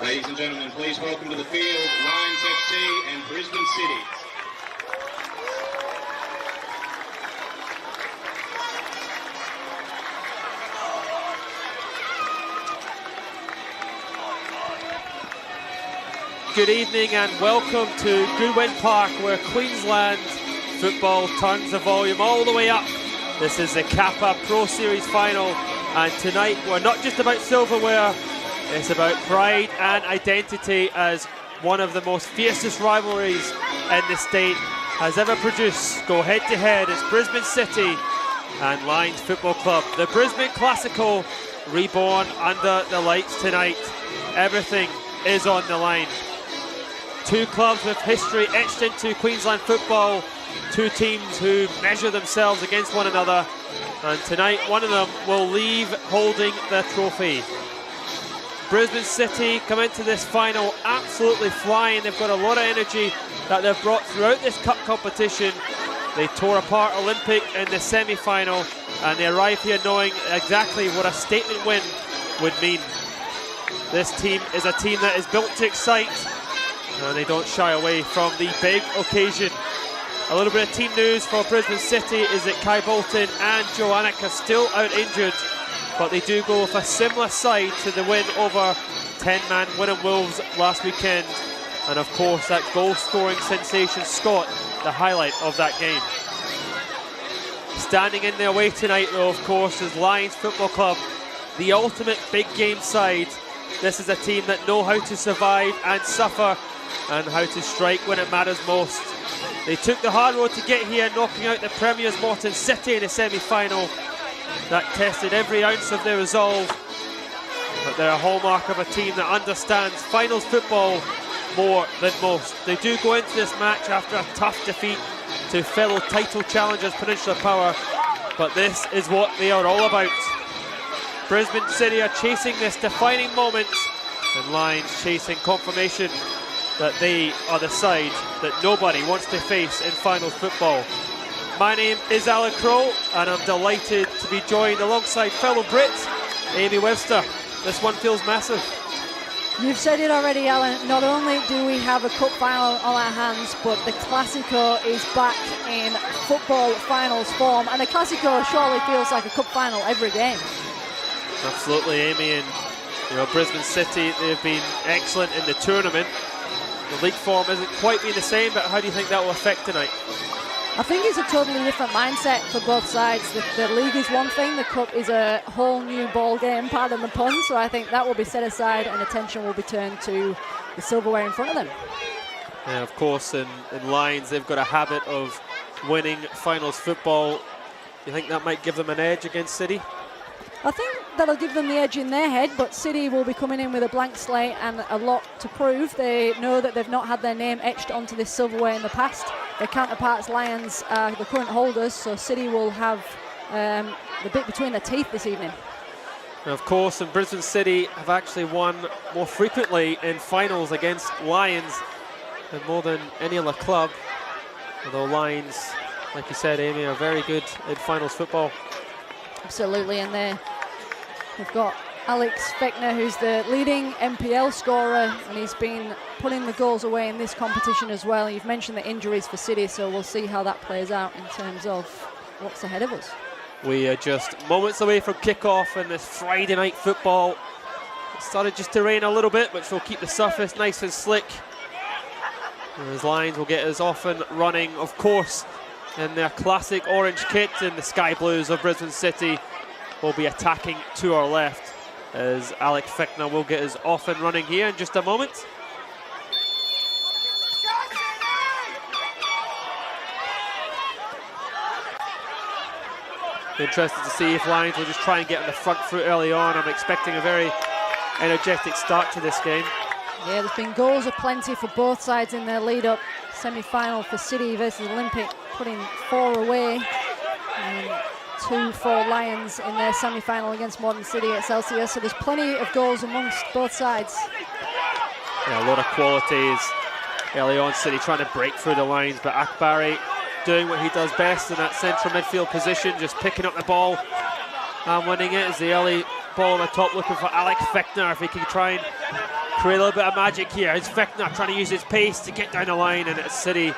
Ladies and gentlemen, please welcome to the field Lions FC and Brisbane City. Good evening and welcome to Goodwin Park, where Queensland football turns the volume all the way up. This is the Kappa Pro Series final, and tonight we're not just about silverware, it's about pride and identity, as one of the most fiercest rivalries in the state has ever produced. Go head to head, it's Brisbane City and Lions Football Club. The Brisbane Classical reborn under the lights tonight. Everything is on the line. Two clubs with history etched into Queensland football, two teams who measure themselves against one another, and tonight one of them will leave holding the trophy. Brisbane City come into this final absolutely flying. They've got a lot of energy that they've brought throughout this cup competition. They tore apart Olympic in the semi-final, and they arrive here knowing exactly what a statement win would mean. This team is a team that is built to excite, and they don't shy away from the big occasion. A little bit of team news for Brisbane City is that Kai Bolton and Joe Anik are still out injured, but they do go with a similar side to the win over 10-man Wynnum Wolves last weekend. And of course, that goal-scoring sensation Scott, the highlight of that game. Standing in their way tonight, though, of course, is Lions Football Club, the ultimate big game side. This is a team that know how to survive and suffer, and how to strike when it matters most. They took the hard road to get here, knocking out the Premiers Morton City in the semi-final. That tested every ounce of their resolve, but they're a hallmark of a team that understands finals football more than most. They do go into this match after a tough defeat to fellow title challengers Peninsula Power, but this is what they are all about. Brisbane City are chasing this defining moment, and Lions chasing confirmation that they are the side that nobody wants to face in finals football. My name is Alan Crowe, and I'm delighted to be joined alongside fellow Brit, Amy Webster. This one feels massive. You've said it already, Alan. Not only do we have a cup final on our hands, but the Classico is back in football finals form, and the Classico surely feels like a cup final every game. Absolutely, Amy, and Brisbane City, they've been excellent in the tournament. The league form hasn't quite been the same, but how do you think that will affect tonight? I think it's a totally different mindset for both sides. The league is one thing, the cup is a whole new ball game, pardon the pun, so I think that will be set aside and attention will be turned to the silverware in front of them. Yeah, of course, in Lions, they've got a habit of winning finals football. You think that might give them an edge against City? I think that'll give them the edge in their head, but City will be coming in with a blank slate and a lot to prove. They know that they've not had their name etched onto this silverware in the past. Their counterparts, Lions, are the current holders, so City will have the bit between their teeth this evening. And of course, and Brisbane City have actually won more frequently in finals against Lions than more than any other club. Although Lions, like you said, Amy, are very good in finals football. Absolutely, and they've got Alex Fechner, who's the leading MPL scorer, and he's been putting the goals away in this competition as well. You've mentioned the injuries for City, so we'll see how that plays out in terms of what's ahead of us. We are just moments away from kickoff in this Friday night football. It started just to rain a little bit, which will keep the surface nice and slick. As Lions will get us off and running, of course, in their classic orange kit, and the sky blues of Brisbane City will be attacking to our left, as Alex Fechner will get us off and running here in just a moment. Interested to see if Lions will just try and get on the front foot early on. I'm expecting a very energetic start to this game. Yeah, there's been goals aplenty for both sides in their lead-up semi-final for City versus Olympic, putting 4 away, and 2 for Lions in their semi-final against Modern City at Celsius. So there's plenty of goals amongst both sides. Yeah, a lot of qualities early on. City trying to break through the lines, but Akbari doing what he does best in that central midfield position, just picking up the ball and winning it. As the early ball on the top, looking for Alex Fechner, if he can try and create a little bit of magic here. It's Fechner trying to use his pace to get down the line, and it's City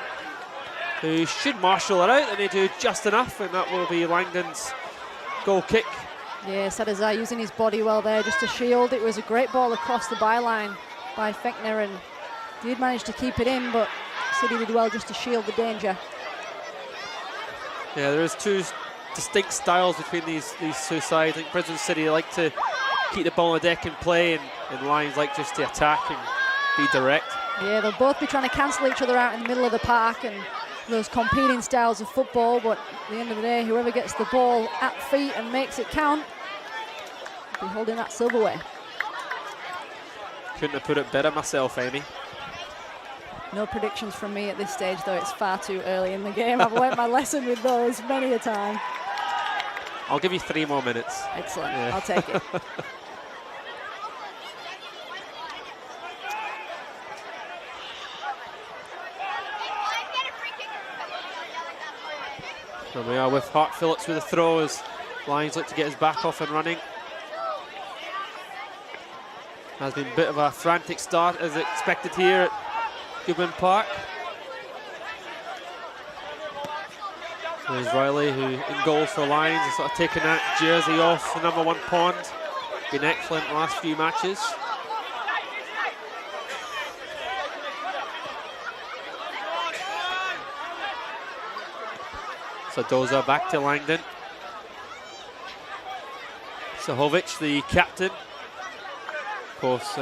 who should marshal it out, and they do just enough, and that will be Langdon's goal kick. Yeah, Sadazai using his body well there just to shield. It was a great ball across the byline by Fechner, and did manage to keep it in, but City did well just to shield the danger. Yeah, there is 2 distinct styles between these 2 sides. I think Brisbane City like to keep the ball on the deck and play, and Lions like just to attack and be direct. Yeah, they'll both be trying to cancel each other out in the middle of the park, and those competing styles of football, but at the end of the day, whoever gets the ball at feet and makes it count will be holding that silverware. Couldn't have put it better myself, Amy. No predictions from me at this stage, though. It's far too early in the game. I've learnt my lesson with those many a time. I'll give you 3 more minutes. Excellent, yeah. I'll take it. And we are with Hart Phillips with the throw as Lions look to get his back off and running. Has been a bit of a frantic start as expected here at Goodwin Park. There's Riley, who in goals for Lions is sort of taking that jersey off the #1 pond. Been excellent the last few matches. So Doza back to Langdon. Sahovic, the captain. Of course,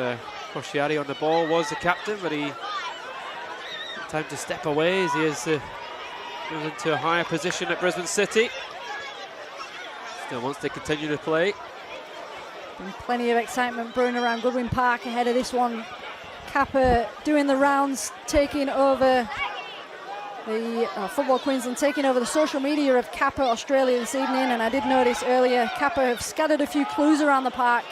Kosciari on the ball was the captain, but he had time to step away as he is moves into a higher position at Brisbane City. Still wants to continue to play. Been plenty of excitement brewing around Goodwin Park ahead of this one. Kappa doing the rounds, taking over the Football Queensland, taking over the social media of Kappa Australia this evening. And I did notice earlier, Kappa have scattered a few clues around the park.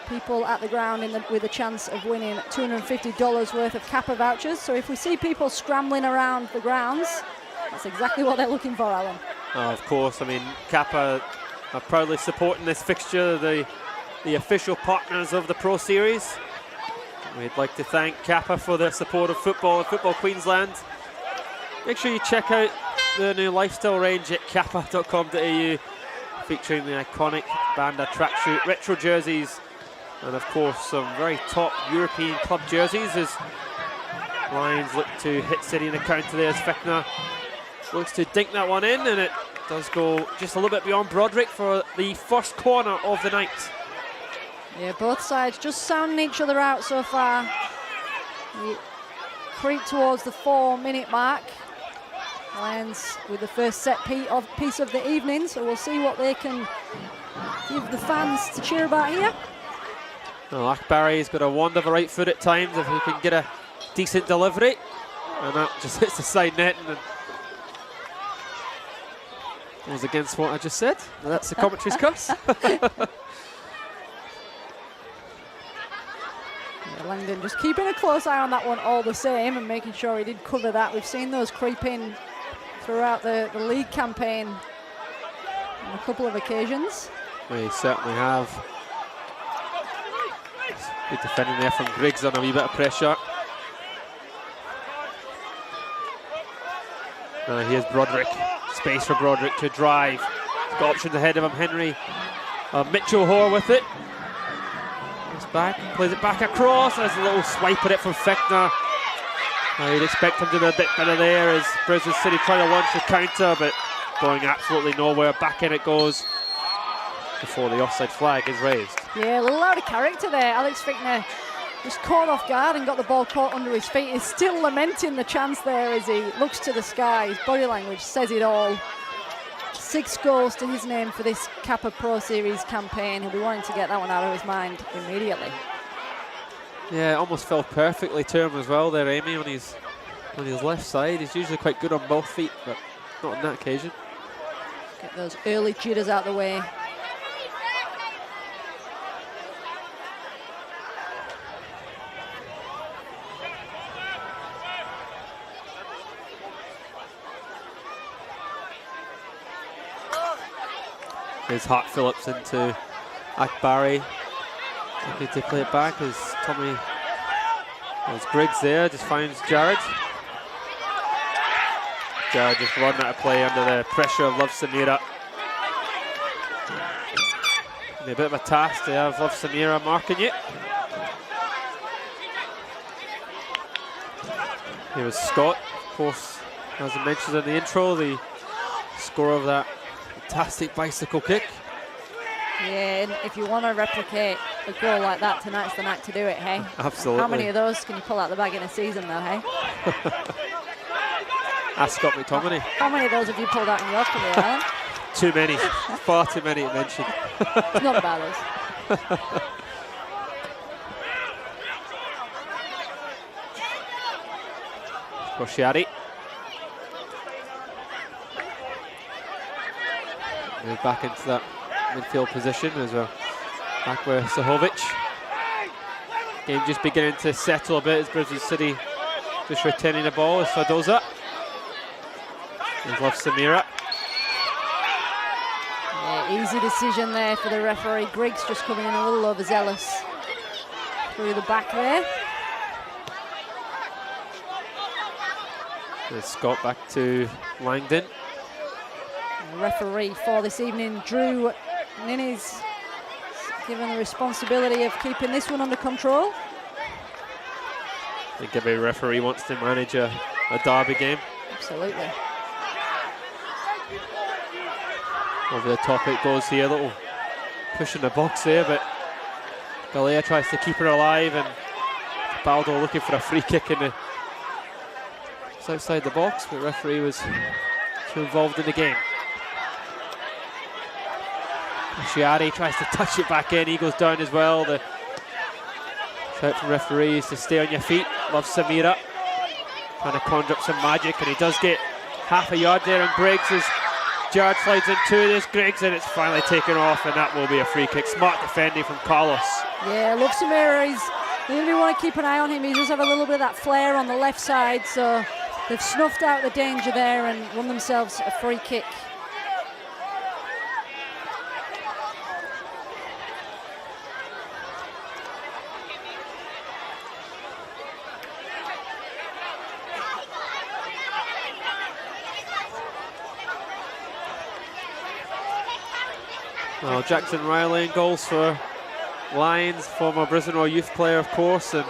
People at the ground with a chance of winning $250 worth of Kappa vouchers. So if we see people scrambling around the grounds, that's exactly what they're looking for, Alan. Oh, of course. I mean, Kappa are proudly supporting this fixture, the official partners of the Pro Series. We'd like to thank Kappa for their support of football and Football Queensland. Make sure you check out the new lifestyle range at kappa.com.au, featuring the iconic Banda tracksuit, retro jerseys, and of course some very top European club jerseys as Lions look to hit City in the counter there as Fechner looks to dink that one in, and it does go just a little bit beyond Broderick for the first corner of the night. Yeah, both sides just sounding each other out so far. We creep towards the 4-minute mark. Lions with the first set piece of the evening, so we'll see what they can give the fans to cheer about here. Well, Akbari's got a wand of a right foot at times if he can get a decent delivery. And that just hits the side net and goes against what I just said. That's the commentary's curse. Langdon just keeping a close eye on that one all the same and making sure he did cover that. We've seen those creep in throughout the league campaign on a couple of occasions. We certainly have. Good defending there from Griggs on a wee bit of pressure. Here's Broderick. Space for Broderick to drive. He's got options ahead of him. Henry. Mitchell Hoare with it. Back, plays it back across. There's a little swipe at it from Fichtner. You'd expect him to do a bit better there as Brisbane City trying to launch the counter, but going absolutely nowhere. Back in it goes before the offside flag is raised. Yeah, a little out of character there. Alex Fichtner just caught off guard and got the ball caught under his feet. He's still lamenting the chance there as he looks to the sky. His body language says it all. 6 goals to his name for this Kappa Pro Series campaign. He'll be wanting to get that one out of his mind immediately. Yeah, it almost fell perfectly to him as well there, Amy, on his left side. He's usually quite good on both feet, but not on that occasion. Get those early jitters out the way. Here's Hart Phillips into Akbari. Looking to play it back as Tommy. There's Griggs there, just finds Jared. Jared just run out of play under the pressure of Love Samira. A bit of a task to have Love Samira marking you. Here was Scott, of course, as I mentioned in the intro, the scorer of that fantastic bicycle kick. Yeah, and if you want to replicate a goal like that, tonight's the night to do it, hey? Absolutely. How many of those can you pull out the bag in a season, though, hey? Ask Scott McTominay. How many of those have you pulled out in your career, Alan? Too many. Far too many to mention. It's not about us. Rosciari. Move back into that midfield position as well. Back with Sahovic. Game just beginning to settle a bit as Brisbane City just retaining the ball as Fadoza. There's Love Samira. Yeah, easy decision there for the referee. Griggs just coming in a little overzealous through the back there. There's Scott back to Langdon. The referee for this evening, Drew Ninnies, given the responsibility of keeping this one under control. I think every referee wants to manage a derby game. Absolutely. Over the top it goes here, a little push in the box there, but Galea tries to keep her alive, and Baldo looking for a free kick in the it's outside the box, but the referee was too involved in the game. Shiari tries to touch it back in, he goes down as well. The shout from referees to stay on your feet. Love Samira trying to conjure up some magic, and he does get half a yard there, and Griggs as Jared slides into this. Griggs, and it's finally taken off, and that will be a free kick. Smart defending from Carlos. Yeah, Love Samira, they really want to keep an eye on him. He does have a little bit of that flair on the left side, so they've snuffed out the danger there and won themselves a free kick. Well, Jackson Riley in goals for Lions, former Brisbane Roar youth player, of course, and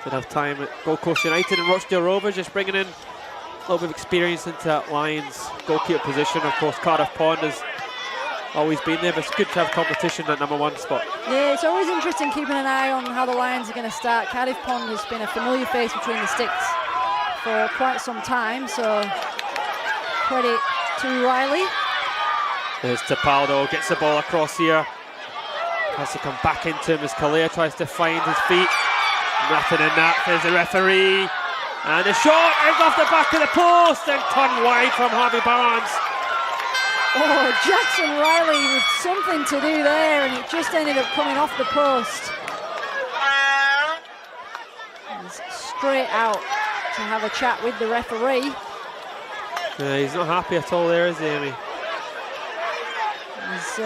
did have time at Gold Coast United and Rochdale Rovers, just bringing in a little bit of experience into that Lions goalkeeper position. Of course, Cardiff Pond has always been there, but it's good to have competition at #1 spot. Yeah, it's always interesting keeping an eye on how the Lions are going to start. Cardiff Pond has been a familiar face between the sticks for quite some time, so credit to Riley. There's Tapaldo, gets the ball across here. Has to come back into him as Kalea tries to find his feet. Nothing in that. There's the referee. And the shot is off the back of the post and turned wide from Harvey Barnes. Oh, Jackson Riley with something to do there, and it just ended up coming off the post. He's straight out to have a chat with the referee. Yeah, he's not happy at all there, is he, Amy? He's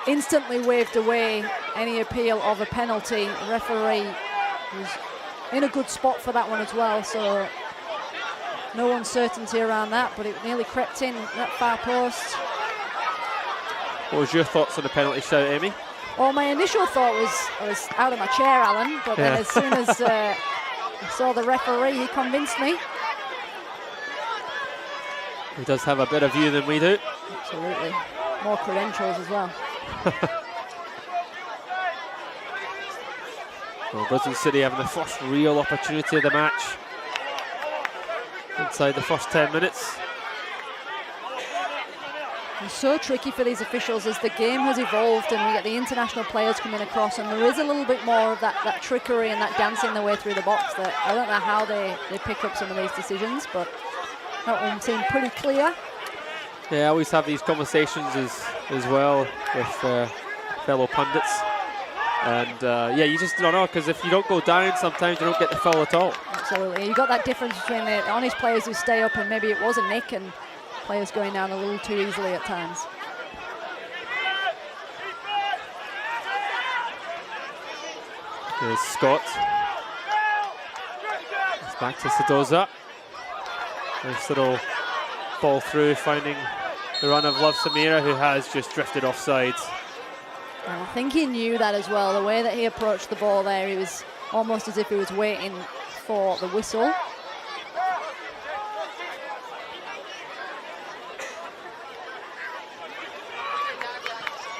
instantly waved away any appeal of a penalty. The referee was in a good spot for that one as well, so no uncertainty around that, but it nearly crept in that far post. What was your thoughts on the penalty shout, Amy? Well, my initial thought was I was out of my chair, Alan, but then as soon as I saw the referee, he convinced me. He does have a better view than we do. Absolutely. More credentials as well. Well, Brisbane City having the first real opportunity of the match inside the first 10 minutes. It's so tricky for these officials as the game has evolved and we get the international players coming across, and there is a little bit more of that trickery and that dancing their way through the box that I don't know how they pick up some of these decisions, but that one seemed pretty clear. Yeah, I always have these conversations as well with fellow pundits. And yeah, you just don't know, because if you don't go down, sometimes you don't get the foul at all. Absolutely. You've got that difference between the honest players who stay up and maybe it was a nick, and players going down a little too easily at times. There's Scott. It's back to Sedoza. Nice little ball through, finding the run of Love Samira, who has just drifted offside. And I think he knew that as well. The way that he approached the ball there, he was almost as if he was waiting for the whistle.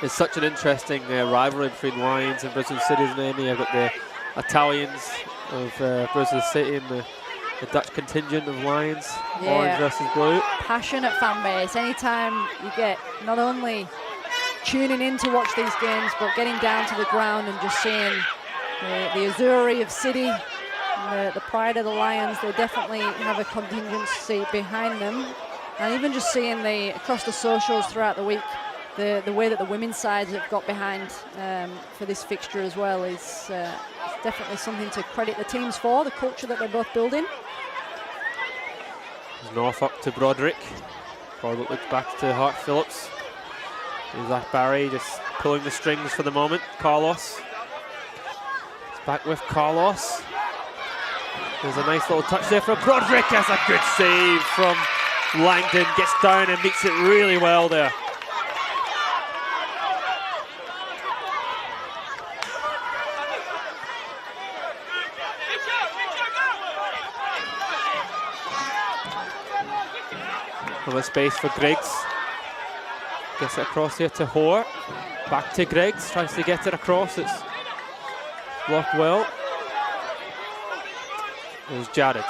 It's such an interesting rivalry between Lions and Brisbane City, isn't it, Amy? I've got the Italians of Brisbane City and the Dutch contingent of Lions, orange versus blue. Passionate fan base. Anytime you get not only tuning in to watch these games, but getting down to the ground and just seeing the Azuri of City, and the pride of the Lions, they definitely have a contingency behind them. And even just seeing across the socials throughout the week, the way that the women's sides have got behind for this fixture as well is definitely something to credit the teams for, the culture that they're both building. North up to Broderick. Broderick looks back to Hart Phillips. Zach Barry just pulling the strings for the moment. Carlos. It's back with Carlos. There's a nice little touch there from Broderick. That's a good save from Langdon. Gets down and meets it really well there. A space for Griggs. Gets it across here to Hoare. Back to Griggs. Tries to get it across. It's blocked well. There's Jared.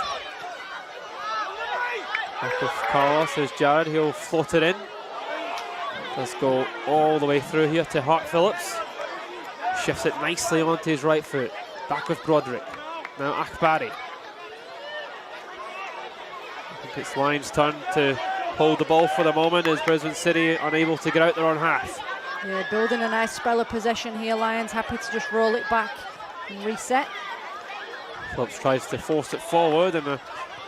Back with Carlos. There's Jared. He'll float it in. Let's go all the way through here to Hart Phillips. Shifts it nicely onto his right foot. Back with Broderick. Now Akbari. I think it's Lions' turn to hold the ball for the moment as Brisbane City unable to get out their own half. Yeah, building a nice spell of possession here. Lions happy to just roll it back and reset. Phillips tries to force it forward, and a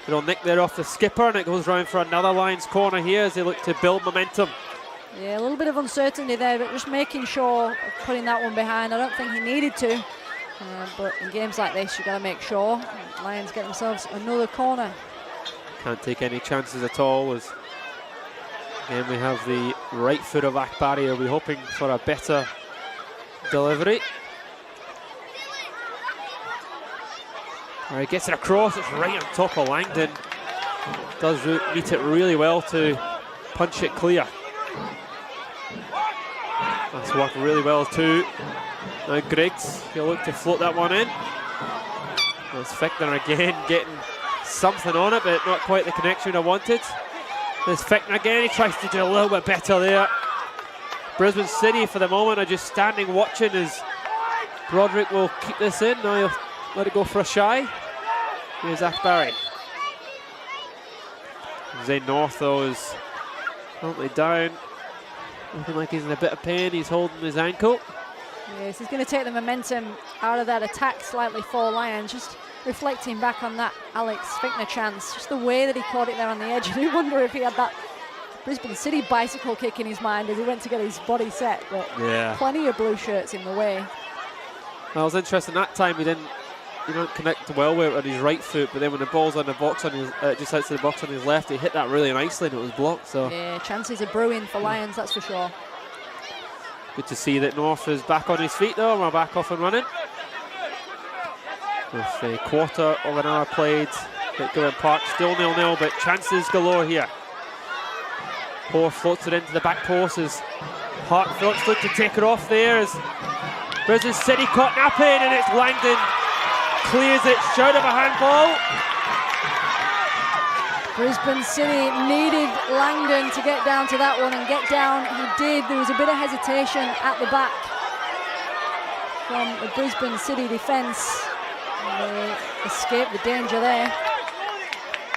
little nick there off the skipper, and it goes round for another Lions corner here as they look to build momentum. Yeah, a little bit of uncertainty there, but just making sure of putting that one behind. I don't think he needed to, but in games like this, you've got to make sure. Lions get themselves another corner. Can't take any chances at all as again we have the right foot of Akbari. He'll be hoping for a better delivery. He gets it across, it's right on top of Langdon. Does meet it really well to punch it clear. That's worked really well too. Now Griggs, he'll look to float that one in. That's Fichtner again getting something on it, but not quite the connection I wanted. There's Fickner again, he tries to do a little bit better there. Brisbane City for the moment are just standing watching as Broderick will keep this in. Now he'll let it go for a shy. Here's Zach Barry. Zane North though is currently down. Looking like he's in a bit of pain, he's holding his ankle. Yes, he's going to take the momentum out of that attack slightly for Lions. Just reflecting back on that Alex Fickner chance, just the way that he caught it there on the edge. I do wonder if he had that Brisbane City bicycle kick in his mind as he went to get his body set, but yeah, plenty of blue shirts in the way. Well, it was interesting that time he didn't connect well with it on his right foot, but then when the ball's on the box on his just outside the box on his left, he hit that really nicely and it was blocked. So yeah, chances are brewing for Lions, that's for sure. Good to see that North is back on his feet though, and we're back off and running. With a quarter of an hour played at Goodwin Park, still 0-0, but chances galore here. Poor floats it into the back post as Hart Phillips looked to take it off there as Brisbane City caught napping, and it's Langdon clears it short of a handball. Brisbane City needed Langdon to get down to that one, and get down he did. There was a bit of hesitation at the back from the Brisbane City defence. They escaped the danger there.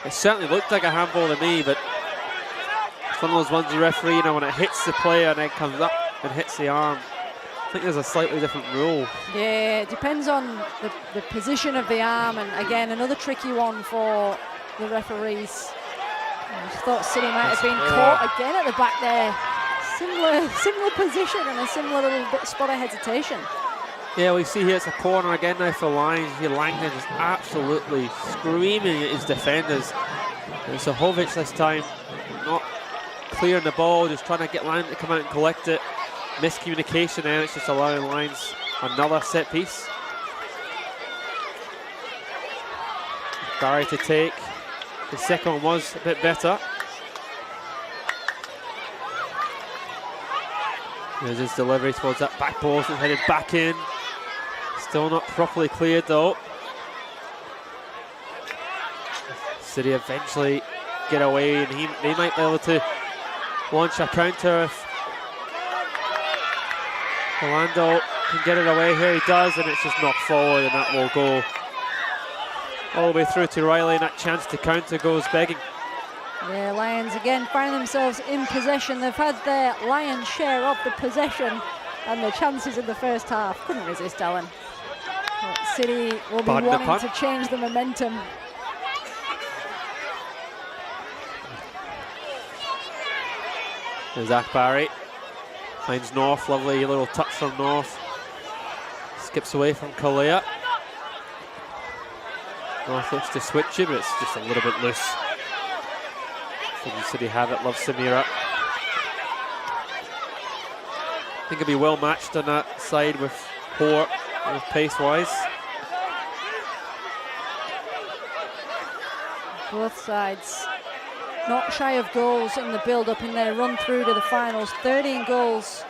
It certainly looked like a handball to me, but it's one of those ones you referee, when it hits the player and then comes up and hits the arm. I think there's a slightly different rule. Yeah, it depends on the position of the arm, and again, another tricky one for the referees. I just thought City might have been caught again at the back there. Similar position and a similar little bit spot of hesitation. Yeah, we see here it's a corner again now for Lions. You see Langdon is absolutely screaming at his defenders. And Sahovic this time not clearing the ball, just trying to get Langdon to come out and collect it. Miscommunication there, it's just allowing Lions another set piece. Barry to take. The second one was a bit better. There's his delivery towards that back post and headed back in. Still not properly cleared though. City eventually get away, and they might be able to launch a counter if Orlando can get it away. Here he does, and it's just knocked forward, and that will go all the way through to Riley, and that chance to counter goes begging. Yeah, Lions again find themselves in possession. They've had their lion's share of the possession and the chances in the first half. Couldn't resist, Alan. But City will be wanting to change the momentum. There's Zach Barry. Finds North, lovely little touch from North. Skips away from Kalea. North looks to switch it, but it's just a little bit loose. City have it, love Samira. I think it'll be well matched on that side with Port, with pace-wise. Both sides not shy of goals in the build-up in their run through to the finals. 13 goals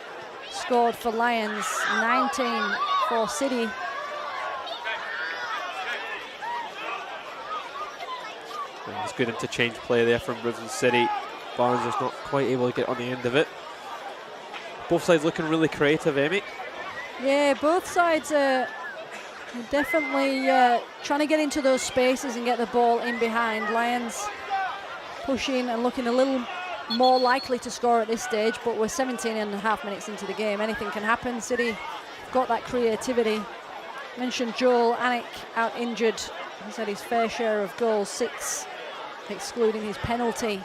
scored for Lions, 19 for City. It's good interchange play there from Brisbane City. Barnes just not quite able to get on the end of it. Both sides looking really creative, Amy. Yeah, both sides are definitely trying to get into those spaces and get the ball in behind. Lions pushing and looking a little more likely to score at this stage, but we're 17 and a half minutes into the game. Anything can happen. City got that creativity. Mentioned Joel Anik out injured. He's had his fair share of goals, 6, excluding his penalty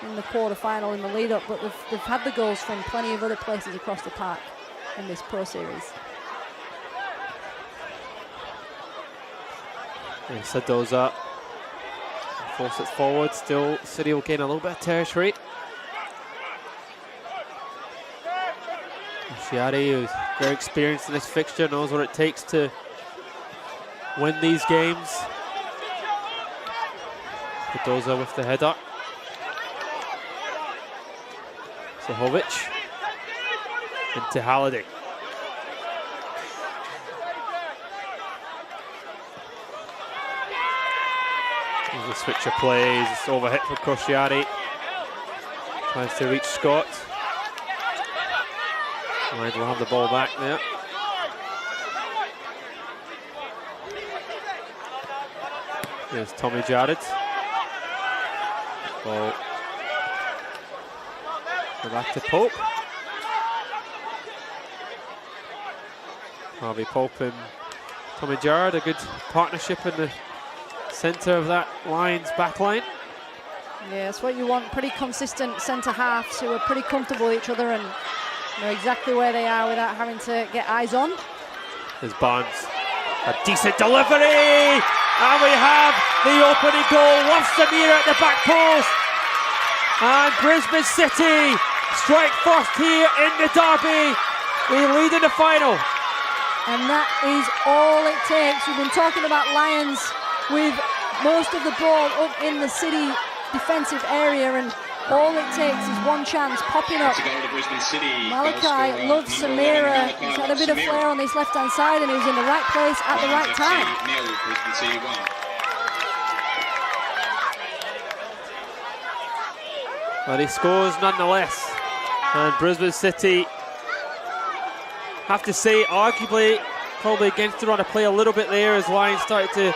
in the quarter-final in the lead-up, but they've had the goals from plenty of other places across the park in this Pro Series. Yeah, Sadoza force it forward. Still, City will gain a little bit of territory. Shiari, who's very experienced in this fixture, knows what it takes to win these games. Sadoza with the header. Sahovic into Halliday. There's a switch of plays, it's overhit for Crociati. Tries to reach Scott. Lions will have the ball back there. Here's Tommy Jarrett. Ball. Go back to Pope. Harvey Pope and Tommy Jarrett, a good partnership in the centre of that Lions back line. Yeah, it's what you want. Pretty consistent centre halves who are pretty comfortable with each other and know exactly where they are without having to get eyes on. There's Barnes. A decent delivery! And we have the opening goal. Love Samira at the back post. And Brisbane City strike first here in the derby. We lead in the final. And that is all it takes. We've been talking about Lions with most of the ball up in the City defensive area, and all it takes is one chance popping up. Malachi loves Samira. He's had a bit of flair on his left-hand side, and he was in the right place at the right time. But he scores nonetheless. And Brisbane City, have to say, arguably, probably against the run of play a little bit there as Lions started to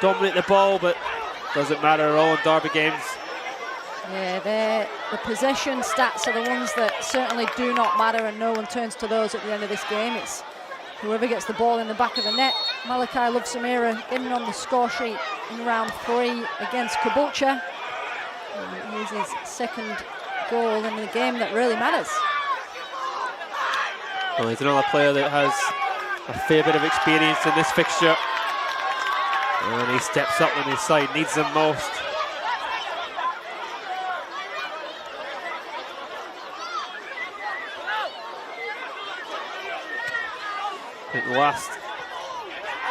dominate the ball, but doesn't matter at all in derby games. Yeah, the possession stats are the ones that certainly do not matter, and no one turns to those at the end of this game. It's whoever gets the ball in the back of the net. Malachi Love Samira getting on the score sheet in round 3 against Caboolture. Here's his second goal in the game that really matters. Well, he's another player that has a fair bit of experience in this fixture, and he steps up when his side needs him most. I think the last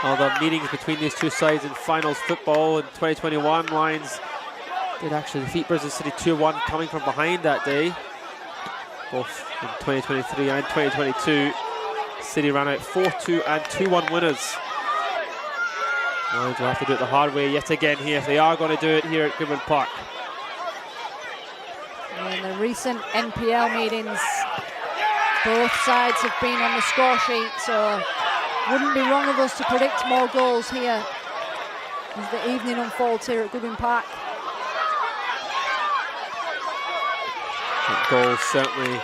other meetings between these two sides in finals football in 2021, Lions did actually defeat Brisbane City 2-1 coming from behind that day. Both in 2023 and 2022. City ran out 4-2 and 2-1 winners. Lions will have to do it the hard way yet again here if they are going to do it here at Goodwin Park. In the recent NPL meetings, both sides have been on the score sheet, so wouldn't be wrong of us to predict more goals here as the evening unfolds here at Goodwin Park. That goal certainly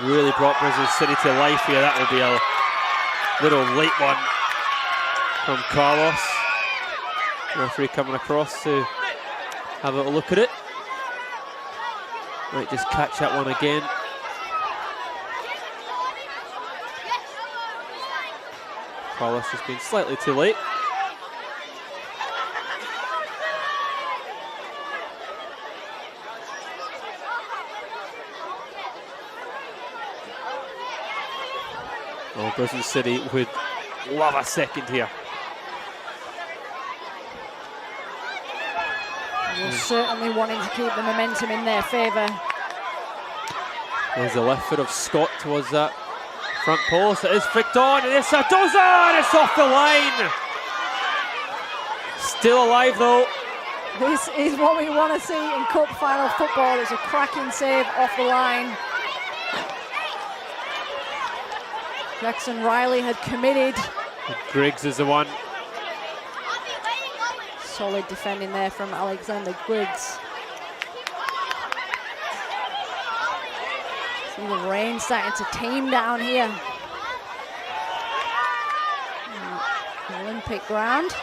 really brought Brisbane City to life here. That will be a little late one from Carlos. Referee coming across to have a look at it. Might just catch that one again. Carlos has been slightly too late. Oh, Brisbane City would love a second here. They're certainly wanting to keep the momentum in their favour. There's the left foot of Scott towards that front post. It is flicked on, and it's Sardoza, and it's off the line. Still alive though. This is what we want to see in Cup final football. It's a cracking save off the line. Jackson Riley had committed. And Griggs is the one. Solid defending there from Alexander Griggs. See the rain starting to tame down here. Olympic ground.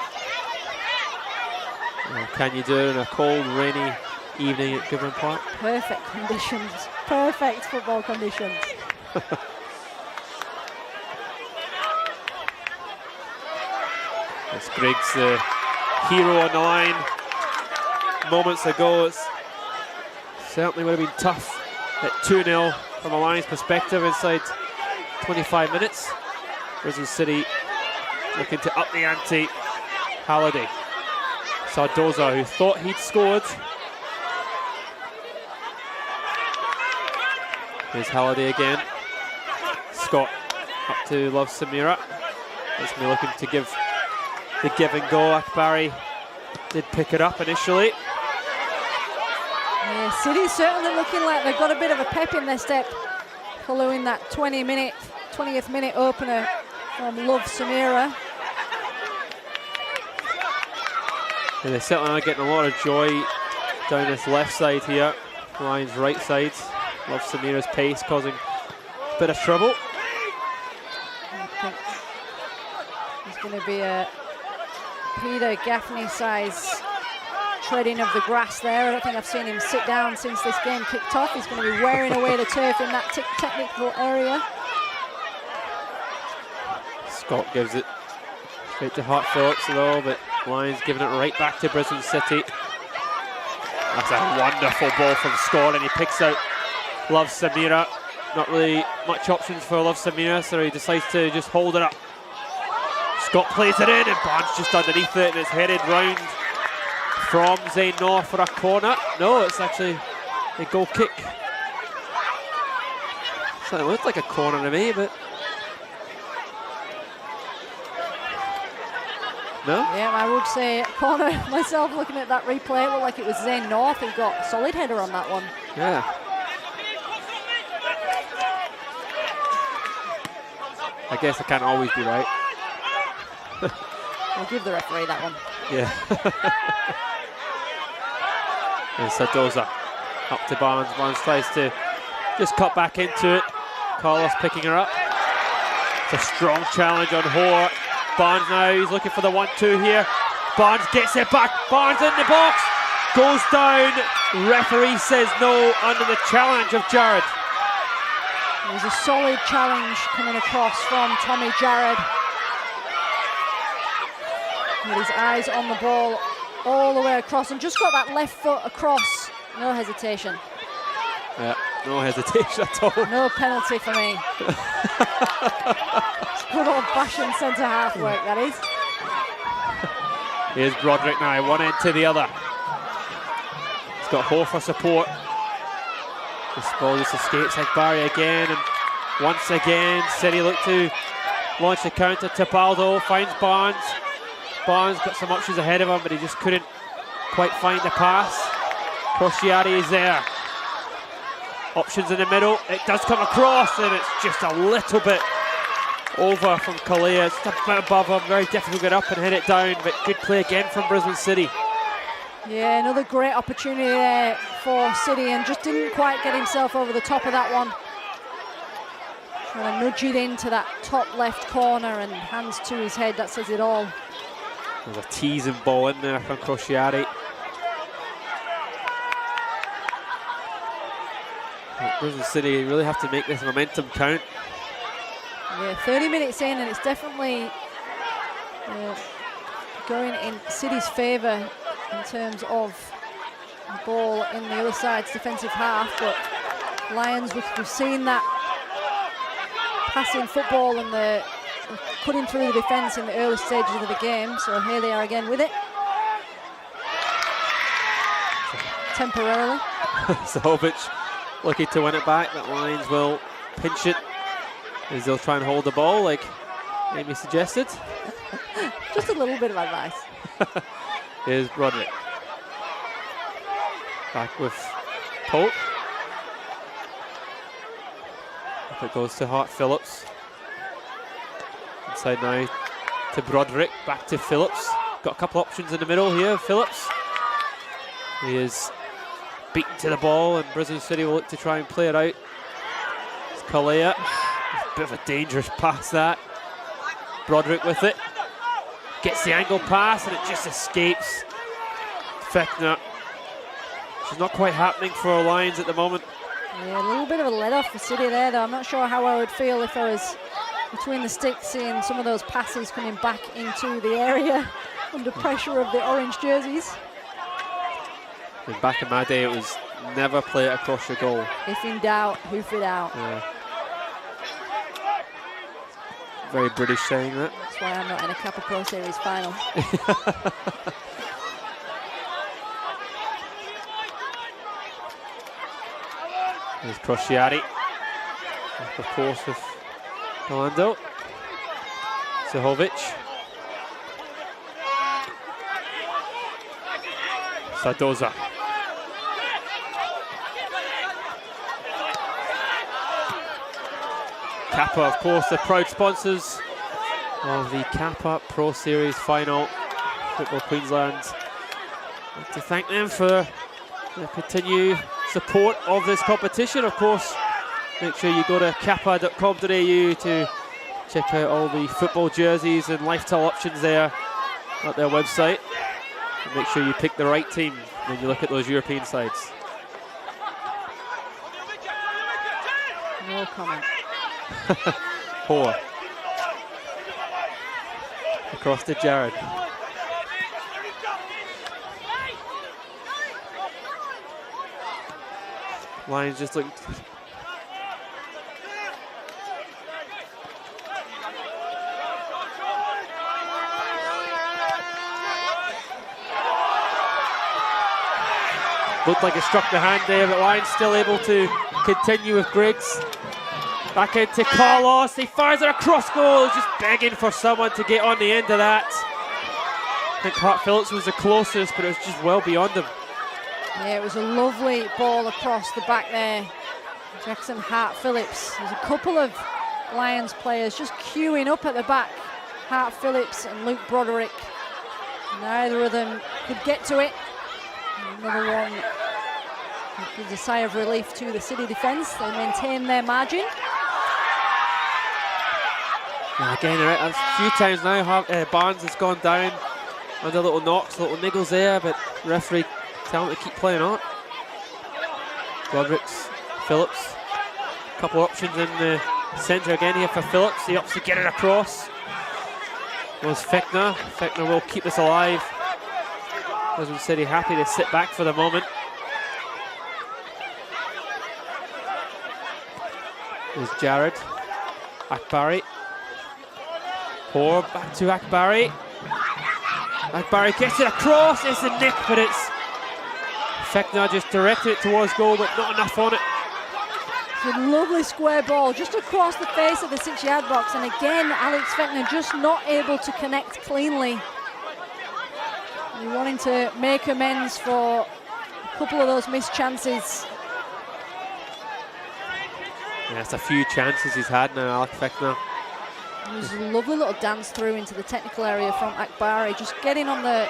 Well, can you do it in a cold, rainy evening at Goodwin Park? Perfect conditions. Perfect football conditions. It's Griggs, the hero on the line moments ago. It's certainly would have been tough at 2-0 from a Lions perspective inside 25 minutes. Brisbane City looking to up the ante. Halliday. Sardoza, who thought he'd scored. Here's Halliday again. Scott up to Love Samira. That's me looking to give the give and go. Akbari did pick it up initially. Yeah, City's certainly looking like they've got a bit of a pep in their step following that 20th minute opener from Love Samira. And they're certainly not getting a lot of joy down this left side here. Lions right side. Love Samira's pace causing a bit of trouble. I think there's going to be a Peter Gaffney size treading of the grass there. I don't think I've seen him sit down since this game kicked off. He's going to be wearing away the turf in that technical area. Scott gives it straight to Hart Phillips though, but Lions giving it right back to Brisbane City. That's a wonderful ball from Scott, and he picks out Love Samira. Not really much options for Love Samira, so he decides to just hold it up. Scott plays it in, and Barnes just underneath it, and it's headed round from Zane North for a corner. No, it's actually a goal kick. So it looked like a corner to me, but no? Yeah, I would say corner myself looking at that replay. It looked like it was Zane North who got a solid header on that one. Yeah. I guess I can't always be right. I'll give the referee that one. Yeah. And Sadoza up to Barnes. Barnes tries to just cut back into it. Carlos picking her up. It's a strong challenge on Hoare. Barnes now, he's looking for the 1-2 here. Barnes gets it back. Barnes in the box. Goes down. Referee says no under the challenge of Jared. It was a solid challenge coming across from Tommy Jared. With his eyes on the ball all the way across and just got that left foot across. No hesitation. Yeah, no hesitation at all. No penalty for me. Good old fashioned centre half work, that is. Here's Broderick now, one end to the other. He's got Hoare for support. This ball just escapes Barry again, and once again City look to launch the counter. Tibaldo finds Barnes. Barnes got some options ahead of him, but he just couldn't quite find the pass. Crociati is there. Options in the middle. It does come across, and it's just a little bit over from Kalea. It's just a bit above him. Very difficult to get up and hit it down, but good play again from Brisbane City. Yeah, another great opportunity there for City, and just didn't quite get himself over the top of that one. Trying to nudge it into that top left corner, and hands to his head. That says it all. There's a teasing ball in there from Crociati. Brisbane City really have to make this momentum count. Yeah, 30 minutes in, and it's definitely going in City's favour in terms of the ball in the other side's defensive half, but Lions, we've seen that passing football and the cutting through the defence in the early stages of the game, so here they are again with it. Temporarily. Zahovic looking to win it back. That Lions will pinch it as they'll try and hold the ball like Amy suggested. Just a little bit of advice. Here's Broderick. Back with Pope. Up it goes to Hart Phillips. Inside now to Broderick. Back to Phillips. Got a couple options in the middle here. Phillips. He is beaten to the ball, and Brisbane City will look to try and play it out. It's Kalea. It's a bit of a dangerous pass that. Broderick with it. Gets the angle pass, and it just escapes Fechner. She's not quite happening for Lions at the moment. Yeah, a little bit of a let-off for City there, though. I'm not sure how I would feel if I was between the sticks seeing some of those passes coming back into the area under pressure of the orange jerseys. And back in my day, it was never play it across your goal. If in doubt, hoof it out. Yeah. Very British saying that. That's why I'm not in a Kappa Pro Series final. There's Crociati. Of course with Orlando. Zahovic. Sadoza. Kappa, of course, the proud sponsors of the Kappa Pro Series final. Football Queensland. I'd like to thank them for the continued support of this competition. Of course, make sure you go to kappa.com.au to check out all the football jerseys and lifestyle options there at their website. And make sure you pick the right team when you look at those European sides. No comment. Poor. Across to Jared. Lions just looking. Looked like it struck the hand there, but Lions still able to continue with Griggs. Back into Carlos. He fires it across goal. He's just begging for someone to get on the end of that. I think Hart Phillips was the closest, but it was just well beyond him. Yeah, it was a lovely ball across the back there. Jackson Hart Phillips. There's a couple of Lions players just queuing up at the back. Hart Phillips and Luke Broderick. Neither of them could get to it. Another one gives a sigh of relief to the City defence. They maintain their margin. And again, a few times now, Barnes has gone down under little knocks, little niggles there, but referee tell him to keep playing on. Broderick's, Phillips. A couple of options in the centre again here for Phillips. He opts to get it across. Was Fechner. Fechner will keep this alive. Brisbane City happy to sit back for the moment. There's Jared. Akbari. Poor back to Akbari. Akbari gets it across. It's a nick, but it's Fechner just directed it towards goal, but not enough on it. It's a lovely square ball just across the face of the 6-yard box, and again Alex Fechner just not able to connect cleanly. He's wanting to make amends for a couple of those missed chances. Yeah, it's a few chances he's had now, Alex Fechner. There's a lovely little dance through into the technical area from Akbari, just getting on the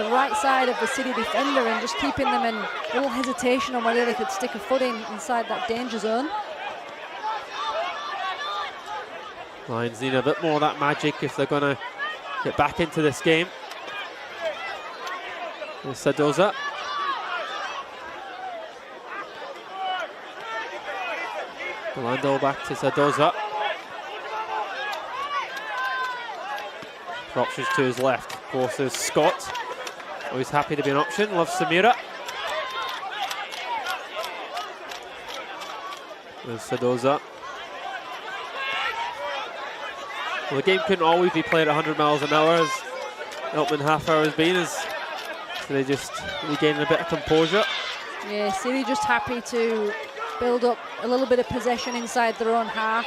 right side of the City defender and just keeping them in a little hesitation on whether they could stick a foot inside that danger zone. Lions need a bit more of that magic if they're going to get back into this game. There's Sadoza. Orlando back to Sadoza. For options to his left. Of course, there's Scott. Always happy to be an option. Loves Samira. There's Sadoza. Well, the game couldn't always be played at 100 miles an hour, as the opening half hour has been. So they just regaining a bit of composure. Yeah, City just happy to build up a little bit of possession inside their own half.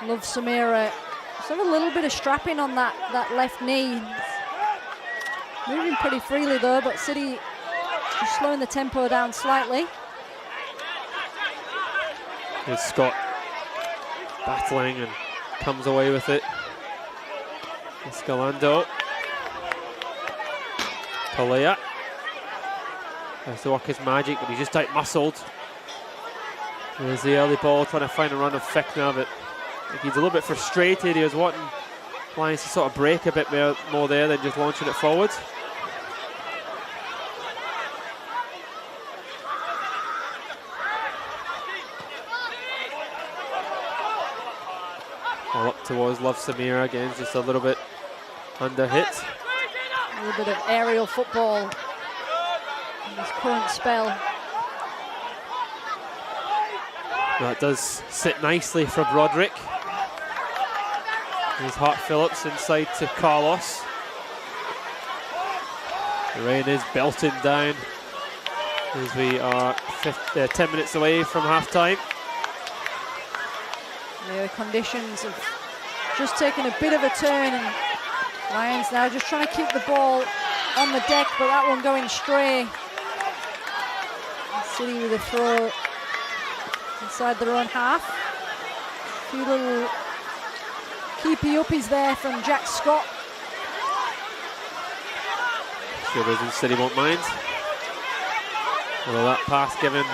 Love Samira. Just have a little bit of strapping on that left knee. Moving pretty freely though, but City just slowing the tempo down slightly. There's Scott battling and comes away with it. Escalando. Palea has to work his magic, but he's just out-muscled. There's the early ball, trying to find a run of Fechner, but I think he's a little bit frustrated. He was wanting Lions to sort of break a bit more there than just launching it forward. All up towards Love Samira again, just a little bit under hit. A little bit of aerial football in this current spell. That does sit nicely for Broderick. There's Hart Phillips inside to Carlos. The rain is belting down as we are 10 minutes away from half-time. The conditions have just taken a bit of a turn, and Lions now just trying to keep the ball on the deck, but that one going stray. City with a throw inside their own half. few little keepy-uppies there from Jack Scott. Sure Brisbane City won't mind. Although that pass given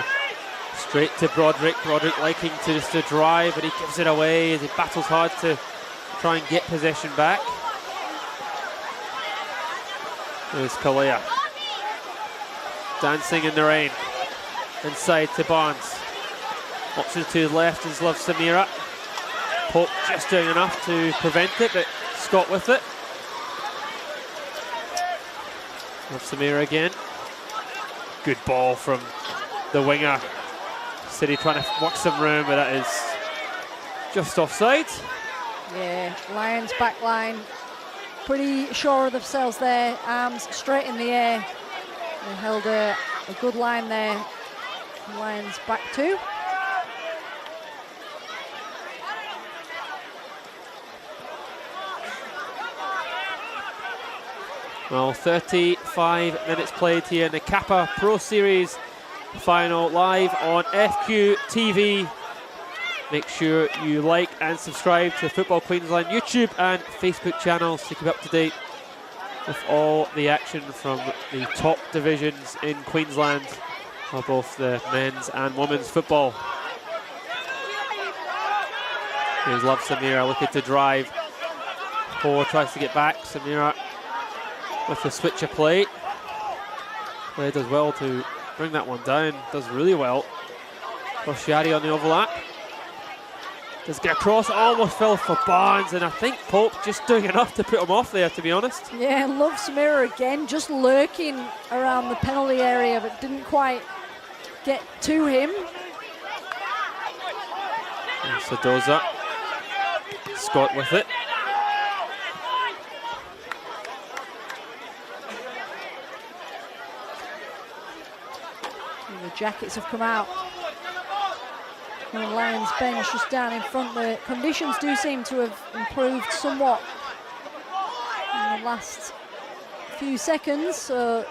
straight to Broderick. Broderick liking to just to drive, but he gives it away as he battles hard to try and get possession back. There's Kalea. Dancing in the rain. Inside to Barnes. Option to his left is Love Samira. Pope just doing enough to prevent it, but Scott with it. Love Samira again. Good ball from the winger. City trying to work some room, but that is just offside. Yeah, Lions back line pretty sure of themselves there. Arms straight in the air. They held a good line there. Lions back two. Well, 35 minutes played here in the Kappa Pro Series final, live on FQ TV. Make sure you like and subscribe to Football Queensland YouTube and Facebook channels to keep up to date with all the action from the top divisions in Queensland of both the men's and women's football. Here's Love Samira looking to drive. Hoare tries to get back. Samira with the switcher play. Play does well to bring that one down. Does really well. Rosciati on the overlap. Does get across, almost fell for Barnes, and I think Pope just doing enough to put him off there, to be honest. Yeah, Love Samira again, just lurking around the penalty area, but didn't quite get to him. And Sadoza. Scott with it. And the Jackets have come out. The Lions bench just down in front. The conditions do seem to have improved somewhat in the last few seconds. So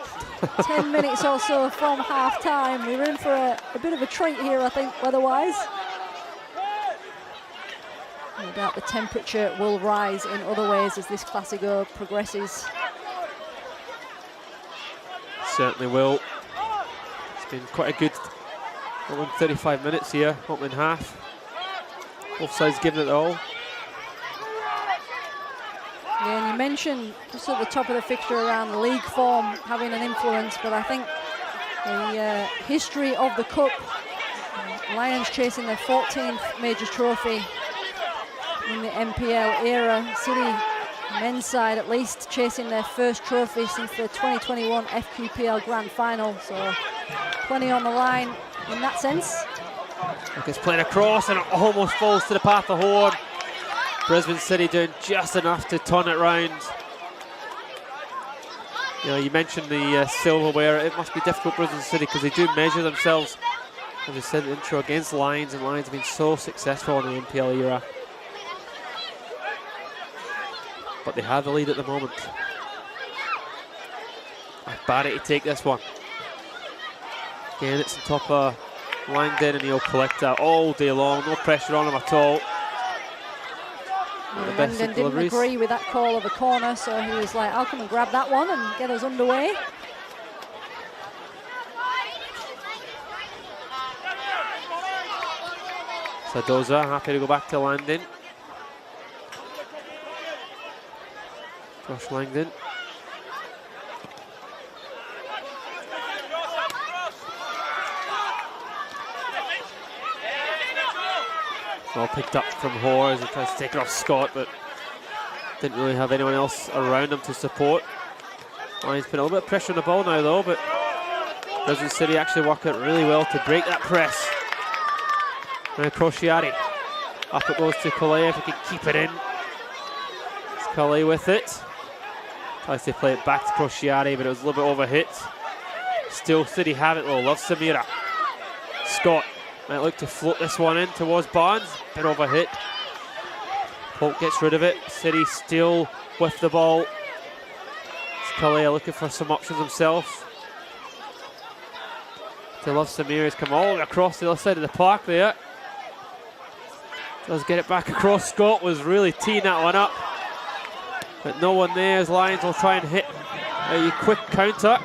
10 minutes or so from half time. We're in for a bit of a treat here, I think, weather-wise. No doubt the temperature will rise in other ways as this Classico progresses. Certainly will. It's been quite a good 35 minutes here, opening half. Both sides giving it their all. Yeah, and you mentioned just at the top of the fixture around the league form having an influence, but I think the history of the Cup, Lions chasing their 14th major trophy in the NPL era, City men's side at least chasing their first trophy since the 2021 FQPL Grand Final, so plenty on the line in that sense. It's played across and it almost falls to the path of Hoare. Brisbane City doing just enough to turn it round. You know, you mentioned the silverware. It must be difficult for Brisbane City because they do measure themselves, as I said in the intro, against Lions, and Lions have been so successful in the NPL era. But they have the lead at the moment. Barry to take this one. Again, it's on top of Langdon, and he'll collect that all day long. No pressure on him at all. Yeah, Langdon didn't agree with that call of a corner, so he was like, I'll come and grab that one and get us underway. Sadoza happy to go back to Langdon. Josh Langdon. All picked up from Hoare as he tries to take it off Scott, but didn't really have anyone else around him to support. Lions put a little bit of pressure on the ball now though, but Brisbane City actually work out really well to break that press. Now Crociati. Up it goes to Kalea if he can keep it in. It's Kalea with it. Tries to play it back to Crociati, but it was a little bit overhit. Still City have it though. Love Samira. Scott might look to float this one in towards Barnes. Bit overhit. Polk gets rid of it. City still with the ball. It's Kalea looking for some options himself. To Love Samira's come all the way across the other side of the park there. Does get it back across. Scott was really teeing that one up, but no one there as Lions will try and hit a quick counter.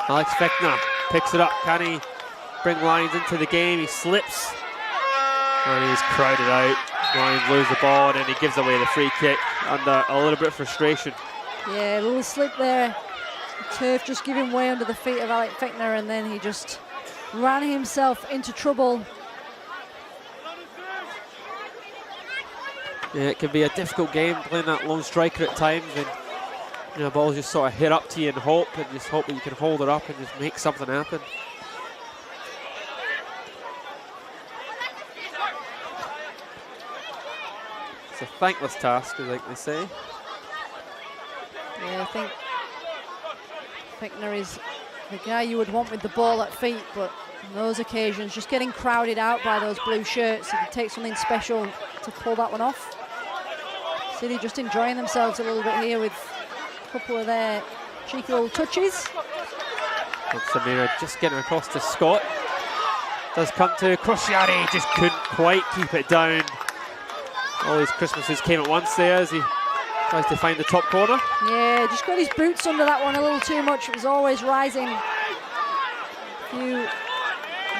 Alex Fichtner picks it up. Can he bring Lions into the game? He slips and he's crowded out. Lions lose the ball and then he gives away the free kick under a little bit of frustration. Yeah, a little slip there. The turf just giving way under the feet of Alex Fichtner, and then he just ran himself into trouble. Yeah, it can be a difficult game playing that lone striker at times, and you know, balls just sort of hit up to you and just hope that you can hold it up and just make something happen. It's a thankless task, as like they say. Yeah, I think Fichtner is the guy you would want with the ball at feet, but on those occasions, just getting crowded out by those blue shirts, it takes something special to pull that one off. City just enjoying themselves a little bit here with a couple of their cheeky little touches. And Samira just getting across to Scott. Does come to Crociati, just couldn't quite keep it down. All his Christmases came at once there as he tries to find the top corner. Yeah, just got his boots under that one a little too much. It was always rising. A few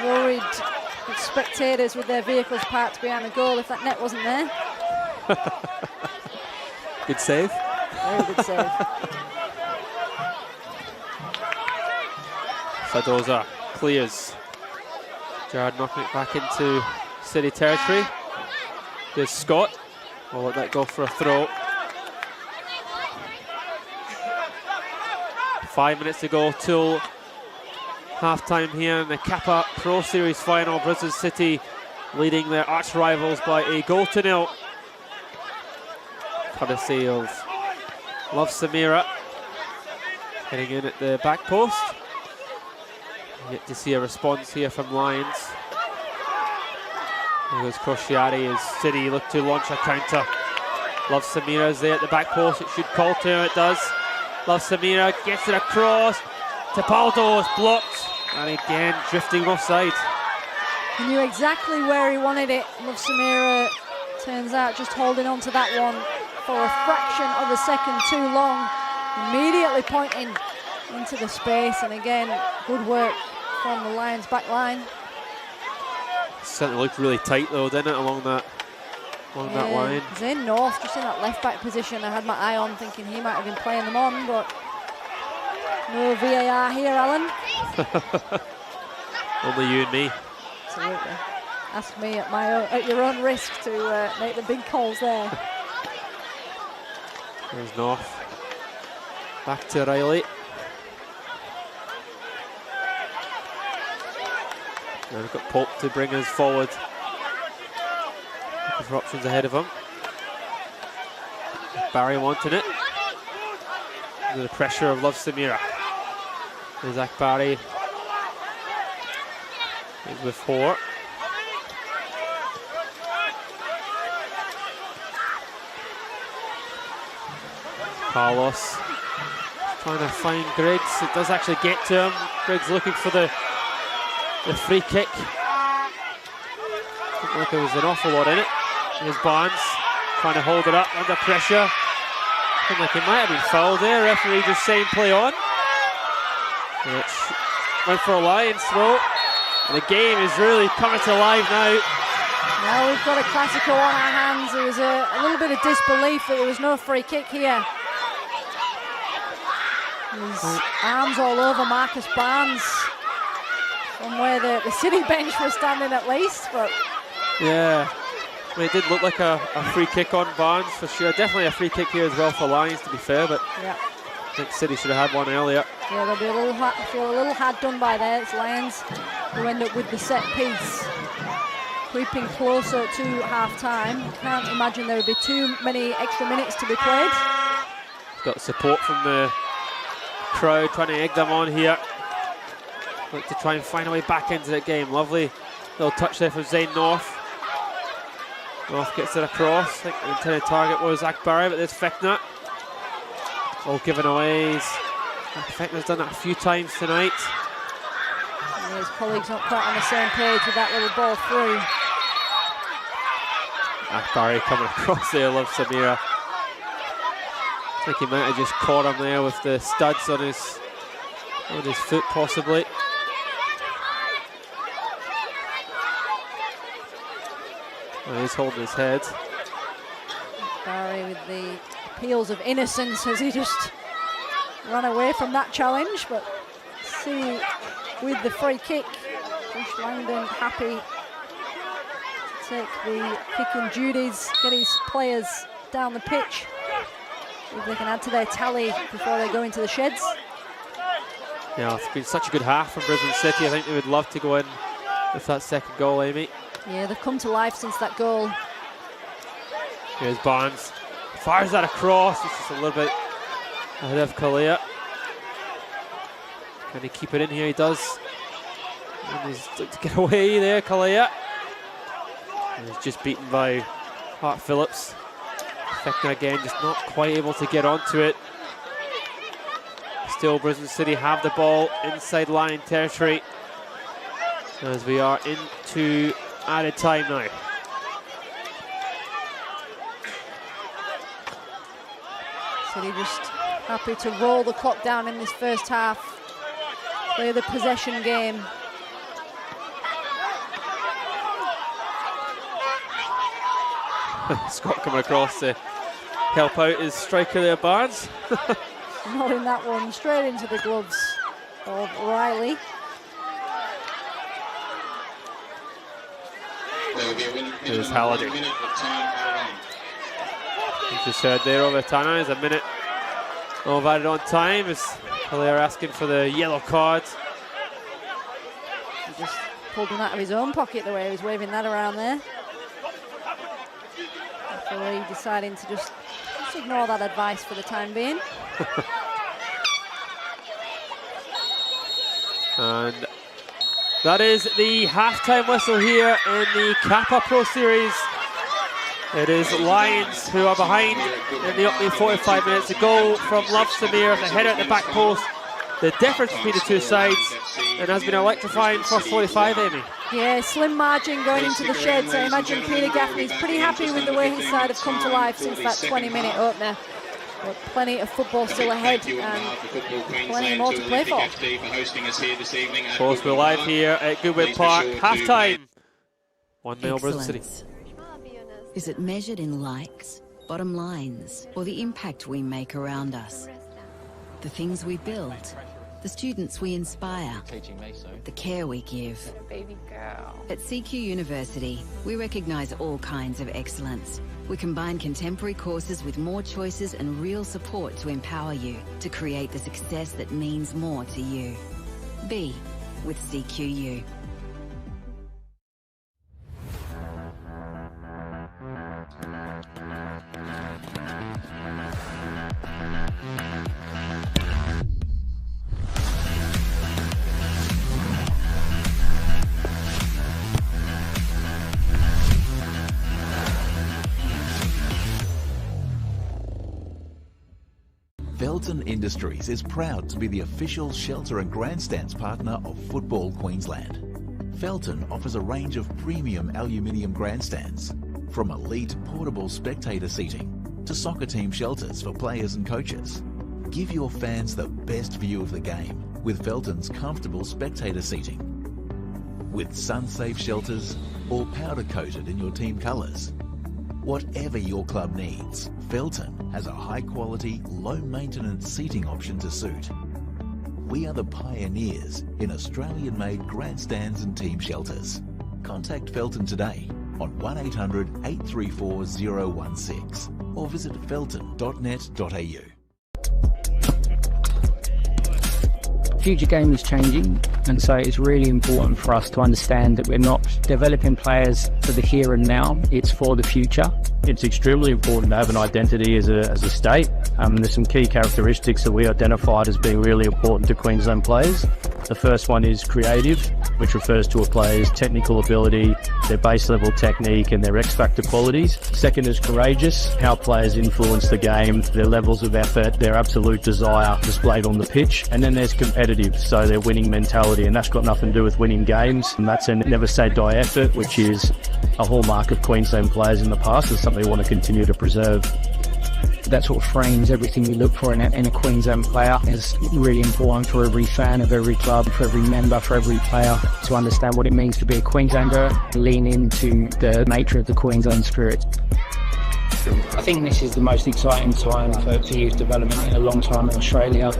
worried spectators with their vehicles parked behind the goal if that net wasn't there. Good save. Very good save. Sadoza clears. Gerard knocking it back into City territory. There's Scott. We'll let that go for a throw. 5 minutes to go till half-time here in the Kappa Pro Series final. Brisbane City leading their arch rivals by a 1-0. Courtesy of Love Samira. Getting in at the back post. Yet to see a response here from Lions. There goes Crociati as City look to launch a counter. Love Samira is there at the back post. It should call to him, it does. Love Samira gets it across. Tapaldo is blocked. And again, drifting offside. He knew exactly where he wanted it. Love Samira, turns out, just holding on to that one for a fraction of a second too long. Immediately pointing into the space. And again, good work from the Lions back line. Certainly looked really tight though, didn't it, along that line. Zane North just in that left back position. I had my eye on thinking he might have been playing them on, but no VAR here, Alan. Only you and me. Absolutely. Ask me at your own risk to make the big calls there. There's North. Back to Riley. Now we've got Pope to bring us forward. Looking for options ahead of him. Barry wanting it. Under the pressure of Love Samira. There's Zach Barry. He's with 4. Carlos trying to find Griggs. It does actually get to him. Griggs looking for the free kick. Looked like there was an awful lot in it. Here's Barnes trying to hold it up under pressure. Looked like it might have been fouled there. Referee just saying play on. Which went for a Lions throw. And the game is really coming to life now. Now we've got a Classico on our hands. There was a little bit of disbelief that there was no free kick here. His arms all over Marcus Barnes. From where the City bench was standing at least, but... Yeah, I mean, it did look like a free kick on Barnes for sure. Definitely a free kick here as well for Lions, to be fair, but yeah. I think City should have had one earlier. Yeah, they'll be a little hard done by there. It's Lions who end up with the set piece. Creeping closer to half-time. Can't imagine there would be too many extra minutes to be played. Got support from the crowd trying to egg them on here. Look to try and find a way back into the game. Lovely little touch there from Zane North. North gets it across. I think the intended target was Zach Barry, but there's Fichtner. All given away. Fichtner's done that a few times tonight. Yeah, his colleague's not quite on the same page with that little ball through. Barry coming across there, loves Samira. I think he might have just caught him there with the studs on his foot, possibly. Well, he's holding his head. Barry with the appeals of innocence as he just ran away from that challenge, but see with the free kick, Josh Langdon happy to take the kicking duties, get his players down the pitch, see if they can add to their tally before they go into the sheds. Yeah, it's been such a good half from Brisbane City. I think they would love to go in with that second goal, Amy. Yeah, they've come to life since that goal. Here's Barnes. Fires that across. It's just a little bit ahead of Kalea. Can he keep it in here? He does. And he's to get away there, Kalea. And he's just beaten by Hart Phillips. Fekna again, just not quite able to get onto it. Still, Brisbane City have the ball inside Lion territory as we are into added time now. City just happy to roll the clock down in this first half, play the possession game. Scott coming across to help out his striker there, Barnes. Not in that one, straight into the gloves of Riley. Here's Halliday. You just heard there over Tana is a minute of added on time as they're asking for the yellow card. He just pulled him out of his own pocket the way he was waving that around there. Referee deciding to just ignore that advice for the time being. And that is the halftime whistle here in the Kappa Pro Series. It is Lions who are behind in the opening 45 minutes. A goal from Love Samir, the header at the back post. The difference between the two sides, and has been electrifying first 45, Amy. Yeah, slim margin going into the sheds. I imagine Peter Gaffney's pretty happy with the way his side have come to life since that 20-minute opener. But plenty of football still ahead and plenty more to play for. Of course, we're live here at Goodwin Park. Half-time. 1-0 Brisbane City. Is it measured in likes, bottom lines, or the impact we make around us? The things we build, the students we inspire, the care we give. Baby girl. At CQ University, we recognise all kinds of excellence. We combine contemporary courses with more choices and real support to empower you to create the success that means more to you. Be with CQU. Felton Industries is proud to be the official shelter and grandstands partner of Football Queensland. Felton offers a range of premium aluminium grandstands, from elite portable spectator seating to soccer team shelters for players and coaches. Give your fans the best view of the game with Felton's comfortable spectator seating. With sun-safe shelters, all powder-coated in your team colours. Whatever your club needs, Felton has a high-quality, low-maintenance seating option to suit. We are the pioneers in Australian-made grandstands and team shelters. Contact Felton today on 1800 834 016 or visit felton.net.au. Future game is changing, and so it's really important for us to understand that we're not developing players for the here and now, it's for the future. It's extremely important to have an identity as a state. There's some key characteristics that we identified as being really important to Queensland players. The first one is creative, which refers to a player's technical ability, their base level technique and their X factor qualities. Second is courageous, how players influence the game, their levels of effort, their absolute desire displayed on the pitch. And then there's competitive, so their winning mentality, and that's got nothing to do with winning games. And that's a never say die effort, which is a hallmark of Queensland players in the past. It's something we want to continue to preserve. That sort of frames everything we look for in a Queensland player. It's really important for every fan of every club, for every member, for every player to understand what it means to be a Queenslander, lean into the nature of the Queensland spirit. I think this is the most exciting time for youth development in a long time in Australia.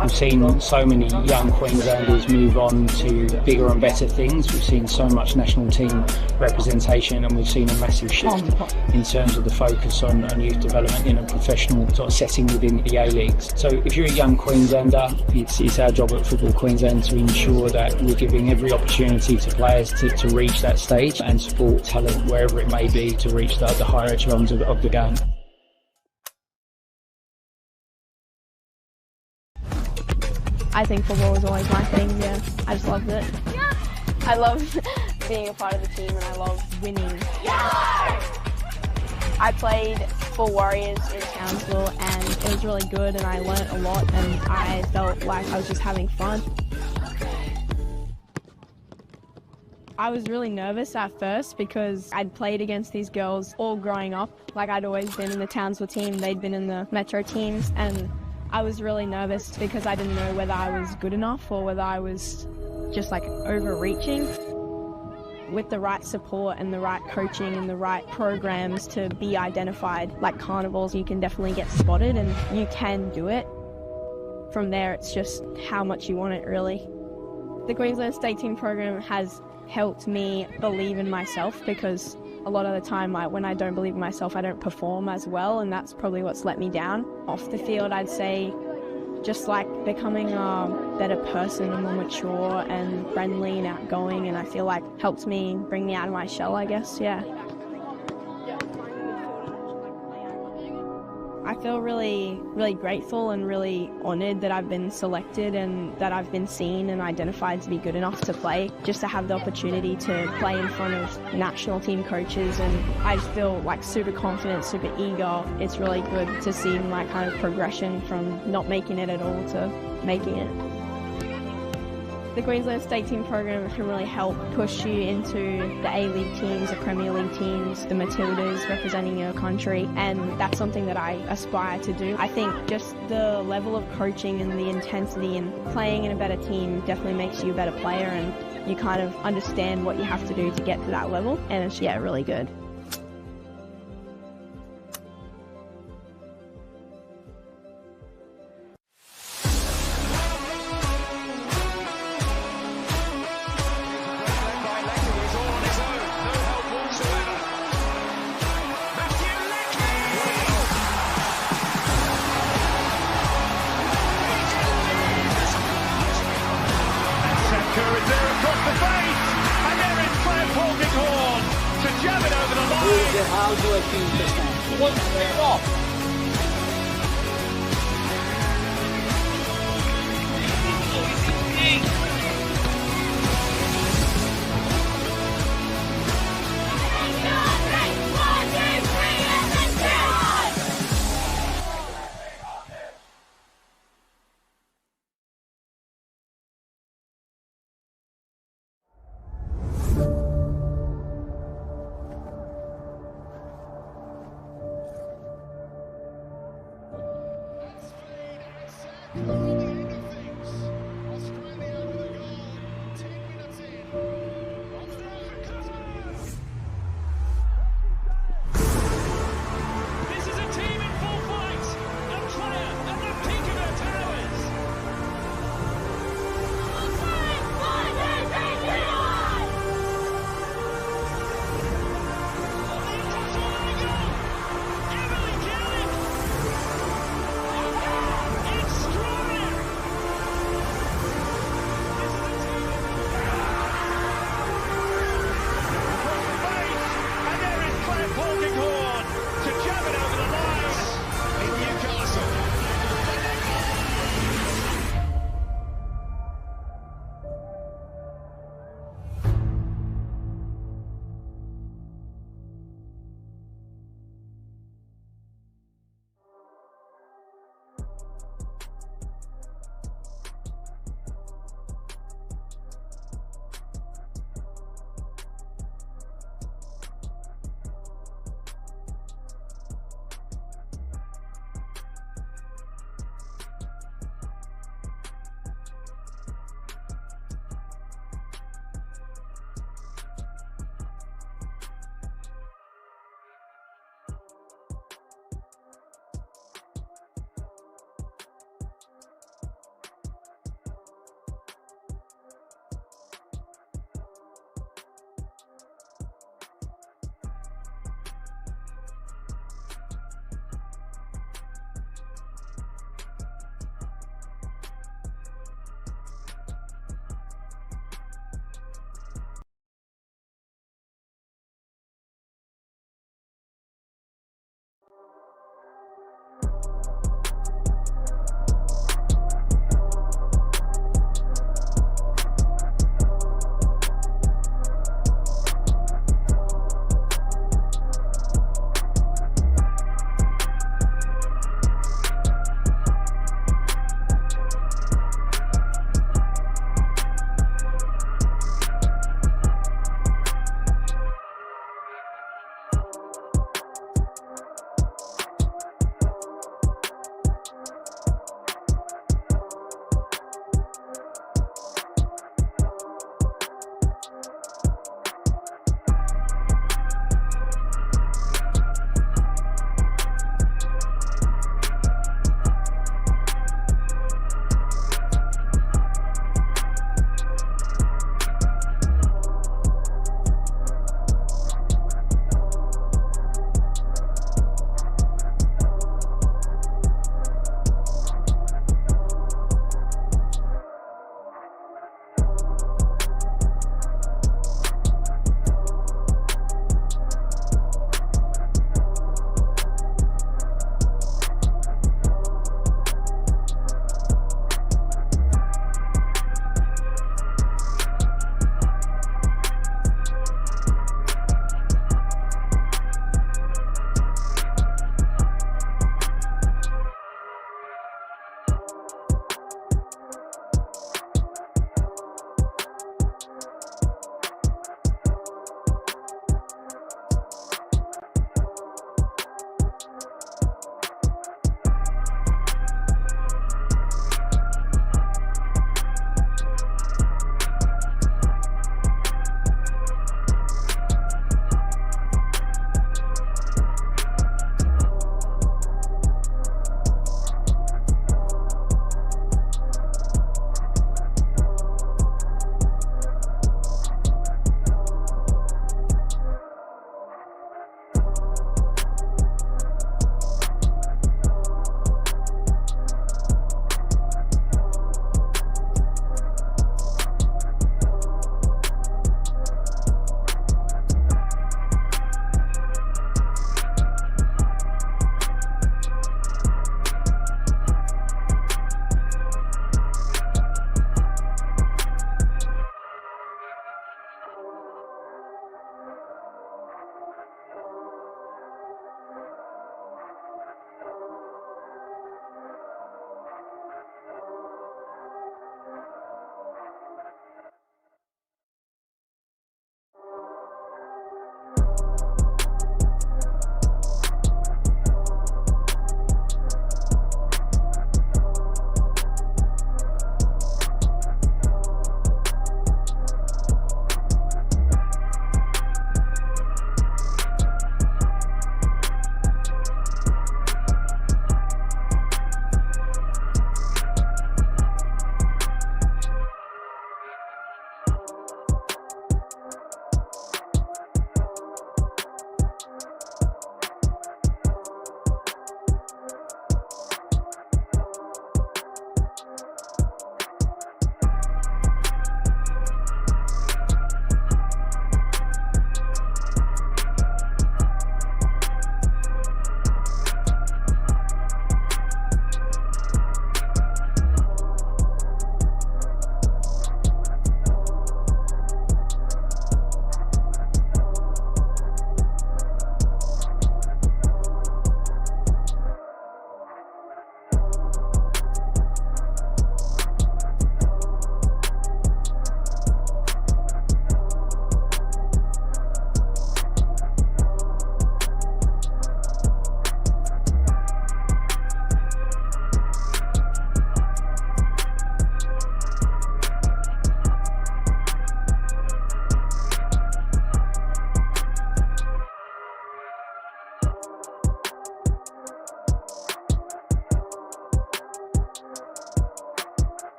We've seen so many young Queenslanders move on to bigger and better things. We've seen so much national team representation, and we've seen a massive shift in terms of the focus on youth development in a professional sort of setting within the A-Leagues. So if you're a young Queenslander, it's our job at Football Queensland to ensure that we're giving every opportunity to players to reach that stage and support talent wherever it may be to reach the higher echelons of the game. I think football was always my thing, yeah. I just loved it. Yeah. I love being a part of the team and I love winning. Yeah. I played for Warriors in Townsville and it was really good and I learnt a lot and I felt like I was just having fun. I was really nervous at first because I'd played against these girls all growing up. Like I'd always been in the Townsville team, they'd been in the Metro teams, and I was really nervous because I didn't know whether I was good enough or whether I was just like overreaching. With the right support and the right coaching and the right programs to be identified, like carnivals, you can definitely get spotted and you can do it. From there, it's just how much you want it, really. The Queensland State Team program has helped me believe in myself because a lot of the time when I don't believe in myself, I don't perform as well, and that's probably what's let me down. Off the field, I'd say just like becoming a better person and more mature and friendly and outgoing, and I feel like helps me bring me out of my shell, I guess, yeah. I feel really, really grateful and really honoured that I've been selected and that I've been seen and identified to be good enough to play. Just to have the opportunity to play in front of national team coaches, and I just feel like super confident, super eager. It's really good to see my kind of progression from not making it at all to making it. The Queensland State Team program can really help push you into the A-League teams, the Premier League teams, the Matildas representing your country, and that's something that I aspire to do. I think just the level of coaching and the intensity and playing in a better team definitely makes you a better player, and you kind of understand what you have to do to get to that level, and it's, yeah, really good.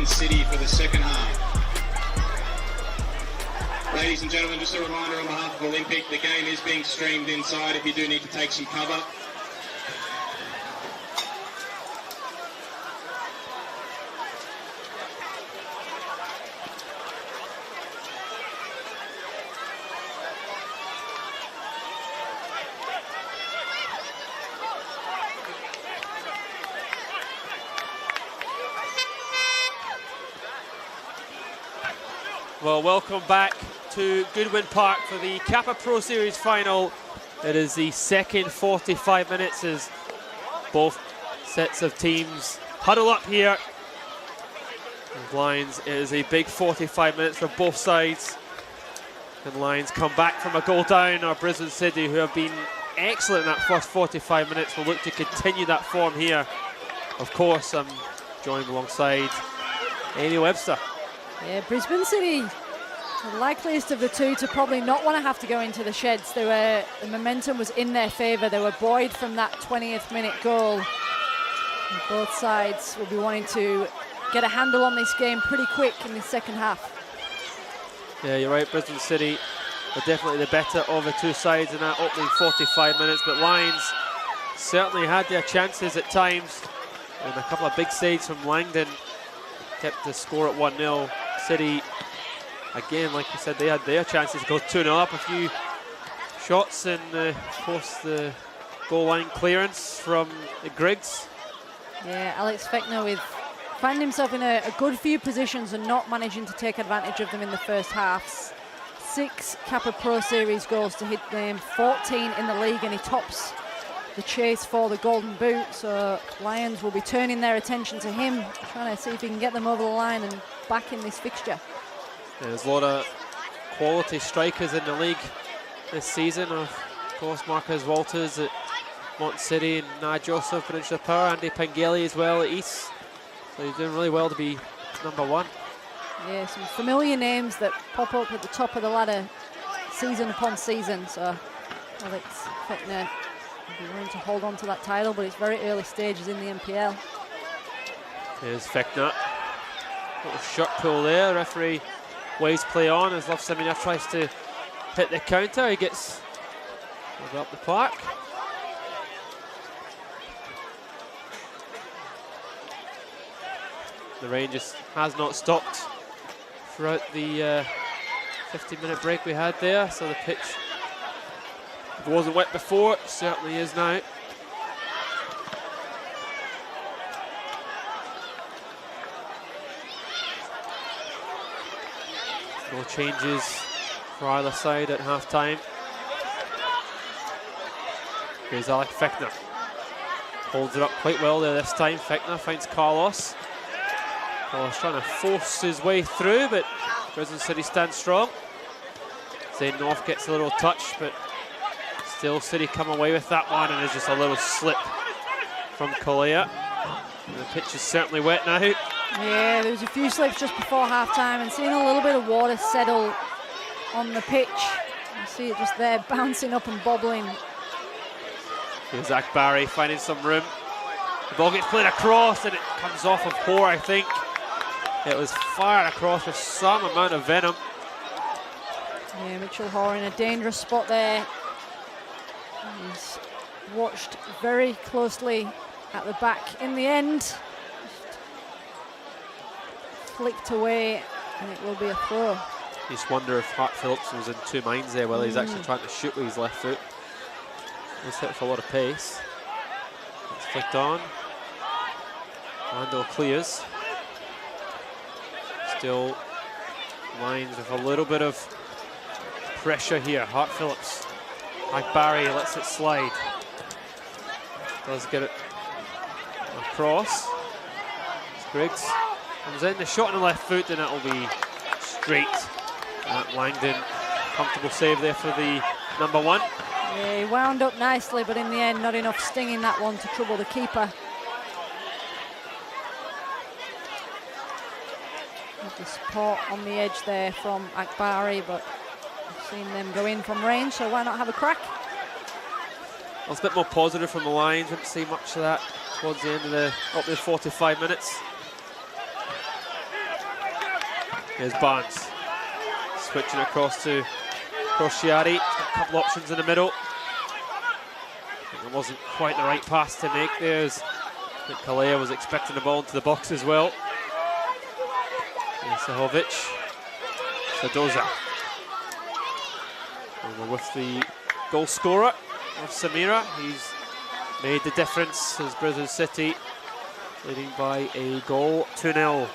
Brisbane City for the second half. Ladies and gentlemen, just a reminder on behalf of Olympic, the game is being streamed inside if you do need to take some cover. Well, welcome back to Goodwin Park for the Kappa Pro Series final. It is the second 45 minutes as both sets of teams huddle up here. The Lions, it is a big 45 minutes for both sides. And Lions come back from a goal down, or Brisbane City, who have been excellent in that first 45 minutes, will look to continue that form here. Of course, I'm joined alongside Amy Webster. Yeah, Brisbane City, the likeliest of the two to probably not want to have to go into the sheds. The momentum was in their favour. They were buoyed from that 20th minute goal. And both sides will be wanting to get a handle on this game pretty quick in the second half. Yeah, you're right, Brisbane City are definitely the better of the two sides in that opening 45 minutes, but Lions certainly had their chances at times, and a couple of big saves from Langdon kept the score at 1-0. City, again, like you said, they had their chances to go 2-0 up. A few shots, and of course the goal line clearance from Griggs. Yeah, Alex Fechner finding himself in a good few positions and not managing to take advantage of them in the first halves. 6 Kappa Pro Series goals to hit them, 14 in the league, and he tops the chase for the Golden Boot. So Lions will be turning their attention to him, trying to see if he can get them over the line and back in this fixture. Yeah, there's a lot of quality strikers in the league this season. Of course, Marcus Walters at Mont City, and Nia Joseph, Peninsula Power, Andy Pangeli as well at East. So he's doing really well to be #1. Yeah, some familiar names that pop up at the top of the ladder season upon season. So Alex Fechner will be willing to hold on to that title, but it's very early stages in the NPL. Here's Fechner. Little shot pull there. The referee waves play on as Love Seminaf tries to hit the counter. He gets up the park. The rain just has not stopped throughout the 15-minute break we had there, so the pitch, if it wasn't wet before, it certainly is now. No changes for either side at half-time. Here's Alec Fechner. Holds it up quite well there this time. Fechner finds Carlos. Carlos trying to force his way through, but Brisbane City stands strong. Zane North gets a little touch, but still City come away with that one, and there's just a little slip from Kalea. And the pitch is certainly wet now. Yeah, there was a few slips just before half-time, and seeing a little bit of water settle on the pitch. You see it just there bouncing up and bobbling. Here's Zach Barry finding some room. The ball gets played across, and it comes off of Hoare, I think. It was fired across with some amount of venom. Yeah, Mitchell Hoare in a dangerous spot there. He's watched very closely at the back. In the end, just flicked away, and it will be a throw. You just wonder if Hart Phillips was in two minds there, whether he's actually trying to shoot with his left foot. He's hit for a lot of pace. It's flicked on. Randall clears. Still Lions with a little bit of pressure here. Hart Phillips. Mike Barry lets it slide. Does get it across. Griggs comes in. The shot on the left foot, and it'll be straight at Langdon. Comfortable save there for the #1. Yeah, he wound up nicely, but in the end, not enough sting in that one to trouble the keeper. With the support on the edge there from Akbari, but I've seen them go in from range, so why not have a crack? Well, it's a bit more positive from the Lions. Didn't see much of that towards the end of the opening 45 minutes. Here's Barnes. Switching across to Crociati. A couple options in the middle. I think it wasn't quite the right pass to make there. I think Kalea was expecting the ball into the box as well. Here's Sahovic. Sadoza. Over with the goal scorer of Samira. He's made the difference as Brisbane City leading by a goal, 2-0.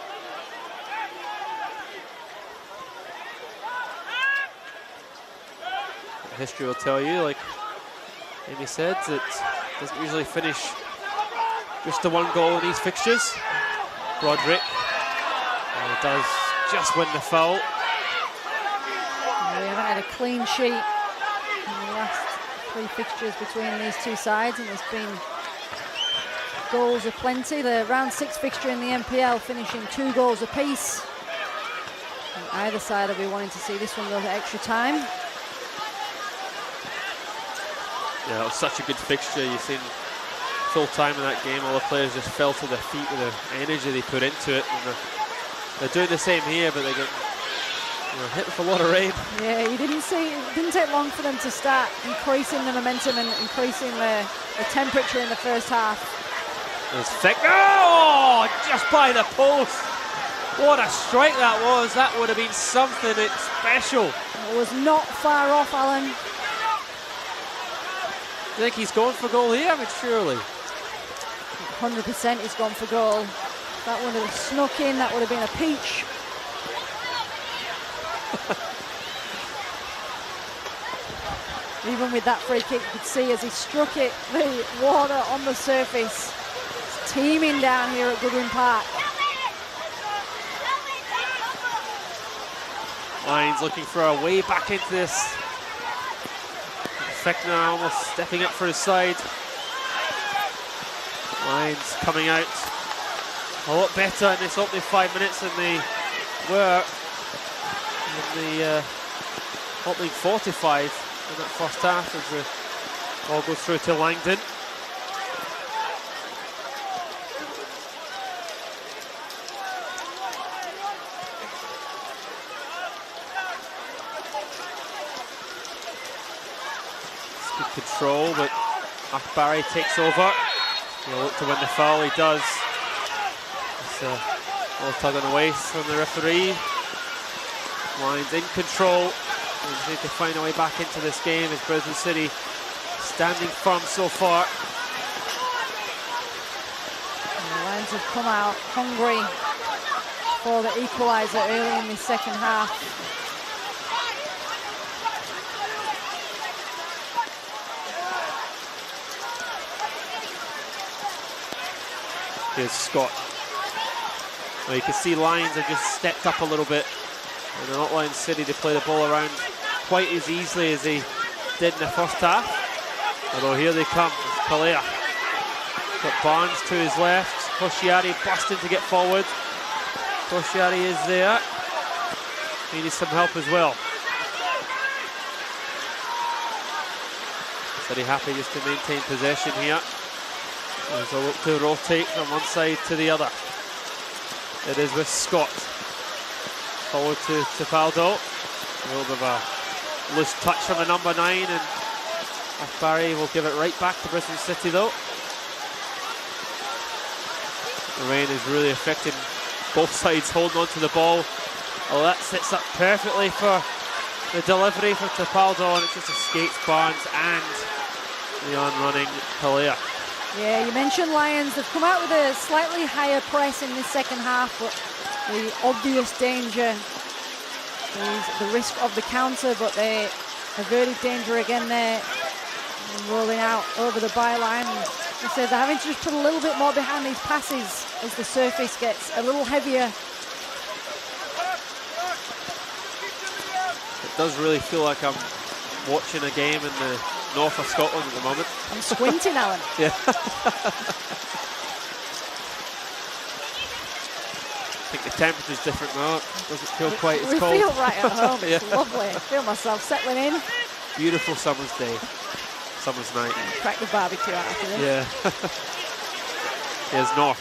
History will tell you, like Amy said, it doesn't usually finish just the one goal in these fixtures. Broderick does just win the foul. We haven't had a clean sheet in the last 3 fixtures between these two sides, and there's been goals aplenty. The round 6 fixture in the NPL finishing 2 goals apiece. And either side will be wanting to see this one go to extra time. Yeah, it was such a good fixture. You've seen full time in that game, all the players just fell to their feet with the energy they put into it. And they're doing the same here, but they get hit with a lot of rain. Yeah, it didn't take long for them to start increasing the momentum and increasing the temperature in the first half. There's Fick. Oh, just by the post. What a strike that was. That would have been something special. It was not far off, Alan. I think he's going for goal here, I mean, surely. 100% he's gone for goal. That would have snuck in, that would have been a peach. Even with that free kick, you could see as he struck it, the water on the surface. It's teeming down here at Goodwin Park. Lions looking for a way back into this. Fechner almost stepping up for his side. Lions coming out a lot better in this opening 5 minutes than they were in the opening 45 in that first half as the ball goes through to Langdon. Control, but Akbari takes over. He'll look to win the foul, he does. It's a little tug on the waist from the referee. Lions in control. They just need to find a way back into this game as Brisbane City standing firm so far. And the Lions have come out hungry for the equaliser early in the second half. Here's Scott. Well, you can see Lions have just stepped up a little bit. And they're not Lions City to play the ball around quite as easily as they did in the first half. Although here they come. It's Kalea. Got Barnes to his left. Crociati busting to get forward. Crociati is there. He needs some help as well. City happy just to maintain possession here. As they look to rotate from one side to the other. It is with Scott. Forward to Tapaldo. A little bit of a loose touch from the number 9, and Akbari will give it right back to Brisbane City though. The rain is really affecting both sides holding on to the ball. Oh, that sets up perfectly for the delivery for Tapaldo, and it just escapes Barnes and the on-running Kalea. Yeah, you mentioned Lions. They've come out with a slightly higher press in this second half, but the obvious danger is the risk of the counter, but they averted danger again there, rolling out over the byline. They said they're having to just put a little bit more behind these passes as the surface gets a little heavier. It does really feel like I'm watching a game in the north of Scotland at the moment. I'm squinting, Alan. Yeah. I think the temperature's different now. It doesn't feel quite as cold. We feel right at home. Yeah. It's lovely. I feel myself settling in. Beautiful summer's day. Summer's night. Crack the barbecue out after this. Yeah. Here's North.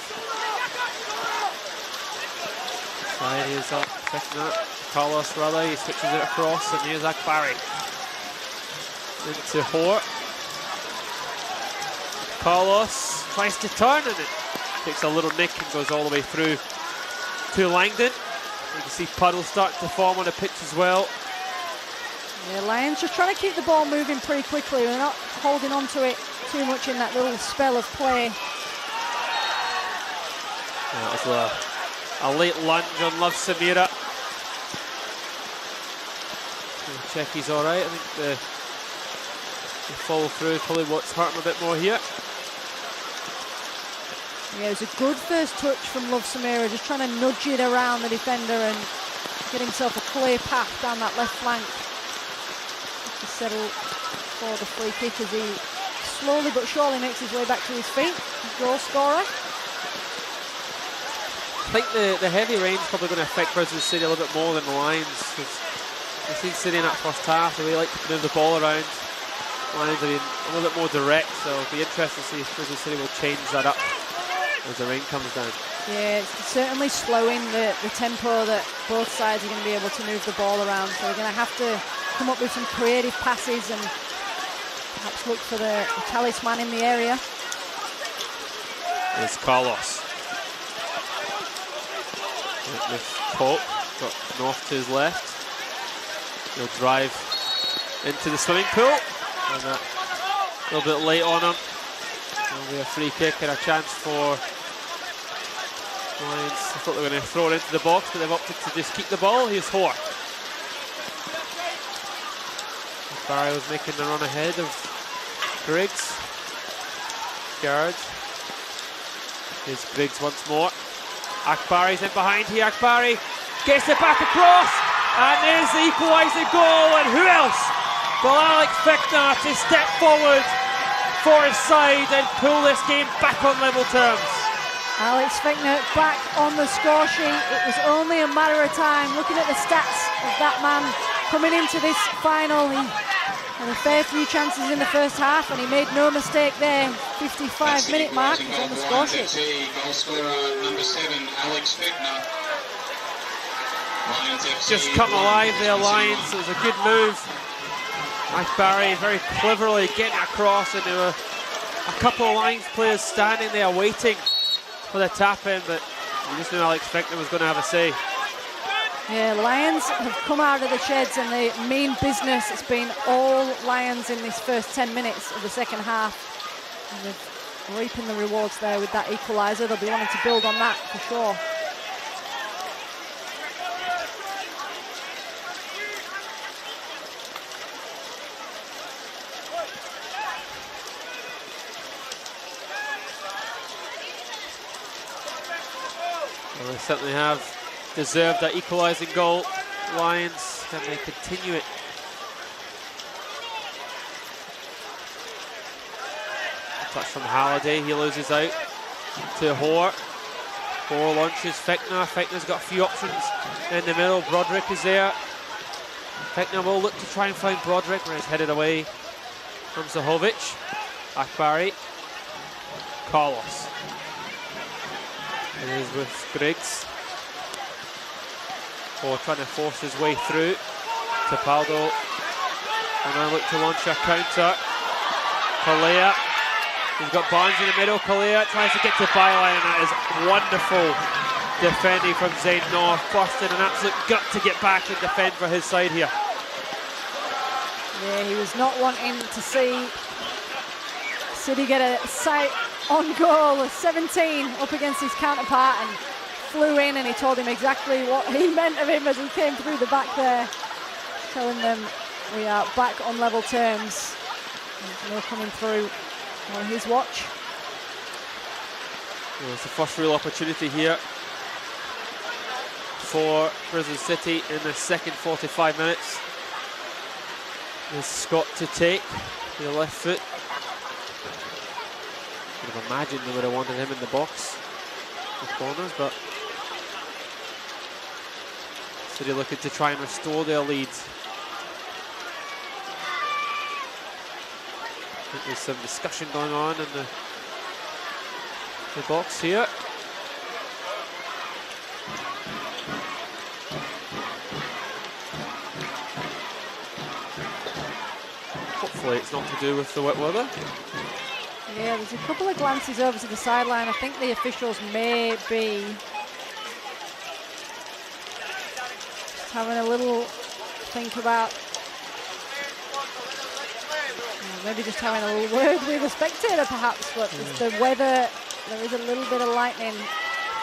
Side is up, Carlos rather, he switches it across, and here's Akbari. Into Hoare. Carlos tries to turn, and it takes a little nick and goes all the way through to Langdon. You can see puddles start to form on the pitch as well. Yeah, Lions just trying to keep the ball moving pretty quickly. They're not holding on to it too much in that little spell of play. That was a late lunge on Love Samira. Check he's all right. I think the follow through is probably what's hurt him a bit more here. Yeah, it was a good first touch from Love Samira, just trying to nudge it around the defender and get himself a clear path down that left flank to settle for the free kick as he slowly but surely makes his way back to his feet. Goal scorer. I think the heavy rain's probably going to affect Brisbane City a little bit more than the Lions. We've seen City in that first half, they really like to move the ball around. Lions are being a little bit more direct, so it'll be interesting to see if Brisbane City will change that up as the rain comes down. Yeah, it's certainly slowing the tempo that both sides are going to be able to move the ball around. So they're going to have to come up with some creative passes and perhaps look for the talisman in the area. There's Carlos. With Pope, got North to his left. He'll drive into the swimming pool. And a little bit late on him. There'll be a free kick and a chance for Lions. I thought they were going to throw it into the box, but they've opted to just keep the ball. Here's Hoare. Barry was making the run ahead of Griggs. Guard. Here's Griggs once more. Akbari's in behind here. Akbari gets it back across, and there's the equalising goal. And who else but Alex Fichtner to step forward for his side and pull this game back on level terms. Alex Fichtner back on the score sheet. It was only a matter of time. Looking at the stats of that man coming into this final, he had a fair few chances in the first half, and he made no mistake there. 55-minute mark, he's on the score sheet. Goal scorer number 7, Alex Fichtner. Just come alive there, Lions. It was a good move. Akbari very cleverly getting across, and there were a couple of Lions players standing there waiting for the tap in, but we just knew Alex Fichtner was going to have a say. Yeah, Lions have come out of the sheds and they mean business. It's been all Lions in this first 10 minutes of the second half. And they're reaping the rewards there with that equaliser. They'll be wanting to build on that for sure. Well, they certainly have deserved that equalising goal. Lions, can they continue it? A touch from Halliday, he loses out to Hoare. Hoare launches Fichtner. Fichtner's got a few options in the middle. Broderick is there. Fichtner will look to try and find Broderick, where he's headed away from Zahovic. Akbari. Carlos. It is with Griggs. Or trying to force his way through. Tapaldo. And then look to launch a counter. Kalea. He's got Barnes in the middle. Kalea tries to get to byline, and that is wonderful defending from Zane North. Busted an absolute gut to get back and defend for his side here. Yeah, he was not wanting to see City get a sight on goal of 17 up against his counterpart, and flew in, and he told him exactly what he meant of him as he came through the back there, telling them we are back on level terms. There's no coming through on his watch. Well, it's the first real opportunity here for Brisbane City in the second 45 minutes. There's Scott to take with the left foot. Could have imagined they would have wanted him in the box with corners, but City looking to try and restore their lead. I think there's some discussion going on in the box here. hopefully it's not to do with the wet weather. Yeah, there's a couple of glances over to the sideline. I think the officials may be just having a little think about, maybe just having a little word with a spectator perhaps, but the weather, there is a little bit of lightning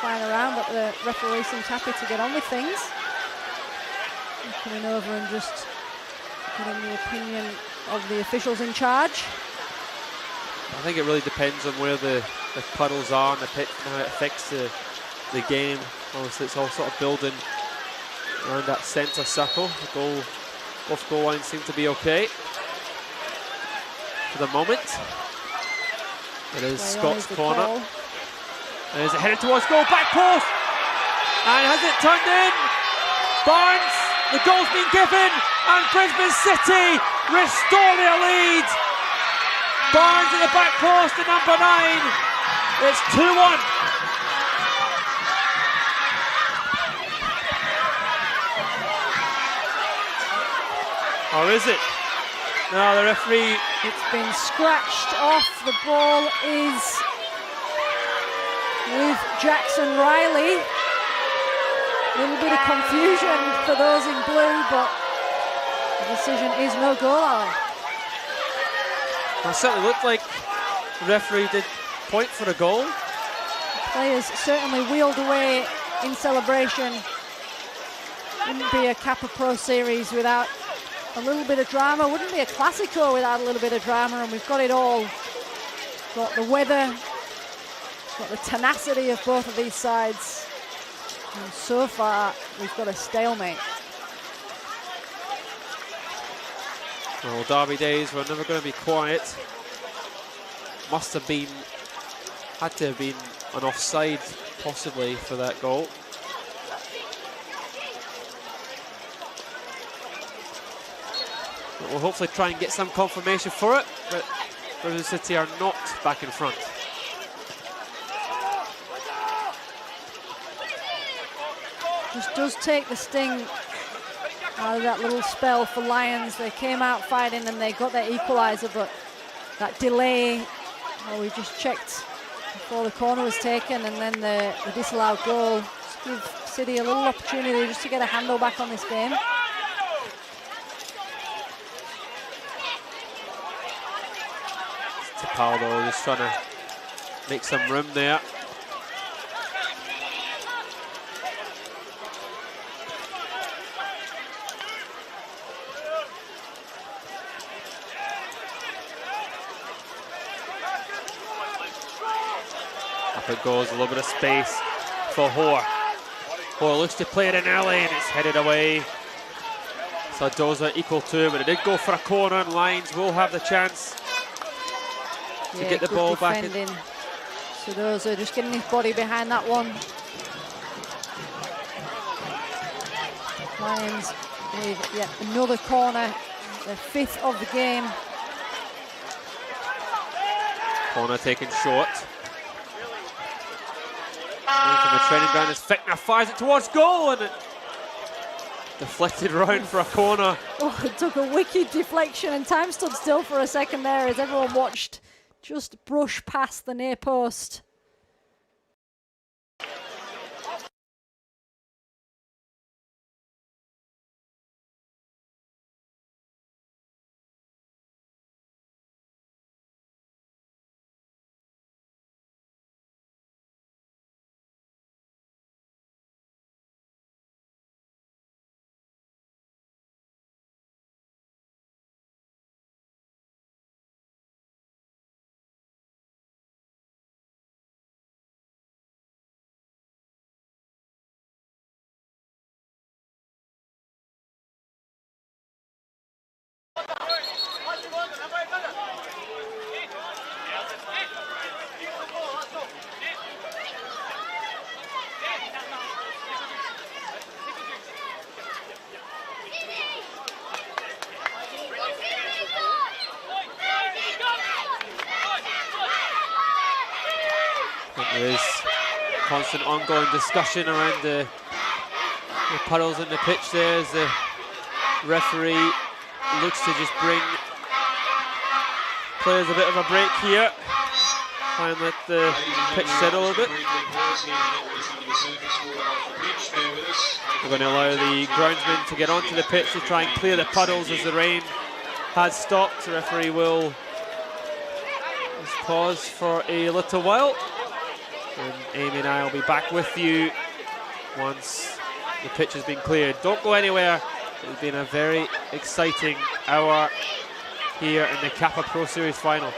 flying around, but the referee seems happy to get on with things. Coming over and just getting the opinion of the officials in charge. I think it really depends on where the puddles are in the pitch and how it affects the game. Obviously it's all sort of building around that centre circle. Both goal lines seem to be okay for the moment. It is Scott's corner. And is it headed towards goal, back post! And has it turned in? Barnes, the goal's been given, and Brisbane City restore their lead. Barnes in the back post to number 9. It's 2-1. Or is it? No, the referee. It's been scratched off. The ball is with Jackson Riley. A little bit of confusion for those in blue, but the decision is no goal, Alan. Well, it certainly looked like the referee did point for a goal. The players certainly wheeled away in celebration. Wouldn't be a Kappa Pro Series without a little bit of drama. Wouldn't be a Classico without a little bit of drama, and we've got it all. Got the weather, got the tenacity of both of these sides. And so far, we've got a stalemate. Well, Derby days were never going to be quiet. Must have been, had to have been an offside possibly for that goal. But we'll hopefully try and get some confirmation for it, but Brisbane City are not back in front. Just does take the sting out of that little spell for Lions. They came out fighting and they got their equaliser, but that delay, well, we just checked before the corner was taken, and then the disallowed goal. Just give City a little opportunity just to get a handle back on this game. Tapaldo just trying to make some room there. Up it goes, a little bit of space for Hoare. Hoare looks to play it in early and it's headed away. Sardoza equal to, but it did go for a corner, and Lions will have the chance to get the ball back in. Sardoza just getting his body behind that one. Lions with yet another corner, the 5th of the game. Corner taken short. From the training ground as Fickner fires it towards goal, and it deflected round for a corner. Oh, it took a wicked deflection, and time stood still for a second there as everyone watched just brush past the near post. There is constant ongoing discussion around the puddles in the pitch there as the referee looks to just bring players a bit of a break here. Try and let the pitch settle a little bit. We're going to allow the groundsmen to get onto the pitch to try and clear the puddles as the rain has stopped. The referee will just pause for a little while. And Amy and I will be back with you once the pitch has been cleared. Don't go anywhere. It's been a very exciting hour here in the Kappa Pro Series final.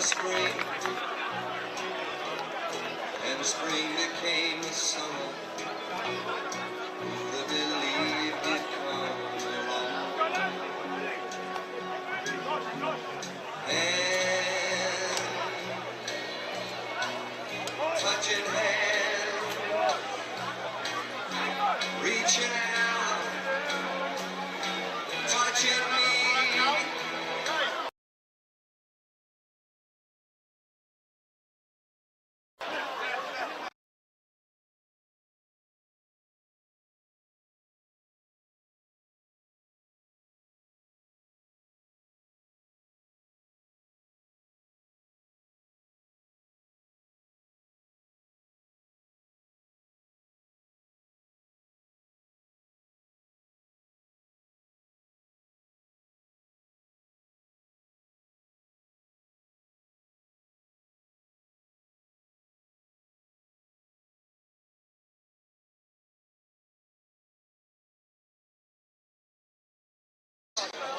spring, and spring became the summer. The belief it come along, and touching hand, reaching out, touching me.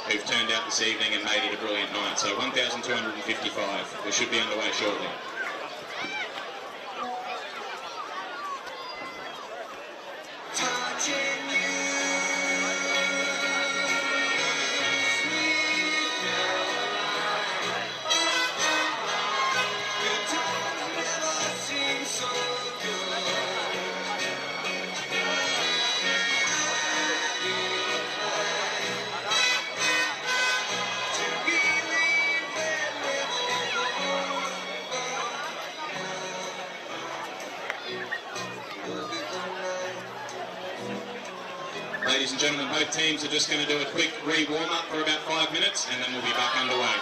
Who've turned out this evening and made it a brilliant night. So 1,255. We should be underway shortly. Touching you, sweet Caroline. Your time never seemed so good. Ladies and gentlemen, both teams are just going to do a quick re-warm-up for about 5 minutes and then we'll be back underway.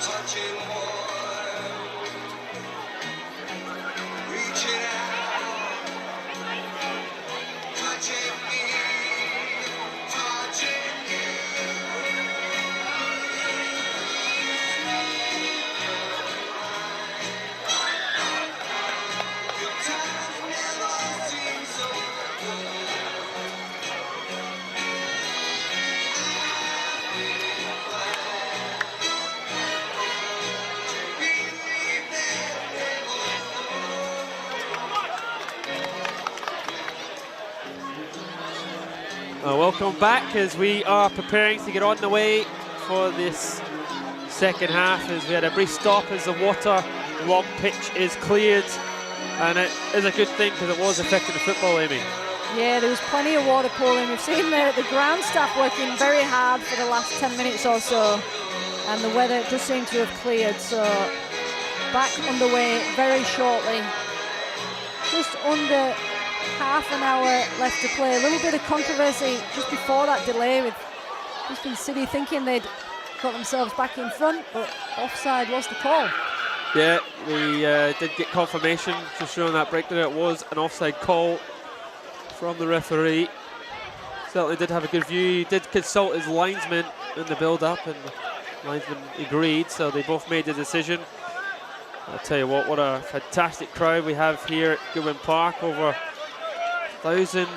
Touching more, reaching out, touching me, touching you. Your time never seemed so good. Welcome back as we are preparing to get on the way for this second half, as we had a brief stop as the water along pitch is cleared, and it is a good thing because it was affecting the football, Amy. Yeah, there was plenty of water pooling. We've seen the ground staff working very hard for the last 10 minutes or so, and the weather does seem to have cleared, so back underway very shortly. Just under half an hour left to play. A little bit of controversy just before that delay with Brisbane City thinking they'd got themselves back in front, but offside was the call. Yeah, we did get confirmation just showing that break that it was an offside call from the referee. Certainly did have a good view. He did consult his linesman in the build-up, and the linesman agreed, so they both made the decision. I'll tell you what a fantastic crowd we have here at Goodwin Park. Over 1,000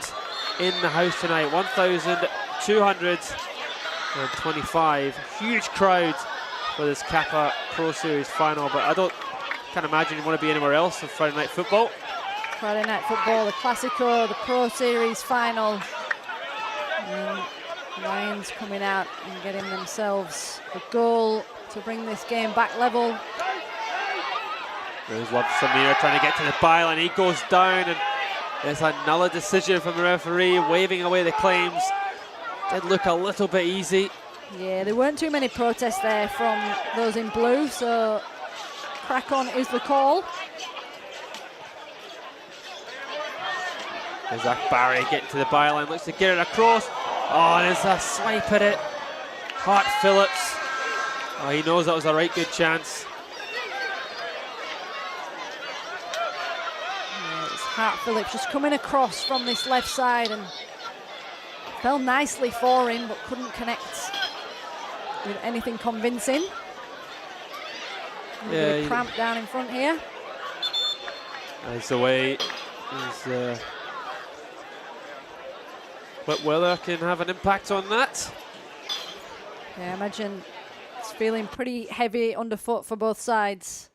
in the house tonight, 1,225. Huge crowd for this Kappa Pro Series final, but I can't imagine you want to be anywhere else for Friday night football. Friday night football, the Classico, the Pro Series final. And Lions coming out and getting themselves a goal to bring this game back level. There's Love Samir trying to get to the byline. He goes down, and there's another decision from the referee waving away the claims. Did look a little bit easy. Yeah, there weren't too many protests there from those in blue, so crack on is the call. There's Zach Barry getting to the byline, looks to get it across. Oh, there's a swipe at it. Hart Phillips. Oh, he knows that was a right good chance. Hart Phillips just coming across from this left side and fell nicely for him, but couldn't connect with anything convincing. Yeah, cramp down in front here. That's the way wet weather can have an impact on that. Yeah, I imagine it's feeling pretty heavy underfoot for both sides.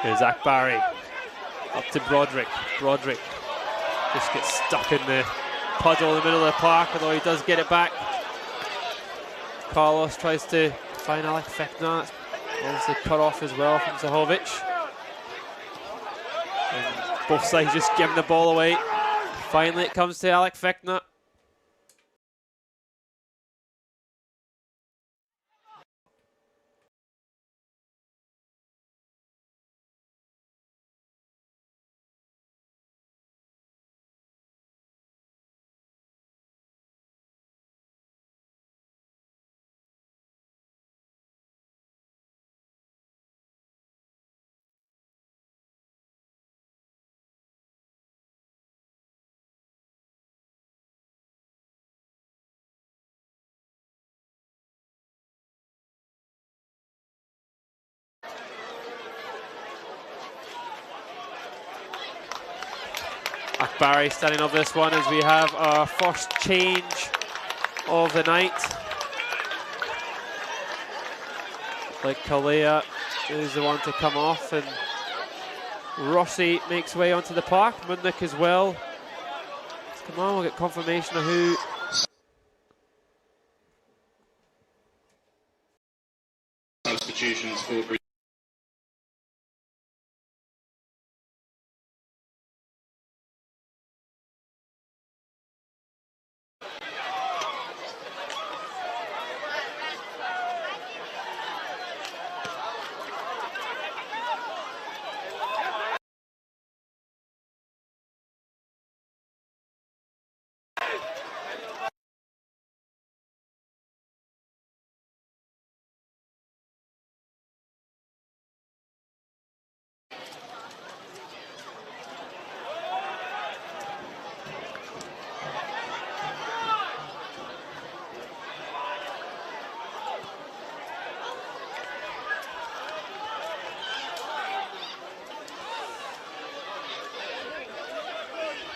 Here's Zach Barry up to Broderick. Broderick just gets stuck in the puddle in the middle of the park, although he does get it back. Carlos tries to find Alec Fechner. That's obviously cut off as well from Zahovic. And both sides just giving the ball away. Finally it comes to Alec Fechner. Barry standing up this one as we have our first change of the night. Like Kalea is the one to come off, and Rossi makes way onto the park. Mundick as well. Come on, we'll get confirmation of who. Substitutions for Brisbane.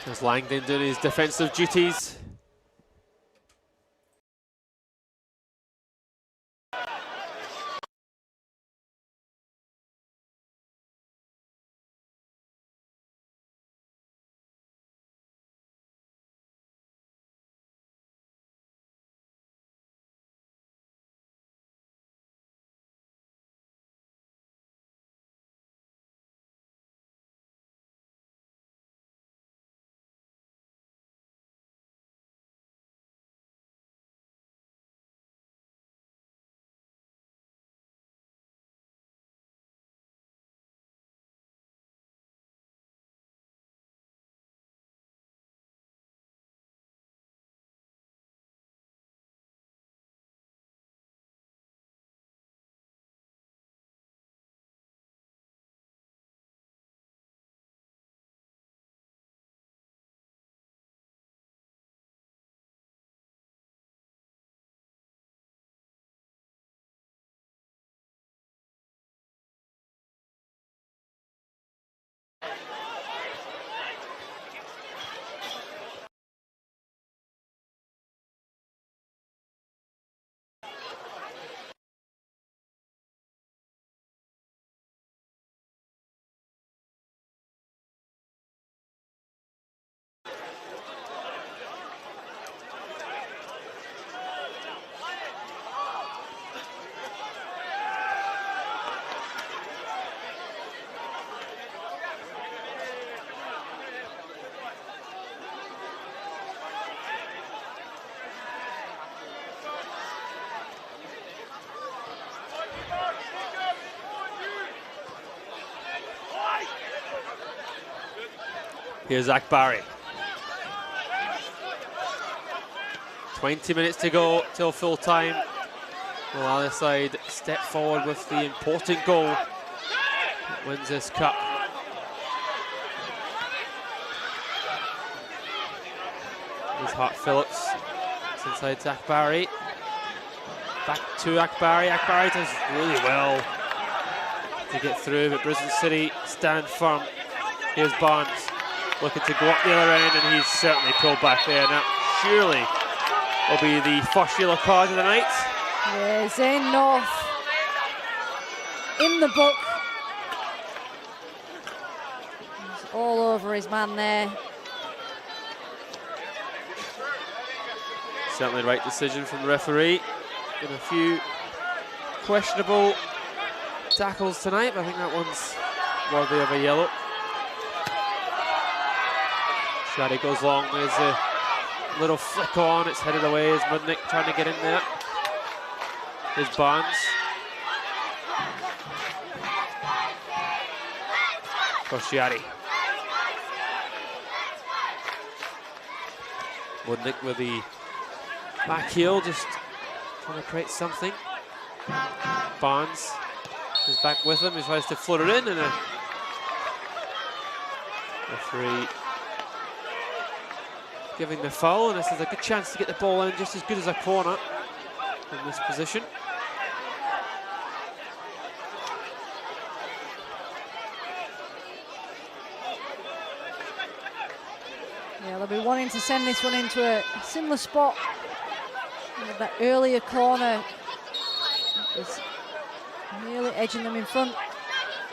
As Langdon doing his defensive duties. Here's Akbari. 20 minutes to go till full time. Will either side step forward with the important goal that wins this cup. Here's Hart Phillips. It's inside to Akbari. Back to Akbari. Akbari does really well to get through, but Brisbane City stand firm. Here's Barnes looking to go up the other end, and he's certainly pulled back there. Now, surely will be the first yellow card of the night. Yeah, Zane North in the book. He's all over his man there. Certainly the right decision from the referee. Been a few questionable tackles tonight, but I think that one's worthy of a yellow. Shaddy goes long, there's a little flick on, it's headed away as Mudnick trying to get in there. Here's Barnes. For Shaddy. Mudnick with the back heel, just trying to create something. Barnes is back with him, he tries to float it in, and a referee giving the foul, and this is a good chance to get the ball in, just as good as a corner in this position. Yeah, they'll be wanting to send this one into a similar spot. With that earlier corner was nearly edging them in front.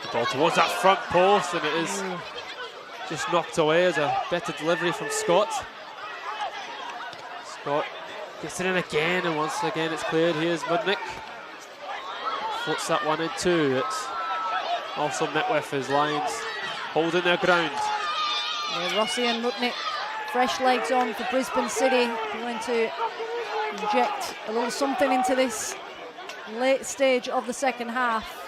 The ball towards that front post, and it is just knocked away as a better delivery from Scott. Scott gets it in again, and once again it's cleared. Here's Mudnick. Floats that one in too. It's also met with his Lions holding their ground. Yeah, Rossi and Mudnick, fresh legs on for Brisbane City. Going to inject a little something into this late stage of the second half.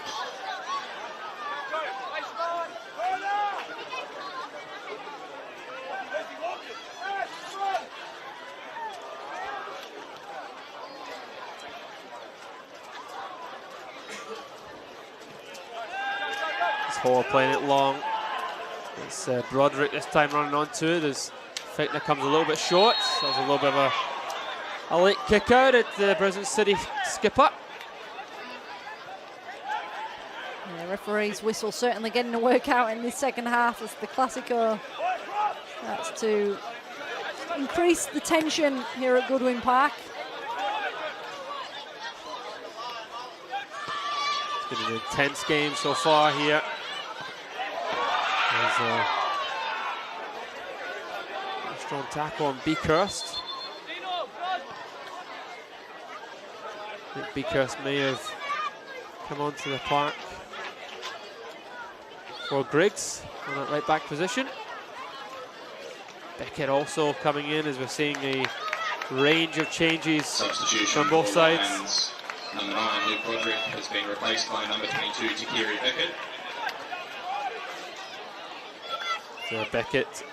Hall playing it long. It's Broderick this time running onto it. As Fichtner comes a little bit short. So there's a little bit of a late kick out at the Brisbane City skipper. Yeah, referee's whistle certainly getting a workout in this second half as the Classico starts to increase the tension here at Goodwin Park. It's been an intense game so far here. There's a strong tackle on Beakhurst. I think Beakhurst may have come onto the park for Griggs on that right back position. Beckett also coming in as we're seeing a range of changes from both sides. Number 9, Luke Broderick, has been replaced by number 22, Takiri Beckett. So Beckett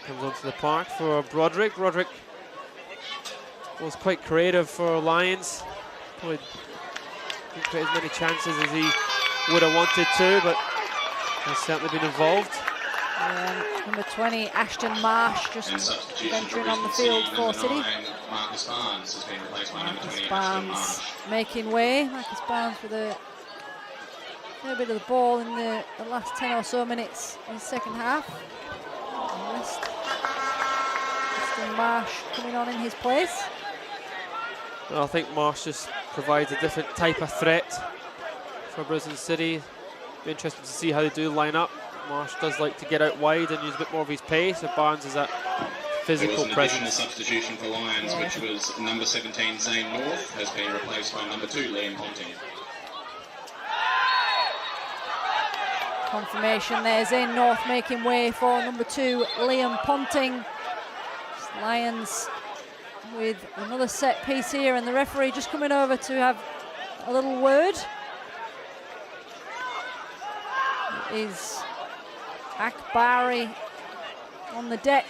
comes onto the park for Broderick. Broderick was quite creative for Lions. Probably didn't create as many chances as he would have wanted to, but has certainly been involved. Number 20, Ashton Marsh, just venturing on the field for City. Marcus Barnes has been replaced by number 20, Barnes Ashton Marsh. making way. Marcus Barnes with a fair bit of the ball in the last 10 or so minutes in the second half. Ashton Marsh coming on in his place. Well, I think Marsh just provides a different type of threat for Brisbane City. Be interested to see how they do line up. Marsh does like to get out wide and use a bit more of his pace, and Barnes is that physical There was an presence. additional substitution for Lions, which was number 17, Zane North, has been replaced by number 2, Liam Ponting. Confirmation there, Zane North making way for number 2, Liam Ponting. Lions with another set piece here, and the referee just coming over to have a little word. It is Akbari on the deck.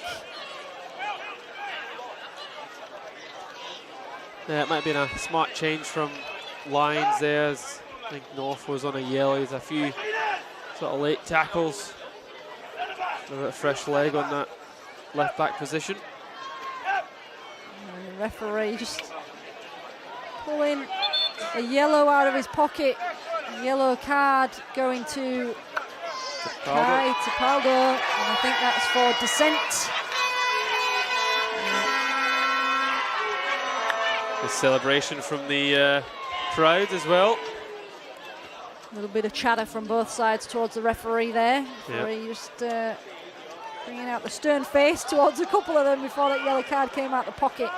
Yeah, it might have been a smart change from Lions there, as I think North was on a yellow. There's a few sort of late tackles. A bit of fresh leg on that left back position. And the referee just pulling a yellow out of his pocket. A yellow card going to Kai Tapaldo, and I think that's for dissent. The celebration from the crowd as well. A little bit of chatter from both sides towards the referee there. Referee just bringing out the stern face towards a couple of them before that yellow card came out the pocket.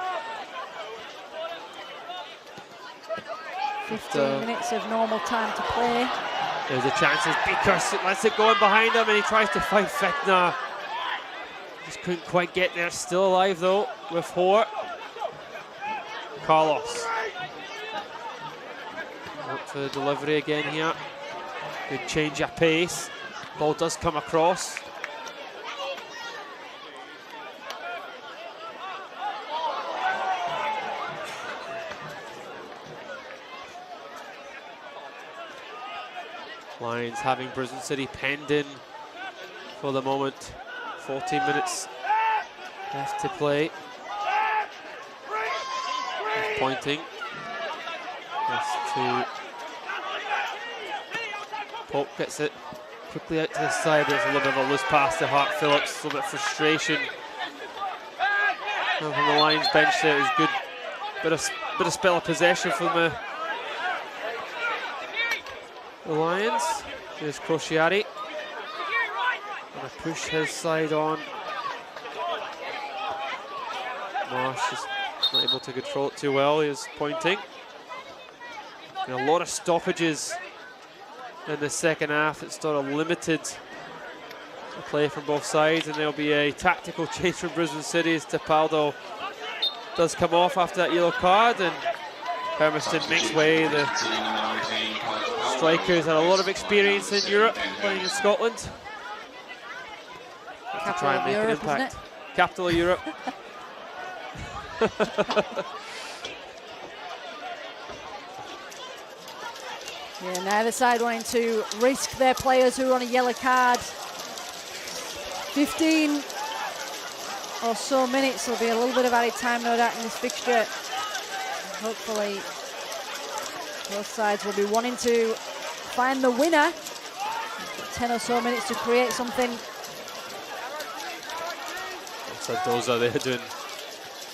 15 minutes of normal time to play. There's a chance as Beaker lets it go in behind him, and he tries to fight Fekna. Just couldn't quite get there. Still alive though with Hoare. Carlos. Up for the delivery again here. Good change of pace. Ball does come across. Lions having Brisbane City penned in for the moment. 14 minutes left to play. He's pointing. That's to Pope, gets it quickly out to the side. There's a little bit of a loose pass to Hart Phillips. A little bit of frustration. And from the Lions bench there, it was good. Bit of spell of possession from the Lions. Here's Crociati. Gonna push his side on. Marsh is not able to control it too well. He is pointing. And a lot of stoppages in the second half. It's sort of limited the play from both sides, and there'll be a tactical change from Brisbane City as Tapaldo does come off after that yellow card, and Hermiston makes way. The strikers had a lot of experience in Europe playing in Scotland. To try and make an impact. Capital of Europe. Yeah, neither side wanting to risk their players who are on a yellow card. 15 or so minutes. There'll be a little bit of added time, no doubt, in this fixture. Hopefully, both sides will be wanting to find the winner. 10 or so minutes to create something. Doza there doing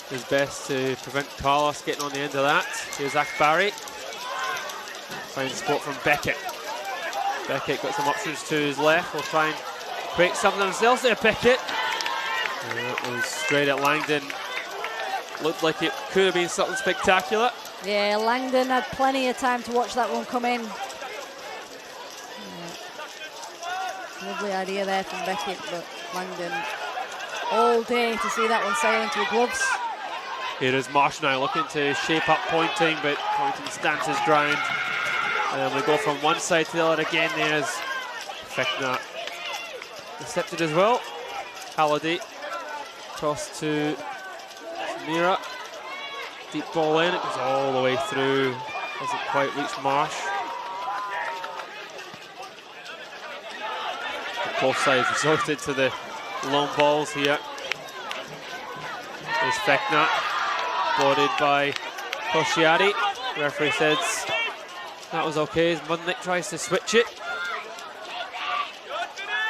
his best to prevent Carlos getting on the end of that. Here's Zach Barry. Finds support from Beckett. Beckett got some options to his left. Will try and create something themselves there, Beckett. It was straight at Langdon. Looked like it could have been something spectacular. Yeah, Langdon had plenty of time to watch that one come in. Yeah. Lovely idea there from Beckett, but Langdon all day to see that one sail into the gloves. Here is Marsh now looking to shape up pointing, but pointing stands his ground. And we go from one side to the other again. There's Fekna intercepted as well. Halliday toss to Samira. Deep ball in, it goes all the way through. Doesn't quite reach Marsh. And both sides resorted to the long balls here. There's Fekna, boarded by Crociati. The referee says that was okay as Mudnick tries to switch it.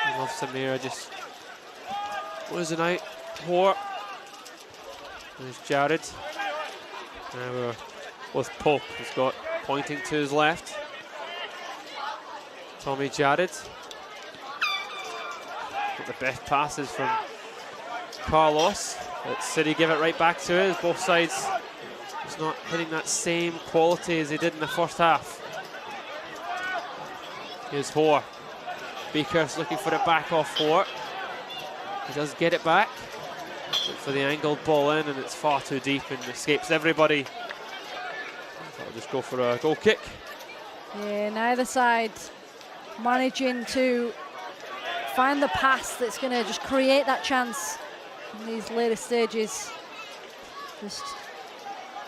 I love Samira just losing out. Hoare. There's Jared. Now we're with Pope, who's got pointing to his left. Tommy Jared. Got the best passes from Carlos. But City give it right back to it as both sides just not hitting that same quality as they did in the first half. Here's Hoare. Beaker's looking for it back off Hoare. He does get it back. Look for the angled ball in, and it's far too deep and escapes everybody. So I'll just go for a goal kick. Yeah, neither side managing to find the pass that's going to just create that chance in these later stages. Just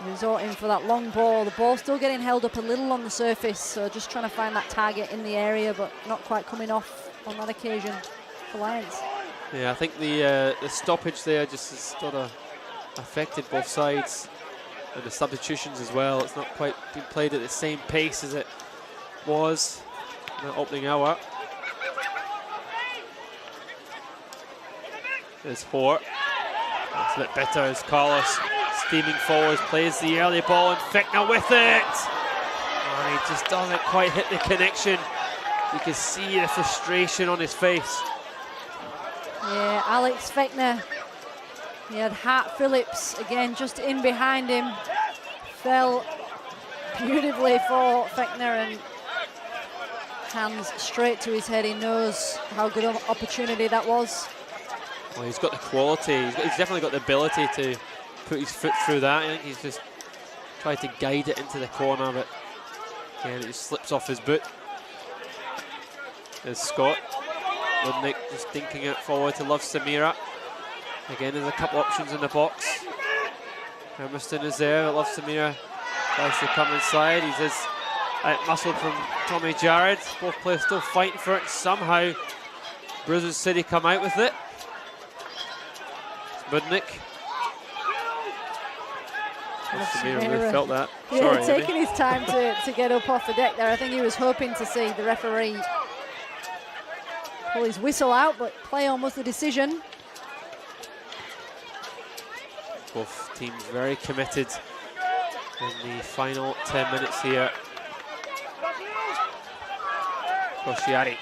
resorting for that long ball. The ball still getting held up a little on the surface, so just trying to find that target in the area, but not quite coming off on that occasion for Lions. Yeah, I think the stoppage there just has sort of affected both sides, and the substitutions as well. It's not quite been played at the same pace as it was in the opening hour. There's Fort. It's a bit better as Carlos steaming forwards, plays the early ball, and Fickner with it. And he just doesn't quite hit the connection. You can see the frustration on his face. Yeah, Alex Fickner. He had Hart Phillips again just in behind him. Fell beautifully for Fickner and hands straight to his head. He knows how good an opportunity that was. Well, he's got the quality. He's definitely got the ability to put his foot through that. I think he's just tried to guide it into the corner, but again, it just slips off his boot. There's Scott. Ludnick just dinking it forward to Love Samira. Again, there's a couple options in the box. Hermiston is there. Love Samira tries to come inside. He's just muscled from Tommy Jarrett. Both players still fighting for it. Somehow, Brisbane City come out with it. Budnick. Samira really felt that. Yeah, sorry, taking his time to get up off the deck there. I think he was hoping to see the referee pull his whistle out, but play on was the decision. Both teams very committed in the final 10 minutes here. Koscielny.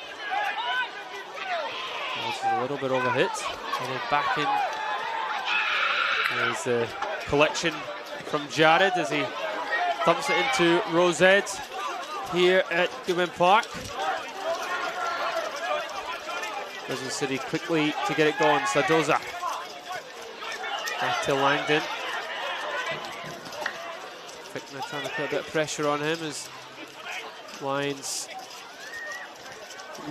This is a little bit overhit. And then back in. There's a collection from Jared as he dumps it into Rosette here at Goodwin Park. Brisbane City quickly to get it going. Sadoza back to Langdon. Fickner trying to put a bit of pressure on him as Lions.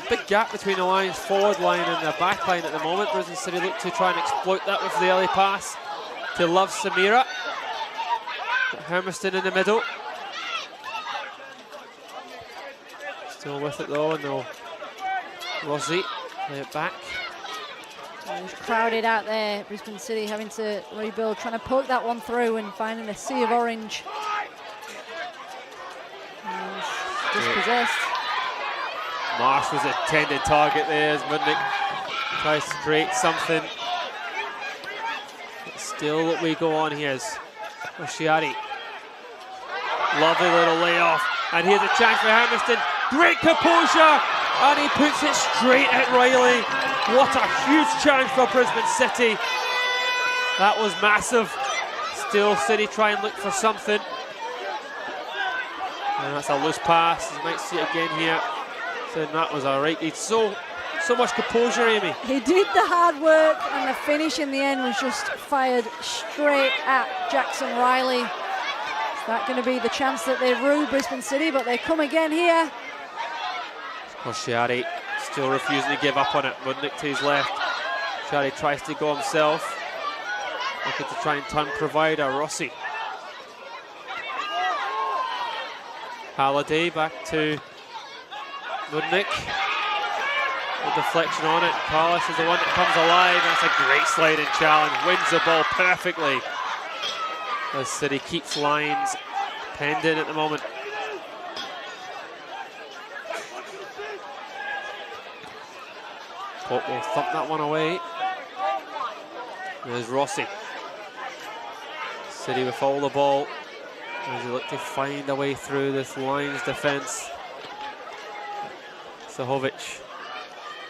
Big gap between the Lions forward line and the back line at the moment. Brisbane City look to try and exploit that with the early pass to Love Samira. Hermiston in the middle. Still with it though, no. Rossi, play it back. He's crowded out there. Brisbane City having to rebuild, trying to poke that one through and finding a sea of orange. And dispossessed. Marsh was a intended target there as Mudnick tries to create something. But still we go on here as Koscielny. Lovely little layoff. And here's a chance for Hermiston. Great composure. And he puts it straight at Riley. What a huge chance for Brisbane City. That was massive. Still City try and look for something. And that's a loose pass. You might see it again here. So that was all right. He's so much composure, Amy. He did the hard work, and the finish in the end was just fired straight at Jackson Riley. Is that going to be the chance that they rue Brisbane City? But they come again here. Koscielny still refusing to give up on it. Mudnick to his left. Koscielny tries to go himself. Looking to try and turn provider. Rossi. Halliday back to Mudnick. A deflection on it. Carlos is the one that comes alive. That's a great sliding challenge. Wins the ball perfectly. As City keeps Lions penned in at the moment. Pope will thump that one away. There's Rossi. City with all the ball as they look to find a way through this Lions defence. Sahovic.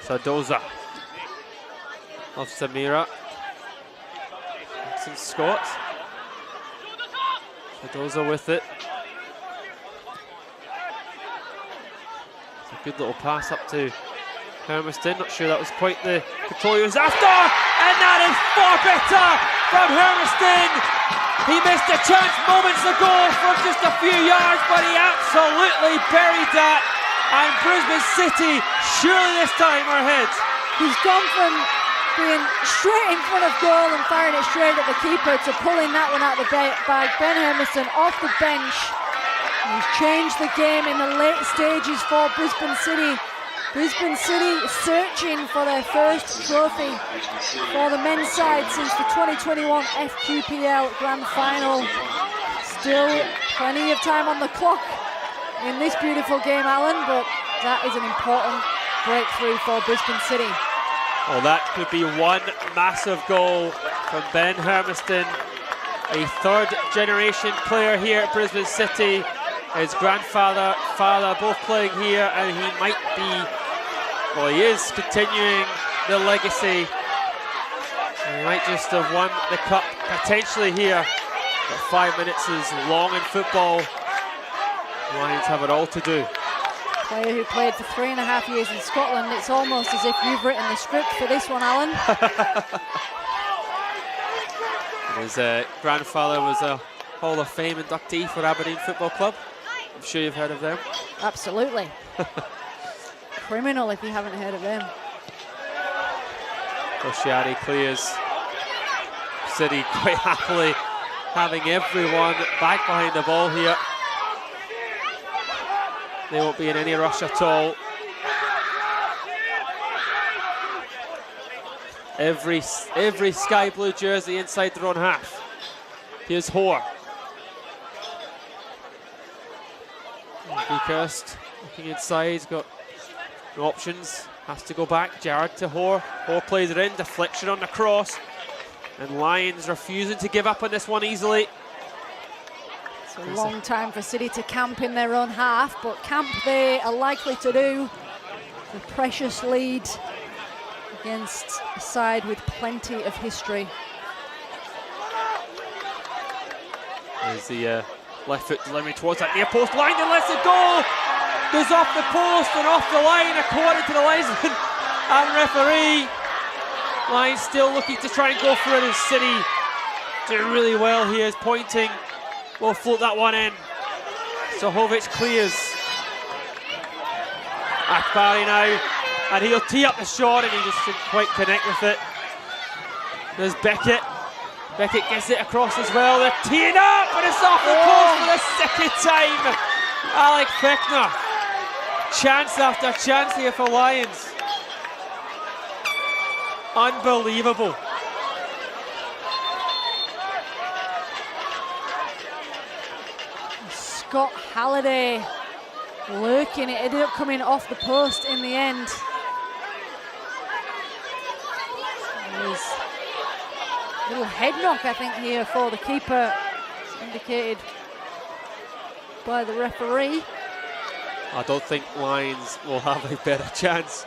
Sadoza. Of Samira. Jackson Scott. Sadoza with it. It's a good little pass up to Hermiston. Not sure that was quite the control he was after. And that is far better from Hermiston. He missed a chance moments ago from just a few yards, but he absolutely buried that. And Brisbane City, surely this time, are ahead. He's gone from being straight in front of goal and firing it straight at the keeper to pulling that one out the bag. Ben Hermiston off the bench. He's changed the game in the late stages for Brisbane City. Brisbane City searching for their first trophy for the men's side since the 2021 FQPL Grand Final. Still plenty of time on the clock in this beautiful game, Alan, but that is an important breakthrough for Brisbane City. Well, that could be one massive goal from Ben Hermiston, a third-generation player here at Brisbane City. His grandfather, father, both playing here, and he might be, well, he is continuing the legacy. He might just have won the cup potentially here, but 5 minutes is long in football. Lions have it all to do. Player who played for 3.5 years in Scotland. It's almost as if you've written the script for this one, Alan. His grandfather was a Hall of Fame inductee for Aberdeen Football Club. I'm sure you've heard of them. Absolutely. Criminal if you haven't heard of them. Koscielny clears. City quite happily having everyone back behind the ball here. They won't be in any rush at all. Every sky blue jersey inside their own half. Here's Hoare. Beakhurst looking inside, he's got no options, has to go back. Jarrod to Hoare. Hoare plays it in, deflection on the cross. And Lions refusing to give up on this one easily. It's a long time for City to camp in their own half, but camp they are likely to do. The precious lead against a side with plenty of history. There's the left foot delivery towards that near post line and lets it go. Goes off the post and off the line according to the linesman and referee. Lions still looking to try and go for it as City doing really well here, is pointing. Will float that one in. Sohovic clears. Akbari now, and he'll tee up the shot and he just didn't quite connect with it. There's Beckett. Beckett gets it across as well. They're teeing up and it's off the post for the second time. Alec Fechner. Chance after chance here for Lions. Unbelievable. Scott Halliday lurking. It ended up coming off the post in the end. There's a little head knock, I think, here for the keeper, indicated by the referee. I don't think Lions will have a better chance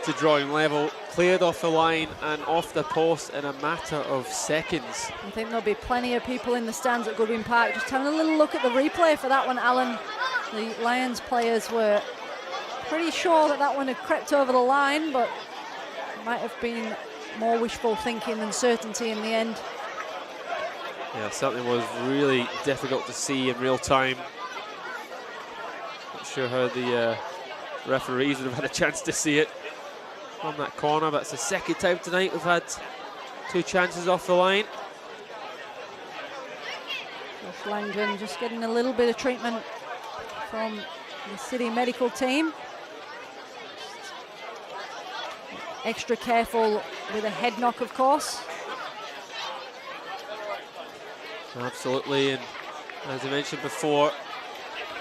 to drawing level. Cleared off the line and off the post in a matter of seconds. I think there'll be plenty of people in the stands at Goodwin Park just having a little look at the replay for that one, Alan. The Lions players were pretty sure that that one had crept over the line, but it might have been more wishful thinking than certainty in the end. Yeah, something was really difficult to see in real time. Not sure how the referees would have had a chance to see it from that corner, but it's the second time tonight we've had two chances off the line. Josh Langdon just getting a little bit of treatment from the City medical team. Extra careful with a head knock, of course. Absolutely, and as I mentioned before,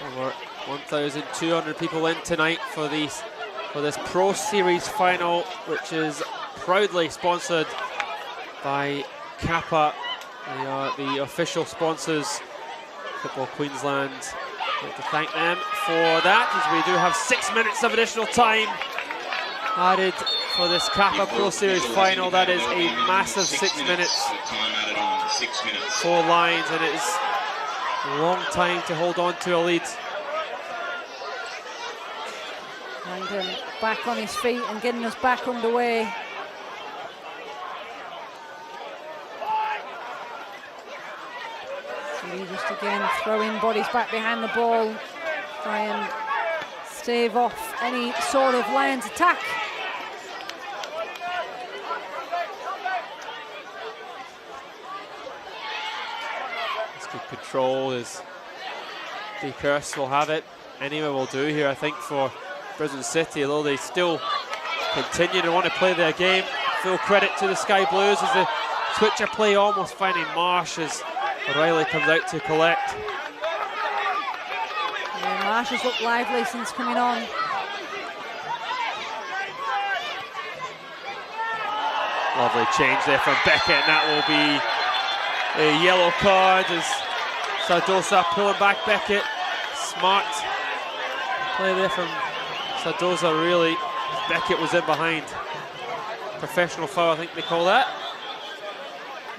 over 1,200 people in tonight for this Pro Series final, which is proudly sponsored by Kappa. They are the official sponsors. Football Queensland. I'd like to thank them for that, as we do have 6 minutes of additional time added for this Kappa Pro Series final. That is a massive 6 minutes for Lions, and it is a long time to hold on to a lead. Langdon back on his feet and getting us back underway. City just again throwing bodies back behind the ball, try and stave off any sort of Lions attack. Good control as Beakhurst will have it. Anyway will do here, I think, for Brisbane City, although they still continue to want to play their game. Full credit to the Sky Blues as the switcher play almost finding Marsh as O'Reilly comes out to collect. Yeah, Marsh has looked lively since coming on. Lovely change there from Beckett, and that will be a yellow card as Sardosa pulling back Beckett. Smart play there from Sardosa, really. Beckett was in behind. Professional foul, I think they call that.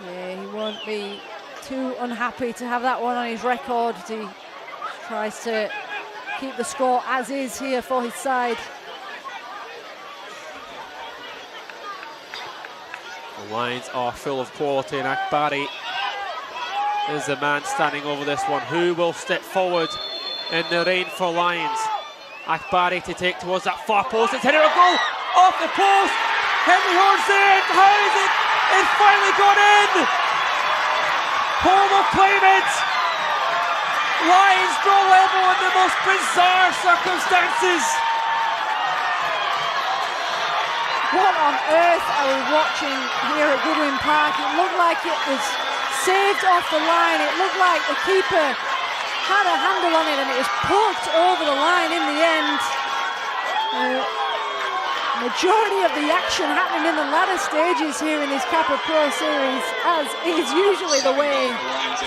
Yeah, he won't be too unhappy to have that one on his record. He tries to keep the score as is here for his side. The lines are full of quality, and Akbari is the man standing over this one. Who will step forward in the rain for Lions? Akbari to take towards that far post. It's headed a goal off the post. Henry Horn's in. How is it? It's finally gone in. Home will claim it. Lions draw level in the most bizarre circumstances. What on earth are we watching here at Goodwin Park? It looked like it was saved off the line. It looked like the keeper had a handle on it and it was poked over the line in the end. Majority of the action happening in the latter stages here in this Kappa Pro Series, as is usually the way.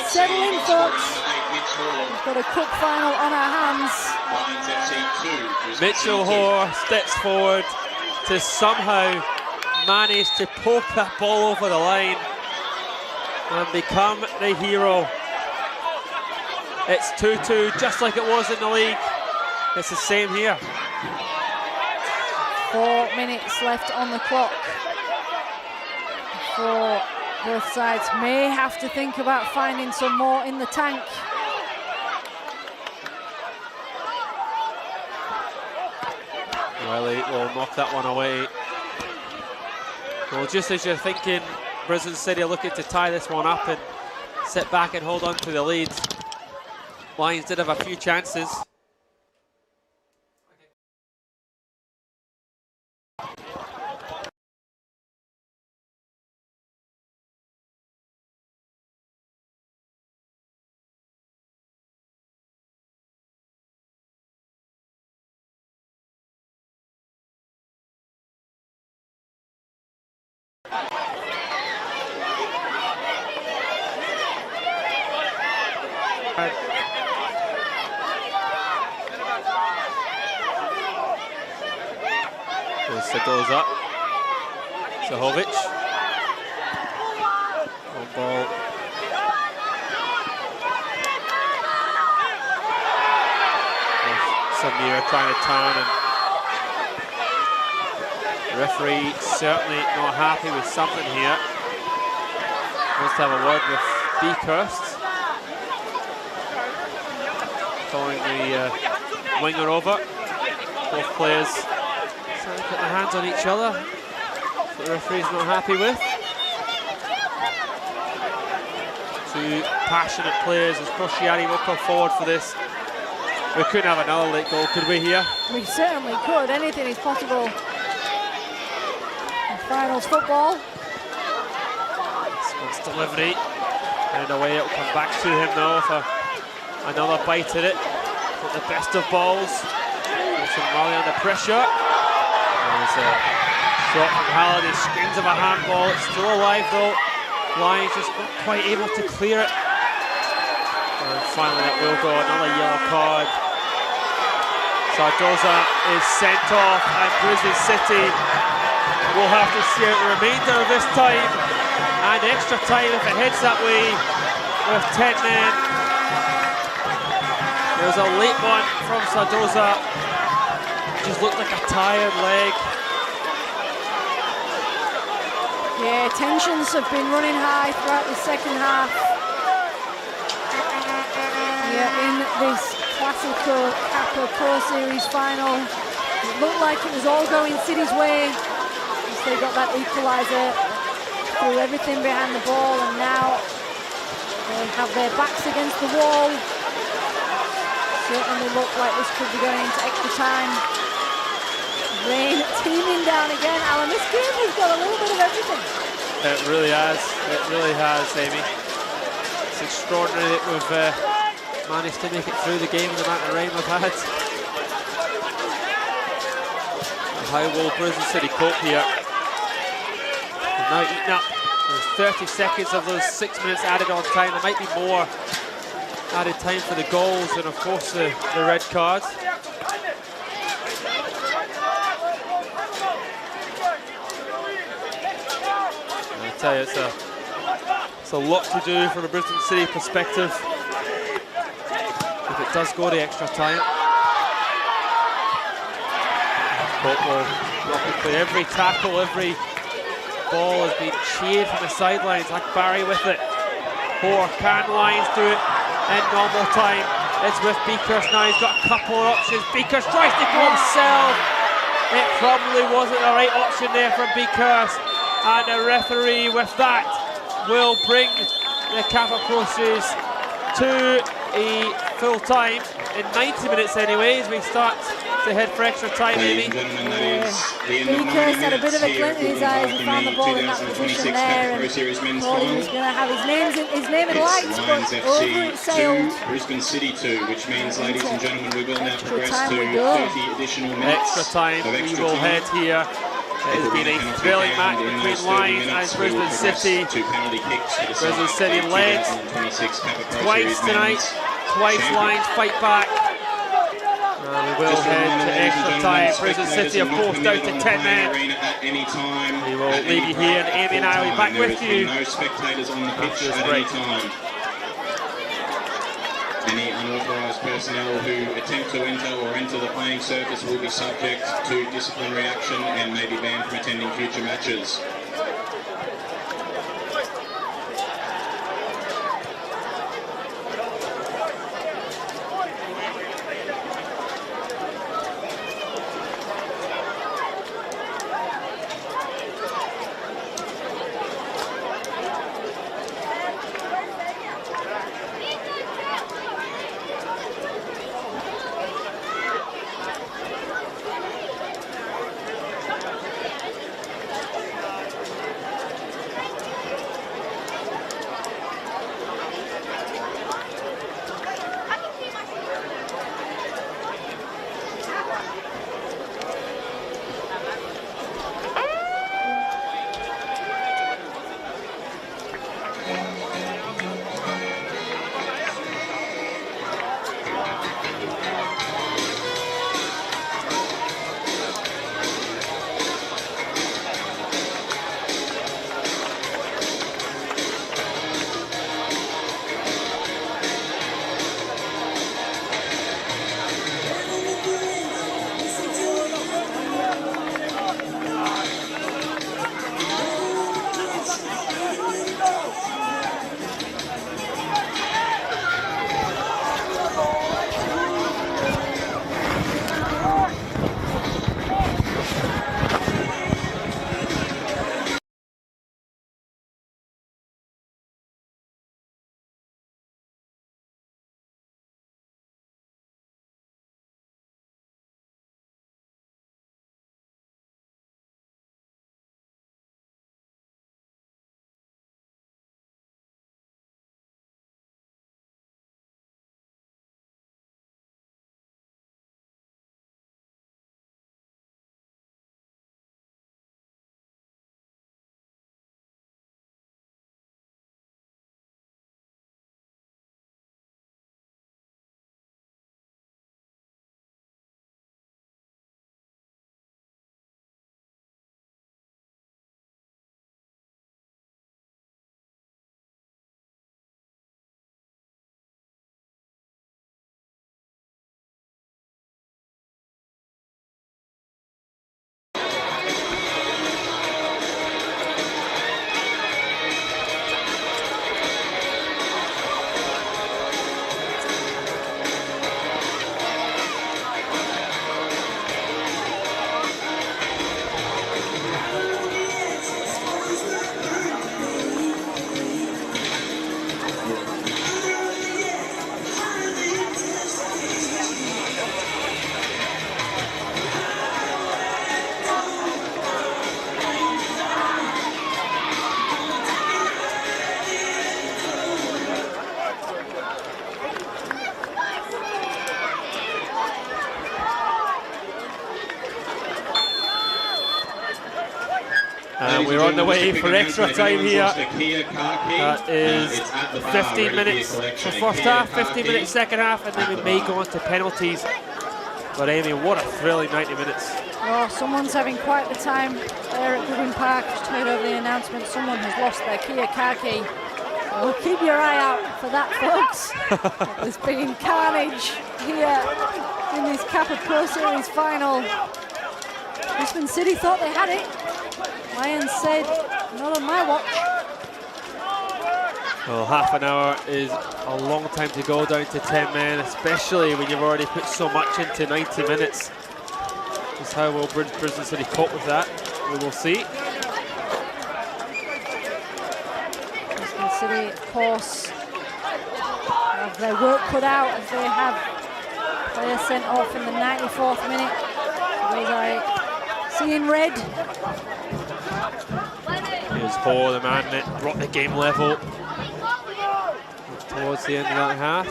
Settle in, folks. We've got a cup final on our hands. Mitchell Hoare steps forward to somehow manage to poke that ball over the line and become the hero. It's 2-2, just like it was in the league. It's the same here. 4 minutes left on the clock before both sides may have to think about finding some more in the tank. Riley will knock that one away. Well, just as you're thinking Brisbane City are looking to tie this one up and sit back and hold on to the lead, Lions did have a few chances. Sadoza, Zahovic, on ball. Samir trying to turn, and the referee certainly not happy with something here. Wants to have a word with Beakhurst, calling the winger over. Both players trying to put their hands on each other. That's what the referee's not happy with. Two passionate players as Crociati will come forward for this. We couldn't have another late goal, could we here? We certainly could. Anything is possible in finals football. Scott's delivery. And away it'll come back to him now for another bite at it. Got the best of balls. Wilson Raleigh under pressure. There's a shot from Halliday, screams of a handball. It's still alive though. Lions just not quite able to clear it. And finally that will go, another yellow card. Sardoza is sent off, and Brisbane City will have to see out the remainder of this time and extra time if it heads that way with 10 men. There's a late one from Sardoza. Just looked like a tired leg. Yeah, tensions have been running high throughout the second half. Yeah, in this Classico Kappa Pro Series final, it looked like it was all going City's way. They got that equaliser, threw everything behind the ball, and now They have their backs against the wall. Certainly look like this could be going into extra time. Rain teaming down again. Alan, this game has got a little bit of everything. It really has. It really has, Amy. It's extraordinary that we've managed to make it through the game with the amount of rain we've had. How will Brisbane City cope here? They've now eaten up. There's 30 seconds of those 6 minutes added on time. There might be more added time for the goals and of course the red cards. I tell you, it's a lot to do from a Brisbane City perspective if it does go to extra time. Every tackle, every ball has been cheered from the sidelines. Barry with it. Hoare, can Lions do it in normal time? It's with Beakers now. He's got a couple of options. Beakers tries to go himself. It probably wasn't the right option there from Beakers. And the referee with that will bring the Kappa Pro Series to a full time in 90 minutes anyways. We start to head for extra time, Amy. Beakers had a bit of a glint in his eyes. He found the ball in that position there, and thought he was going to have his name in lights, but over it sailed. Brisbane City 2, which means, ladies and gentlemen, we will now progress to 30 additional minutes. Extra time, we will head here. It has been a thrilling match between Lions and Brisbane City. Brisbane City led twice tonight. Twice Lions fight back. We will head to extra time. Brisbane City, of course, down to 10 men. We will leave you here, and Amy and I will be back with you. No spectators on the pitch at any time. Any unauthorised personnel who attempt to enter or enter the playing surface will be subject to disciplinary action and may be banned from attending future matches. And we're on the way for extra time here. That is 15 minutes for first half, 15 minutes second half, and then we may go on to penalties. But Amy, what a thrilling 90 minutes. Oh, someone's having quite the time there at Goodwin Park. Just heard over the announcement, someone has lost their Kia car key. So keep your eye out for that, folks. There's been carnage here in this Kappa Pro Series final. Brisbane City thought they had it. Lions said, not on my watch. Well, half an hour is a long time to go down to 10 men, especially when you've already put so much into 90 minutes. Just how will Brisbane City cope with that? We will see. Brisbane City, of course, have their work cut out as they have players sent off in the 94th minute. Those I see in red. Here's Hoare, the man that brought the game level towards the end of that half.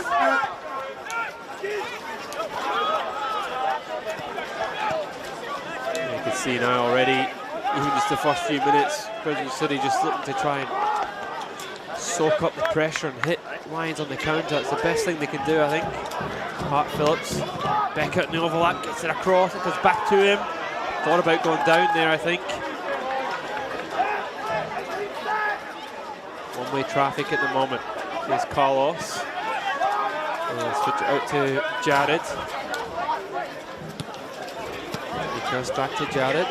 You can see now already, even just the first few minutes, Brisbane City just looking to try and soak up the pressure and hit Lions on the counter. It's the best thing they can do, I think. Hart Phillips, Beckett in the overlap, gets it across, it goes back to him. Thought about going down there, I think. One-way traffic at the moment. Here's Carlos. We'll switch it out to Jared. He goes back to Jared.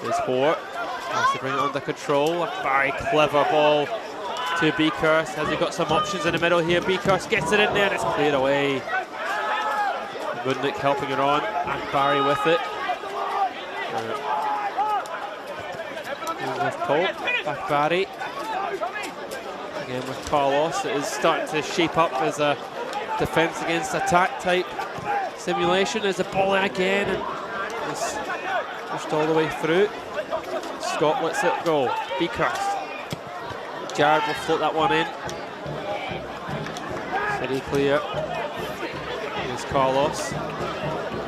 There's Hoare. Has to bring it under control. A very clever ball to Beakhurst. Has he got some options in the middle here? Beakhurst gets it in there and it's cleared away. Woodnick helping it on, and Barry with it. With Pope, back Barry. Again with Carlos, it is starting to shape up as a defence against attack type simulation. There's a ball in again, and it's pushed all the way through. Scott lets it go. Beakhurst. Jared will float that one in. City clear. Here's Carlos.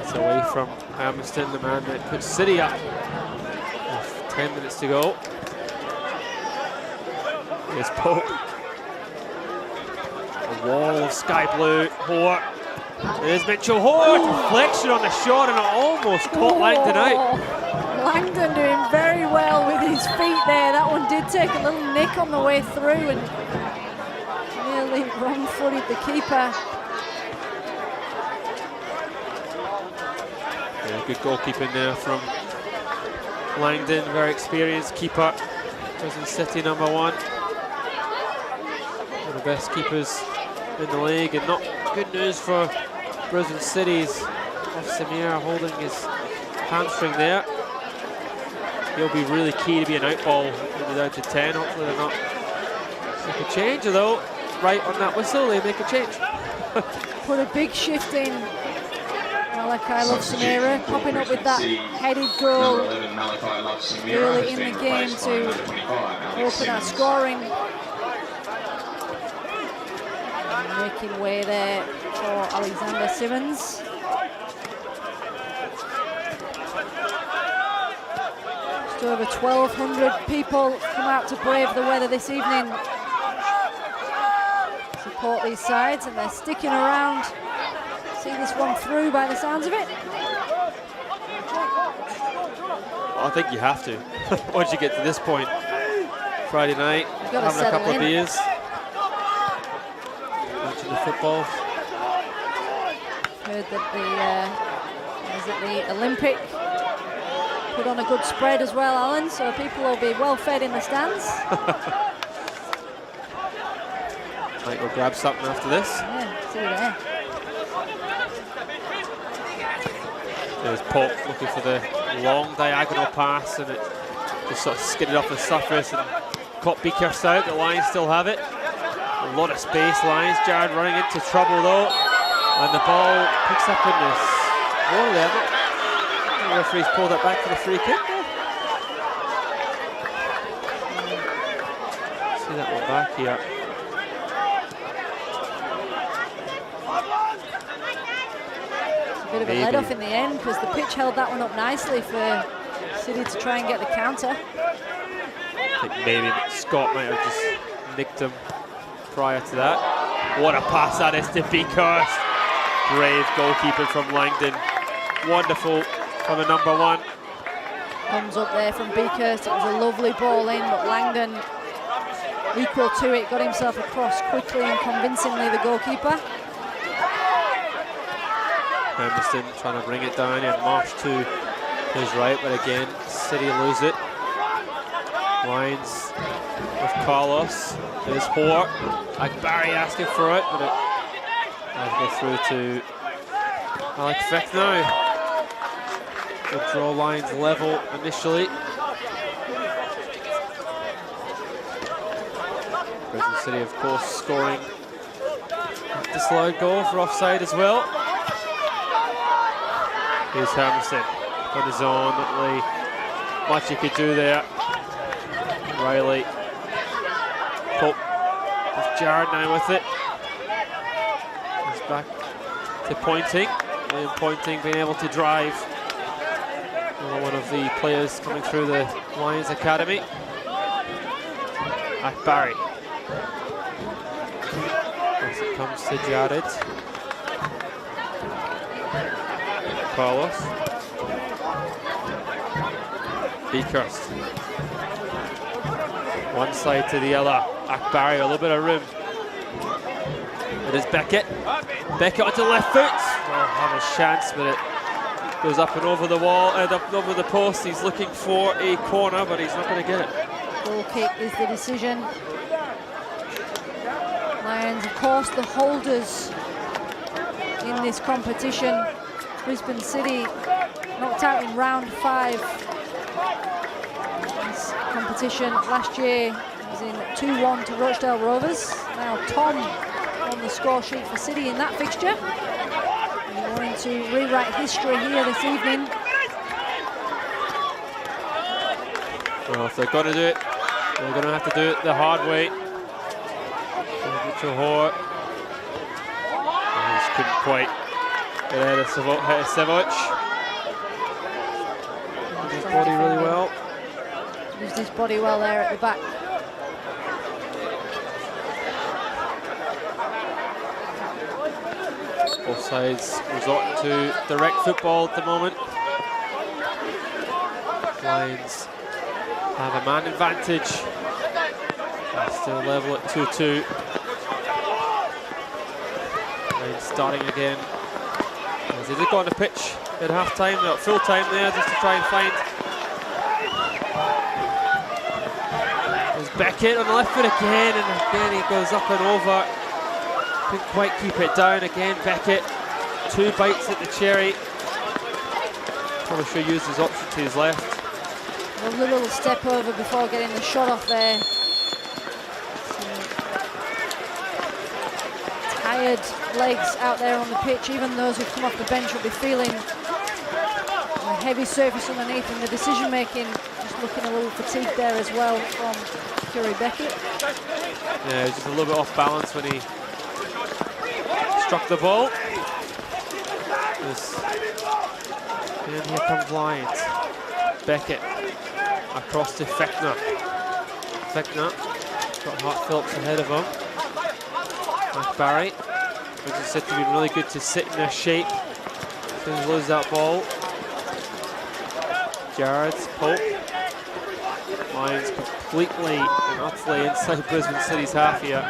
It's away from Hermiston, the man that puts City up. With 10 minutes to go. Here's Pope. A wall of sky blue. Hoare. There's Mitchell Hoare. Deflection on the shot and it almost caught Langdon out. Langdon doing very well with his feet there. That one did take a little nick on the way through and nearly wrong-footed the keeper. Yeah, good goalkeeping there from Langdon, very experienced keeper. Brisbane City #1. One of the best keepers in the league, and not good news for Brisbane City's off Samir holding his hamstring there. He'll be really key to be an outball when they're down to 10. Hopefully they're not make a change, although right on that whistle they make a change. Put a big shift in. Malachi Love Samira popping up with that headed goal early in the game to open our scoring. And making way there for Alexander Simmons. Just over 1,200 people come out to brave the weather this evening. Support these sides, and they're sticking around. See this one through by the sounds of it. I think you have to. Once you get to this point, Friday night, having a couple of beers, watching the football. Heard that the Olympic put on a good spread as well, Alan, so people will be well fed in the stands. Might go grab something after this. Yeah, see you there. There's Pope looking for the long diagonal pass, and it just sort of skidded off the surface and caught Beakhurst out. The Lions still have it. A lot of space, Lions. Jared running into trouble though, and the ball picks up in this goal there. The referee's pulled it back for the free kick. See that one back here. Bit of a let off in the end because the pitch held that one up nicely for City to try and get the counter. I think maybe Scott might have just nicked him prior to that. What a pass that is to Beakhurst. Brave goalkeeper from Langdon. Wonderful from the number 1. Comes up there from Beakhurst. It was a lovely ball in, but Langdon equal to it, got himself across quickly and convincingly, the goalkeeper. Hermiston trying to bring it down and Marsh to his right, but again, City lose it. Lions with Carlos. There's Hoare. Barry asking for it, but it has go through to Alec Fechner. The draw lines level initially. Brisbane City, of course, scoring a disallowed goal for offside as well. Here's Hermiston on his own. Not really much he could do there. Riley. Pope with Jared now with it. He's back to Pointing. William Pointing being able to drive. One of the players coming through the Lions Academy. Barry. As it comes to Jared. Carlos. Beakhurst. One side to the other. Barry, a little bit of room. It is Beckett. Beckett onto left foot. Well, have a chance, but it goes up and over the wall, up over the post. He's looking for a corner, but he's not going to get it. Goal kick is the decision. Lions, of course, the holders in this competition. Brisbane City knocked out in round 5. This competition last year was in 2-1 to Rochdale Rovers. Now Tom on the score sheet for City in that fixture. And wanting to rewrite history here this evening. Well, if they're going to do it, they're going to have to do it the hard way. Mitchell Hoare. He just couldn't quite get ahead of Sevovic. Used his body really well. Used his body well there at the back. Both sides resorting to direct football at the moment. Lions have a man advantage. Still level at 2-2. Lions starting again. As they did go on the pitch at half time, not full time there, just to try and find. There's Beckett on the left foot again, and again he goes up and over. Couldn't quite keep it down again. Beckett, 2 bites at the cherry. Probably should use his option to his left. Lovely little step over before getting the shot off there. Tired legs out there on the pitch. Even those who've come off the bench will be feeling the heavy surface underneath, and the decision making just looking a little fatigued there as well from Curry Beckett. Yeah, just a little bit off balance when he struck the ball. And here comes Lions. Beckett across to Fechner. Fechner got Hart Phillips ahead of him. Barry. Brisbane City been really good to sit in their shape. Didn't lose that ball. Jared, Pope. Lions completely and utterly inside Brisbane City's half here.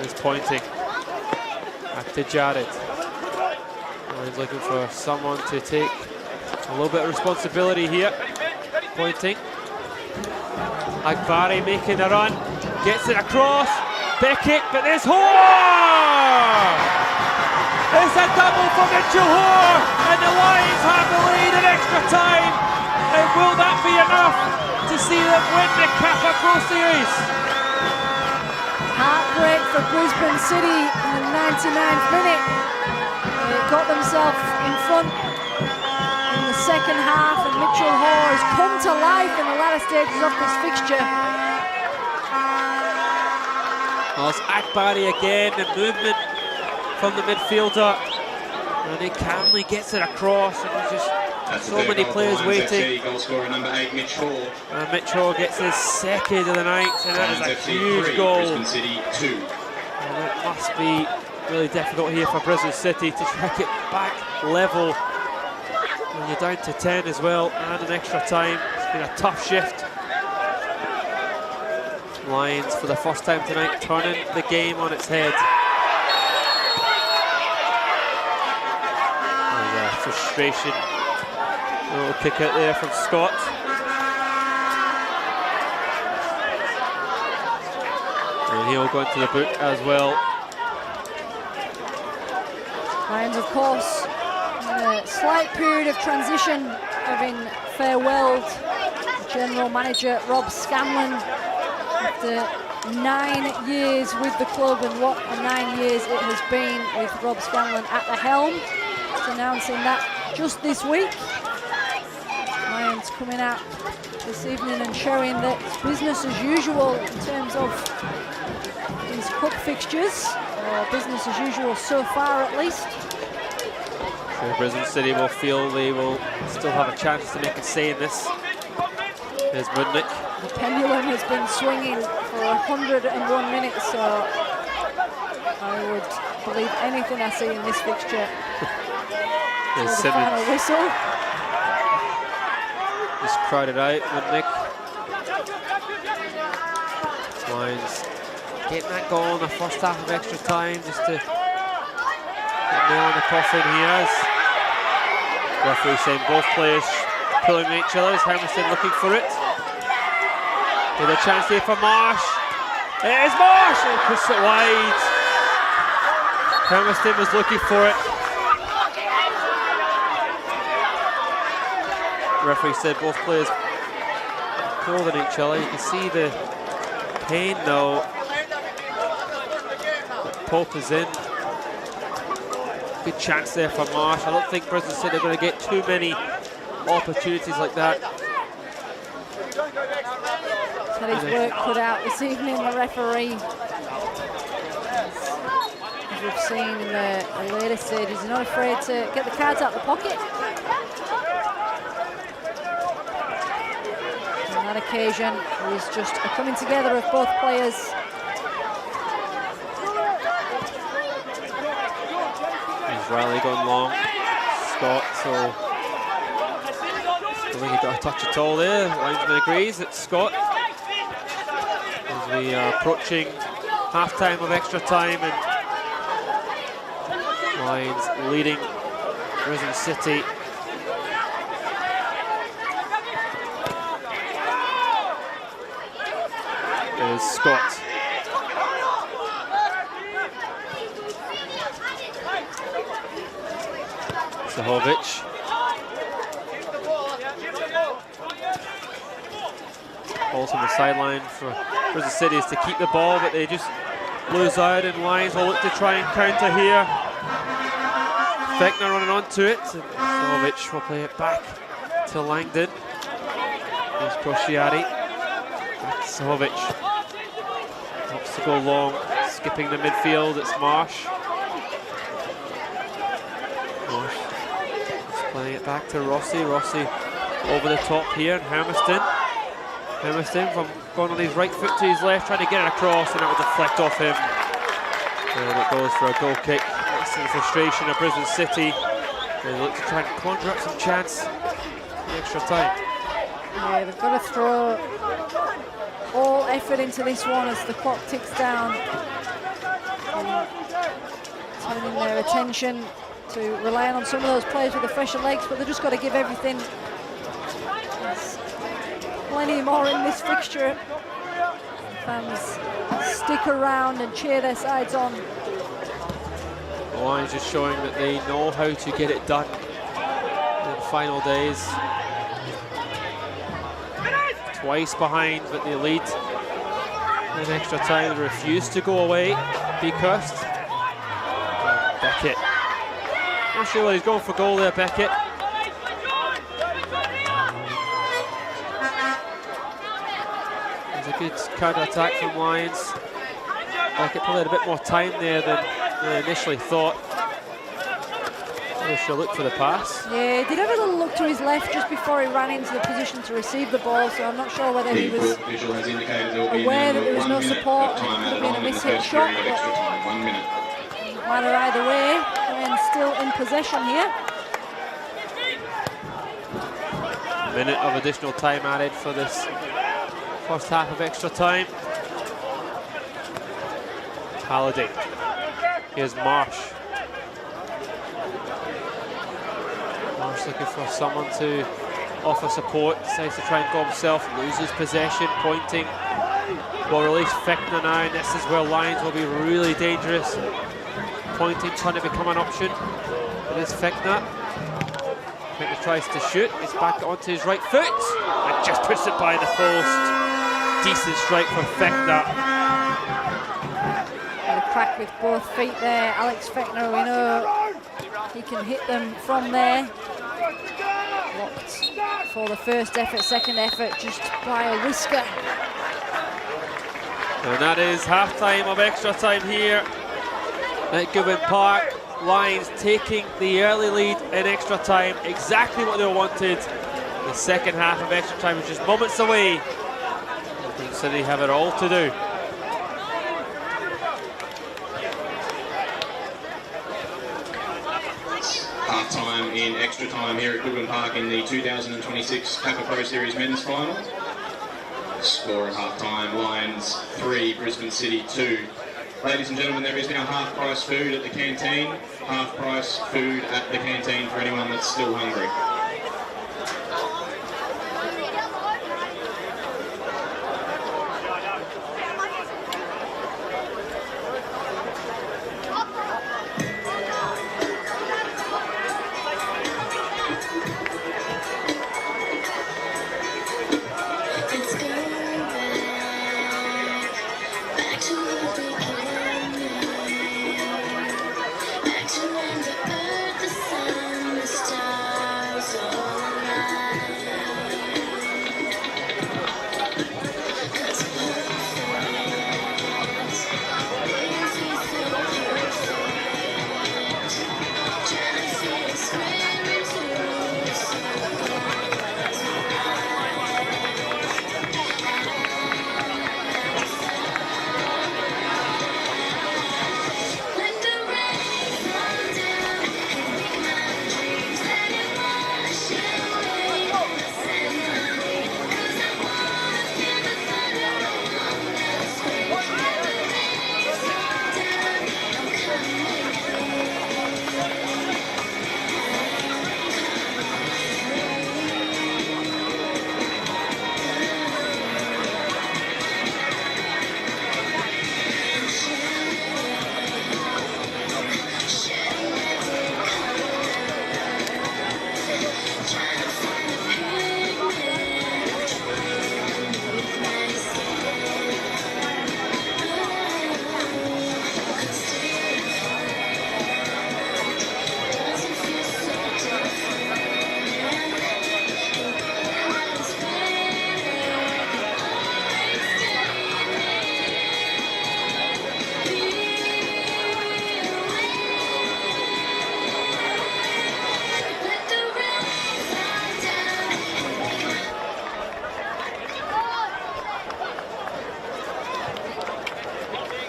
He's Pointing. Back to Jared. Lions looking for someone to take a little bit of responsibility here. Pointing. Barry making a run, gets it across, Beckett, but there's Hoare! It's a double for Mitchell Hoare, and the Lions have the lead in extra time. And will that be enough to see them win the Kappa Pro Series? Heartbreak for Brisbane City in the 99th minute. They got themselves in front in the second half, and Mitchell Hoare has come to life in the latter stages of this fixture. Well, it's Akbari again, the movement from the midfielder. And he calmly gets it across, and there's just That's so many players waiting. Goal scorer number 8, Mitch Hall. And Mitch Hall gets his second of the night, and that is Lions a FC huge 3, goal. Brisbane City 2. And it must be really difficult here for Brisbane City to try to get back level when you're down to 10 as well, and an extra time. It's been a tough shift. Lions for the first time tonight turning the game on its head. There's a frustration. A little kick out there from Scott. And he'll go into the book as well. Lions, of course, in a slight period of transition, having farewelled General Manager Rob Scanlon after 9 years with the club, and what a 9 years it has been with Rob Scanlon at the helm. He's announcing that just this week. Lions coming out this evening and showing that it's business as usual in terms of these cup fixtures, or business as usual so far at least. So Brisbane City will feel they will still have a chance to make a say in this. There's Woodnick. The pendulum has been swinging for 101 minutes, so I would believe anything I see in this fixture. There's The final Simmons. whistle. Just crowded out, Woodnick. Lions getting that goal in the first half of extra time just to get nail in the coffin he has. Referee saying both players pulling at each other. Is Hermiston looking for it? With a chance here for Marsh. It is Marsh! And puts it wide. Hermiston was looking for it. Referee said both players pulled at each other. You can see the pain though. Pope is in. Good chance there for Marsh. I don't think Brisbane City are going to get too many opportunities like that. Had his work cut out this evening, the referee. As we've seen in the later stages, he's not afraid to get the cards out of the pocket. On that occasion, it was just a coming together of both players. Riley going long. Scott, so I don't think he got a touch at all there. Linesman agrees. It's Scott. As we are approaching half-time of extra time, and Lions leading Brisbane City. There's Scott. Zahovic. Balls on the sideline for Brisbane City is to keep the ball, but they just lose out, and Lions will look to try and counter here. Fechner running onto it, and Zahovic will play it back to Langdon. There's Koscielny. Zahovic wants to go long, skipping the midfield. It's Marsh. Playing it back to Rossi. Rossi over the top here, and Hermiston. Hermiston from going on his right foot to his left, trying to get it across, and that will deflect off him. And it goes for a goal kick. That's the frustration of Brisbane City. They look to try and conjure up some chance in extra time. Yeah, they've got to throw all effort into this one as the clock ticks down. Turning their attention to relying on some of those players with the fresher legs, but they've just got to give everything. There's plenty more in this fixture. Fans stick around and cheer their sides on. The Lions just showing that they know how to get it done in the final days. Twice behind, but they lead in extra time. They refuse to go away, be cursed. Beckett. Not sure what he's going for goal there, Beckett. There's a good counter-attack from Lions. Beckett probably had a bit more time there than they initially thought. She'll look for the pass. Yeah, he did have a little look to his left just before he ran into the position to receive the ball, so I'm not sure whether he was aware that there was no support and it could have been a mishit shot. Matter either way, and still in possession here. A minute of additional time added for this first half of extra time. Halliday. Here's Marsh. Marsh looking for someone to offer support. Decides to try and go himself. Loses possession. Pointing. Will release Fickner now. And this is where Lions will be really dangerous. Pointing trying to become an option. It is Fickner. Fickner tries to shoot. It's back onto his right foot. And just puts it by the post. Decent strike for Fickner. Got a crack with both feet there. Alex Fickner, we know he can hit them from there. Blocked for the first effort, second effort, just by a whisker. And that is half-time of extra time here at Goodwin Park. Lions taking the early lead in extra time, exactly what they wanted. The second half of extra time is just moments away. Brisbane City have it all to do. Half-time in extra time here at Goodwin Park in the 2026 Kappa Pro Series men's final. Score at half-time, Lions 3, Brisbane City 2. Ladies and gentlemen, there is now half-price food at the canteen. Half-price food at the canteen for anyone that's still hungry.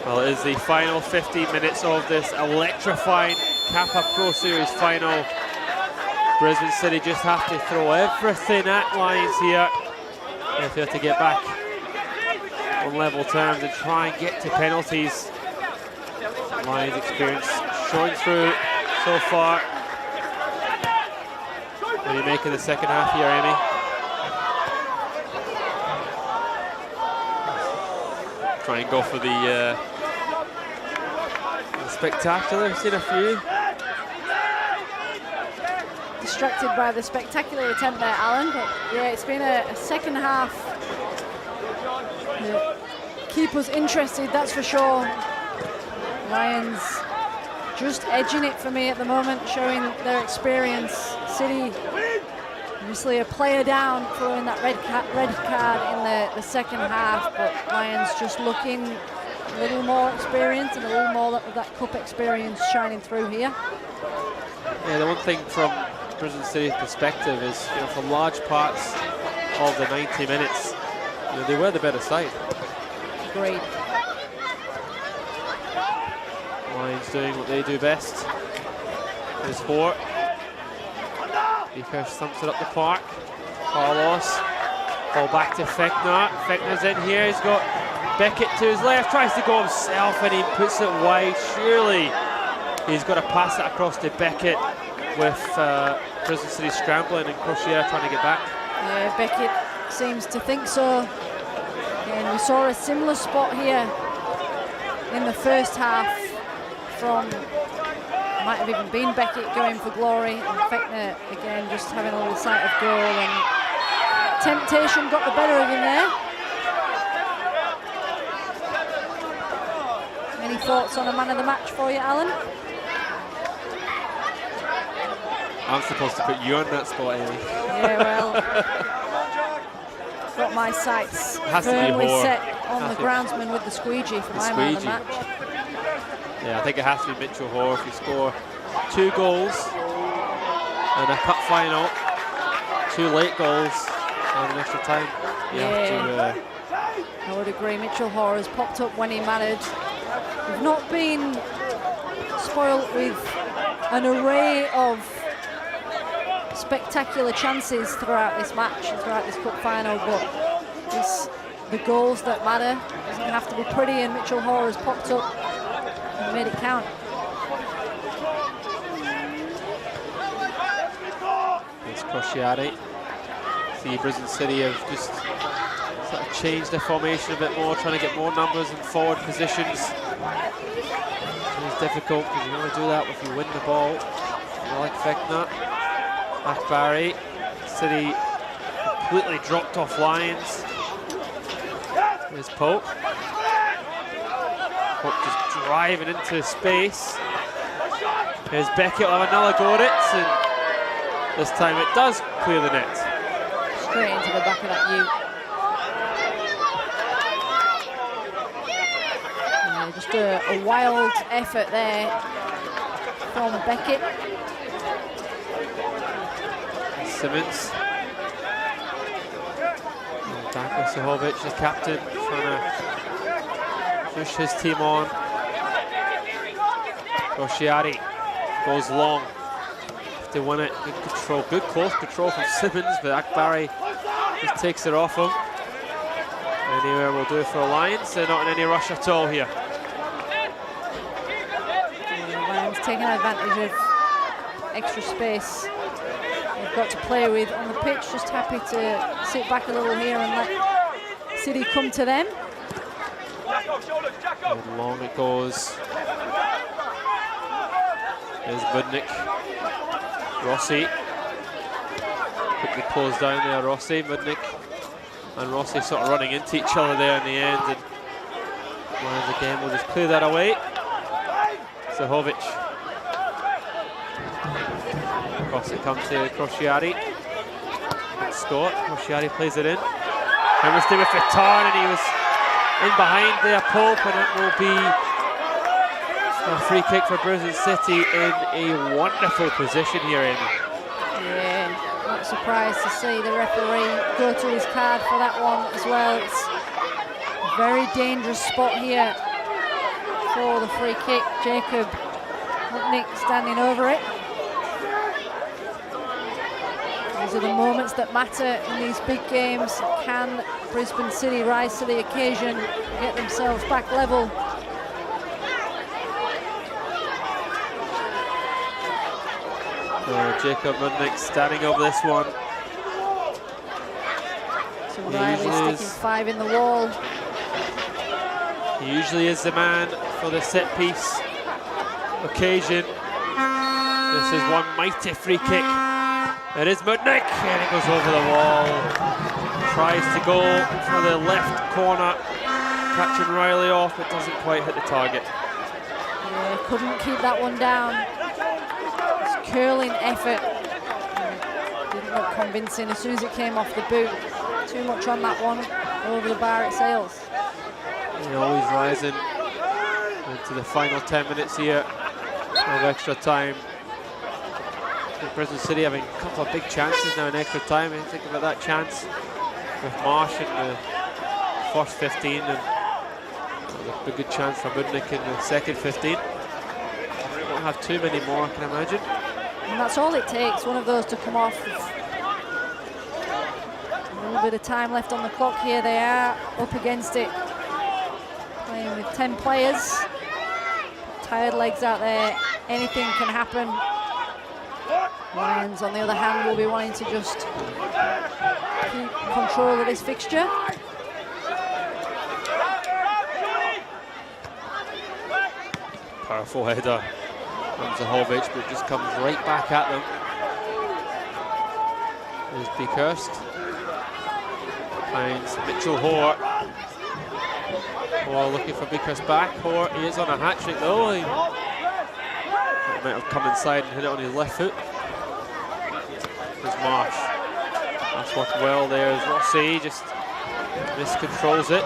Well, it is the final 15 minutes of this electrifying Kappa Pro Series final. Brisbane City just have to throw everything at Lions here if they have to get back on level terms and try and get to penalties. Lions experience showing through so far. What do you make of the second half here, Amy? Try and go for the spectacular. Seen a few. Distracted by the spectacular attempt there, Alan. But yeah, it's been a second half. Keep us interested, that's for sure. Lions just edging it for me at the moment, showing their experience. City obviously a player down following that red card in the second half, but Lions just looking A little more experience and a little more of that cup experience shining through here. Yeah, the one thing from Brisbane City's perspective is, you know, for large parts of the 90 minutes, you know, they were the better side. Agreed. Lions doing what they do best. There's Hoare. Beaker stumps it up the park. Carlos. Ball back to Fechner. Fechner's in here. He's got Beckett to his left. Tries to go himself and he puts it wide. Surely he's got to pass it across to Beckett with Brisbane City scrambling and Crochet trying to get back. Yeah, Beckett seems to think so. And we saw a similar spot here in the first half from, might have even been Beckett going for glory, and Fechner again just having a little sight of goal, and temptation got the better of him there. Any thoughts on a man of the match for you, Alan? I'm supposed to put you on that spot, Amy. Yeah, well, got my sights firmly set on the groundsman with the squeegee for my man of the match. Yeah, I think it has to be Mitchell Hoare. If you score 2 goals and a cup final, 2 late goals and an extra time, you have to... I would agree. Mitchell Hoare has popped up when he mattered. We've not been spoiled with an array of spectacular chances throughout this match and throughout this cup final, but it's the goals that matter. It doesn't have to be pretty, and Mitchell Hoare has popped up and made it count. It's Crociati. See, Brisbane City have just sort of changed their formation a bit more, trying to get more numbers in forward positions. It's difficult because you only do that if you win the ball. I like Fechner. Akbari. City completely dropped off Lions. There's Pope. Pope just driving into space. Here's Beckett will have another go at it, and this time it does clear the net. Straight into the back of that U. Yeah, just a wild effort there from Beckett. Simmons. And back with Sahovic, the captain, trying to push his team on. Crociati goes long. Have to win it. Good control, good close control from Simmons, but Akbari just takes it off him. Anywhere will do for the Lions. They're not in any rush at all here. Lions taking advantage of extra space they've got to play with on the pitch. Just happy to sit back a little here and let City come to them. And long it goes. There's Budnik. Rossi. Quickly closed down there, Rossi. Budnik and Rossi sort of running into each other there in the end. And Lions again will just clear that away. Sahovic. Across it comes to Crociati. Scott. Crociati plays it in. Hammerstein with a turn, and he was in behind there, Pope, and it will be a free kick for Brisbane City in a wonderful position here, Amy. Yeah, not surprised to see the referee go to his card for that one as well. It's a very dangerous spot here for the free kick. Jacob Nick standing over it. These are the moments that matter in these big games. Can Brisbane City rise to the occasion, get themselves back level? Jacob Mudnick standing over this one. So Riley sticking 5 in the wall. He usually is the man for the set piece occasion. This is one mighty free kick. It is Mudnick, and it goes over the wall. Tries to go for the left corner, catching Riley off, but doesn't quite hit the target. Yeah, couldn't keep that one down. It's curling effort. Didn't look convincing as soon as it came off the boot. Too much on that one. Over the bar it sails. He's always rising into the final 10 minutes here of extra time. Brisbane City having a couple of big chances now in extra time. I think about that chance with Marsh in the first 15 and a good chance for Budnick in the second 15. We won't have too many more, I can imagine. And that's all it takes, one of those to come off. A little bit of time left on the clock here. They are up against it, playing with 10 players. Tired legs out there, anything can happen. Lions, on the other hand, will be wanting to just keep control of this fixture. Powerful header from Zahovic, but it just comes right back at them. There's Beekhurst. Finds Mitchell Hoare. Hoare looking for Beekhurst back. Hoare is on a hat-trick though. He might have come inside and hit it on his left foot. There's Marsh. That's worked well there as Rossi just miscontrols it.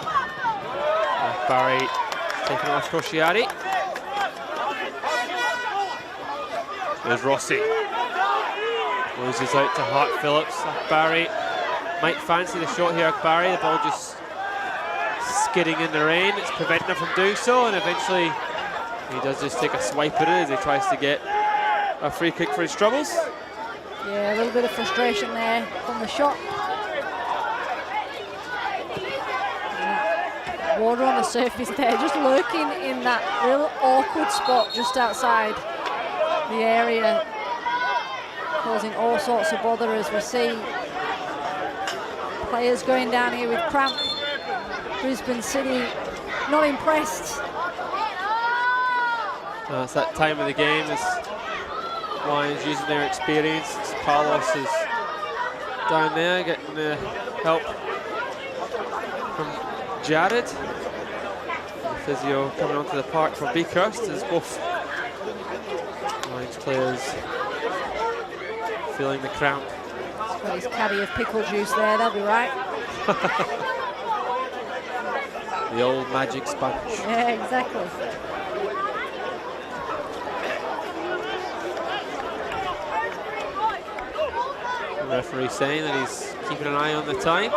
Barry taking off Crociati. There's Rossi. Loses out to Hart Phillips. Barry might fancy the shot here. Barry, the ball just skidding in the rain. It's preventing him from doing so, and eventually he does just take a swipe at it as he tries to get a free kick for his troubles. Yeah, a little bit of frustration there from the shot. Water on the surface there, just lurking in that real awkward spot just outside the area, causing all sorts of bother as we see players going down here with cramp. Brisbane City not impressed. It's that time of the game as Lions using their experience. Carlos is down there getting the help from Jared. The physio coming onto the park from Beekhurst as both Lions players feeling the cramp. He's got his caddy of pickle juice there, they'll be right. The old magic sponge. Yeah, exactly. The referee saying that he's keeping an eye on the time.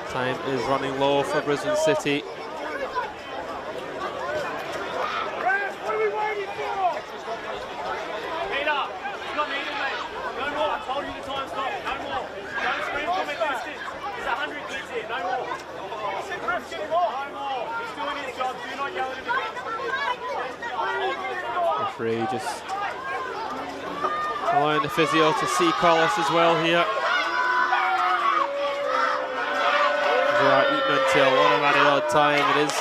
Time is running low for Brisbane City. Referee just allowing the physio to see Carlos as well here. They are eating until a lot of added odd time. It is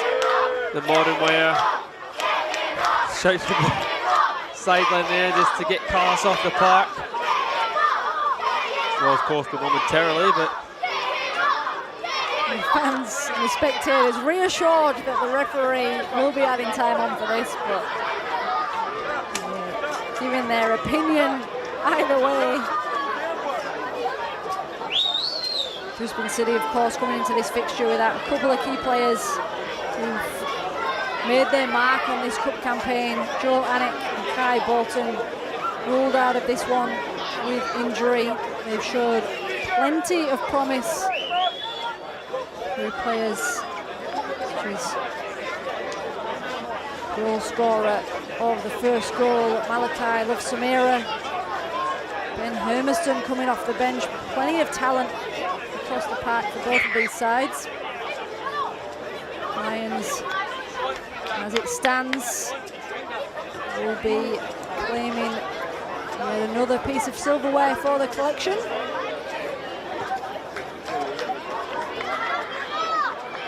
the modern wear. Shout from the sideline there just to get Carlos off the park. Well, of course, but momentarily, but the fans and the spectators reassured that the referee will be adding time on for this, but giving their opinion either way. Brisbane City, of course, coming into this fixture without a couple of key players who've made their mark on this cup campaign. Joel Anik and Kai Bolton ruled out of this one with injury. They've showed plenty of promise. Three players, such as goal scorer of the first goal, Malachi Love-Samira. Ben Hermiston coming off the bench. Plenty of talent across the park for both of these sides. Lions, as it stands, will be claiming yet another piece of silverware for the collection.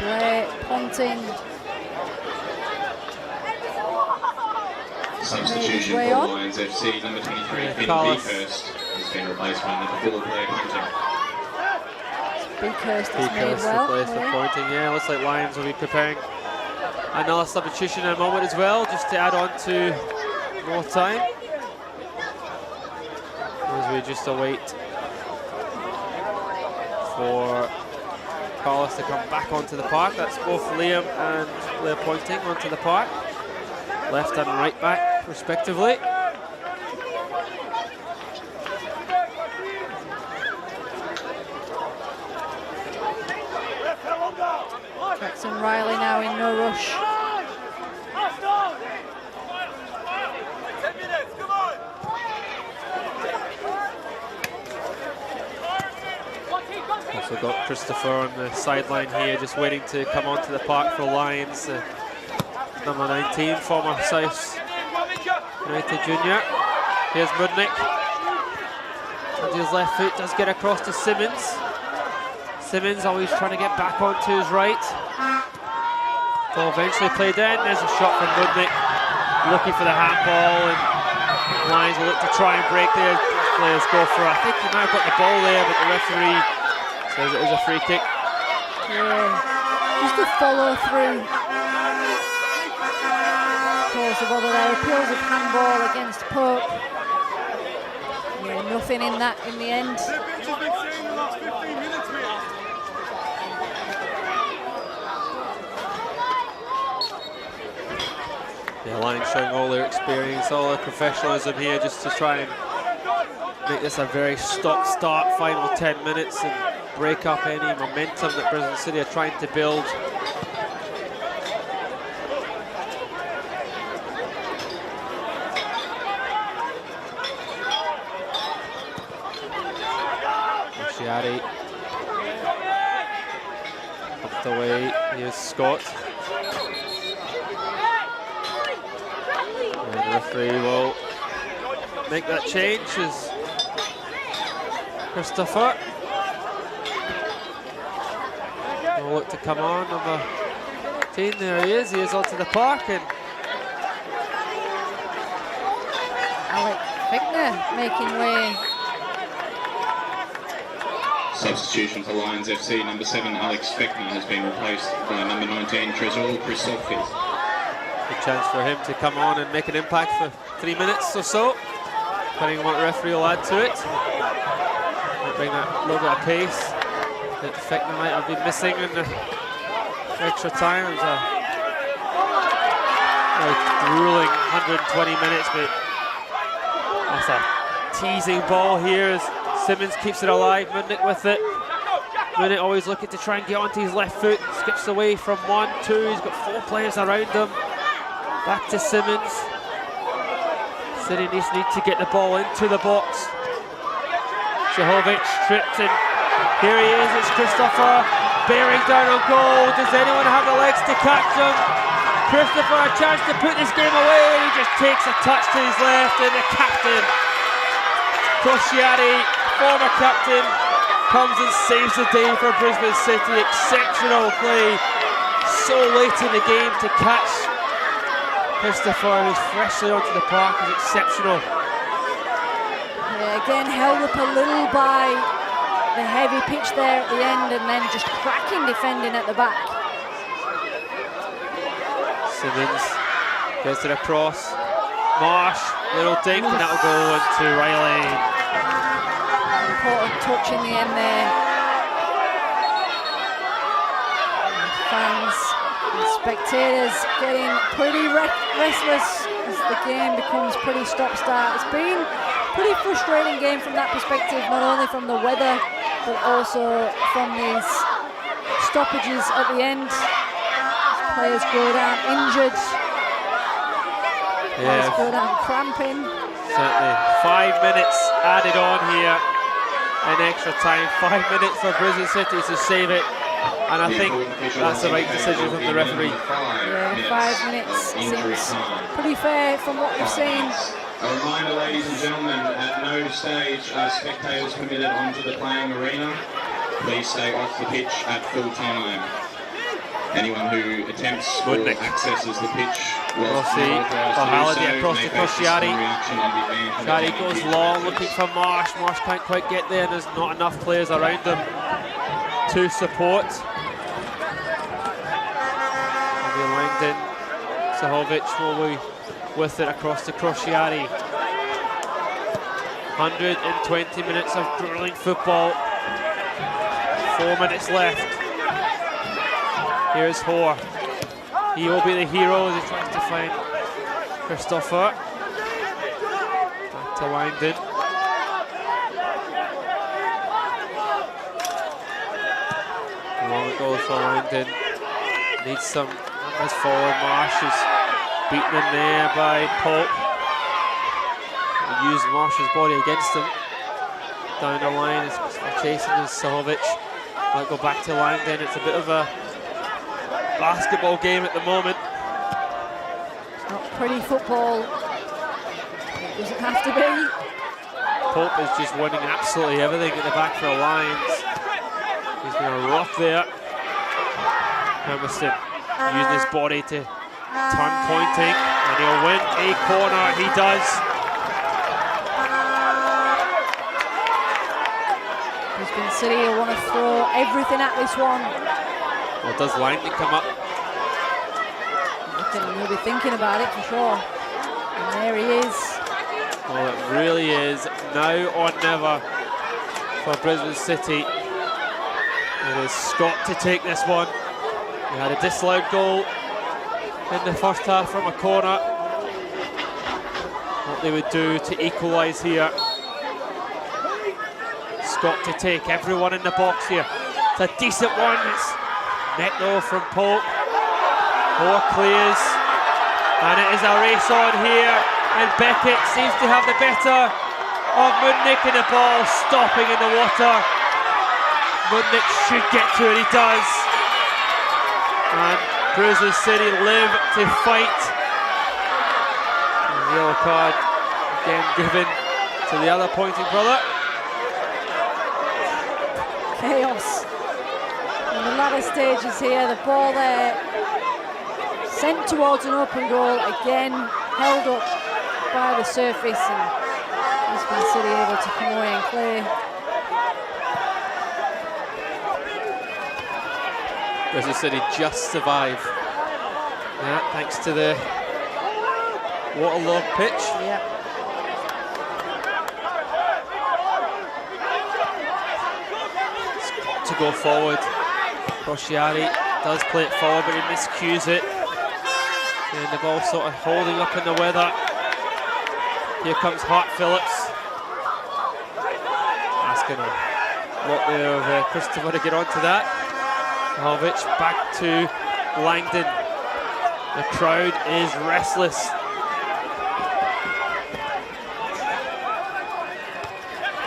Blair Ponting. Substitution for Lions FC, number 23, Finn Beekhurst, has been replaced by number 4, Blair Ponting. Beekhurst has made well. Replaced for Ponting, yeah. Looks like Lions will be preparing another substitution in a moment as well, just to add on to more time. As we just await for Carlos to come back onto the park. That's both Liam and Blair Pointing onto the park. Left and right back, respectively. Jackson Riley now in no rush. Also got Christopher on the sideline here, just waiting to come onto the park for Lions. Number 19, former South United junior. Here's Mudnick. And his left foot does get across to Simmons. Simmons always trying to get back onto his right. Ball eventually played in. There's a shot from Mudnick, looking for the handball, and Lions will look to try and break there. Players go for it. I think he might have got the ball there, but the referee says it was a free kick. Yeah, just a follow through. Of course, of other there, appeals of handball against Pope. Yeah, nothing in that in the end. The Lions showing all their experience, all their professionalism here, just to try and make this a very stop-start final 10 minutes and break up any momentum that Brisbane City are trying to build. Shiati up the way. Here's Scott. And the referee will make that change as Christopher will look to come on, number 10. There he is onto the park, and Alec Fickner making way. Substitution for Lions FC, number 7 Alex Feckner has been replaced by number 19 Tresor Christophe. good chance for him to come on and make an impact for 3 minutes or so, depending on what the referee will add to it. Might bring that little bit of pace that Feckner might have been missing in the extra time. It was a grueling 120 minutes, but that's a teasing ball here as Simmons keeps it alive. Mudnick with it. Mudnick always looking to try and get onto his left foot. Skips away from 1, 2. He's got 4 players around him. Back to Simmons. City need to get the ball into the box. Zahovic stripped, and here he is. It's Christopher bearing down on goal. Does anyone have the legs to catch him? Christopher, a chance to put this game away, and he just takes a touch to his left, and the captain, Crociati, former captain, comes and saves the day for Brisbane City. Exceptional play so late in the game to catch Christopher, who's freshly onto the park, is exceptional. Yeah, again held up a little by the heavy pitch there at the end, and then just cracking defending at the back. Simmons gets it across. Marsh, little dink, and that'll go into Riley. Important touch in the end there. And fans and spectators getting pretty restless as the game becomes pretty stop-start. It's been a pretty frustrating game from that perspective, not only from the weather, but also from these stoppages at the end. As players go down injured. Players go down cramping. Certainly. 5 minutes added on here in extra time. 5 minutes for Brisbane City to save it. And I think that's the right decision from the referee. Yeah, 5 minutes seems pretty fair from what we've seen. A reminder, ladies and gentlemen, at no stage are spectators permitted onto the playing arena. Please stay off the pitch at full time. Anyone who attempts or accesses the pitch will see O'Halloran across to Crociati. Crociati goes long, looking for Marsh. Marsh can't quite get there, and there's not enough players around him to support. Langdon, Zahovic will be with it across to Crociati. 120 minutes of grueling football. 4 minutes left. Here's Hoare. He will be the hero as he tries to find Christopher. Back to Langdon. Long it goes for Langdon. Needs some numbers forward. Marsh is beaten in there by Pope. Use Marsh's body against him. Down the line is chasing is Sahovic. Might go back to Langdon. It's a bit of a basketball game at the moment. It's not pretty football. It doesn't have to be. Pope is just winning absolutely everything at the back for the Lions. He's going to rock there. Hermiston using his body to turn pointing, and he'll win a corner. He does. Brisbane City will want to throw everything at this one. Well, does Langdon come up? He'll be thinking about it for sure. And there he is. Well, it really is now or never for Brisbane City. It is Scott to take this one. He had a disallowed goal in the first half from a corner. What they would do to equalise here. Scott to take everyone in the box here. It's a decent one. It's net though from Pope. Hoare clears. And it is a race on here. And Beckett seems to have the better of Mudnick in the ball, stopping in the water. Mudnick should get to it, he does. And Brisbane City live to fight. And the yellow card again given to the other pointing brother. Chaos in the latter stages here. The ball there sent towards an open goal, again held up by the surface, and Brisbane City able to come away and clear. Brisbane City just survive. Yeah, thanks to the waterlogged pitch. Yeah. To go forward. Crociati does play it forward, but he miscues it. And the ball sort of holding up in the weather. Here comes Hart Phillips. Asking a lot there of Christopher to get onto that. Sahovic back to Langdon. The crowd is restless.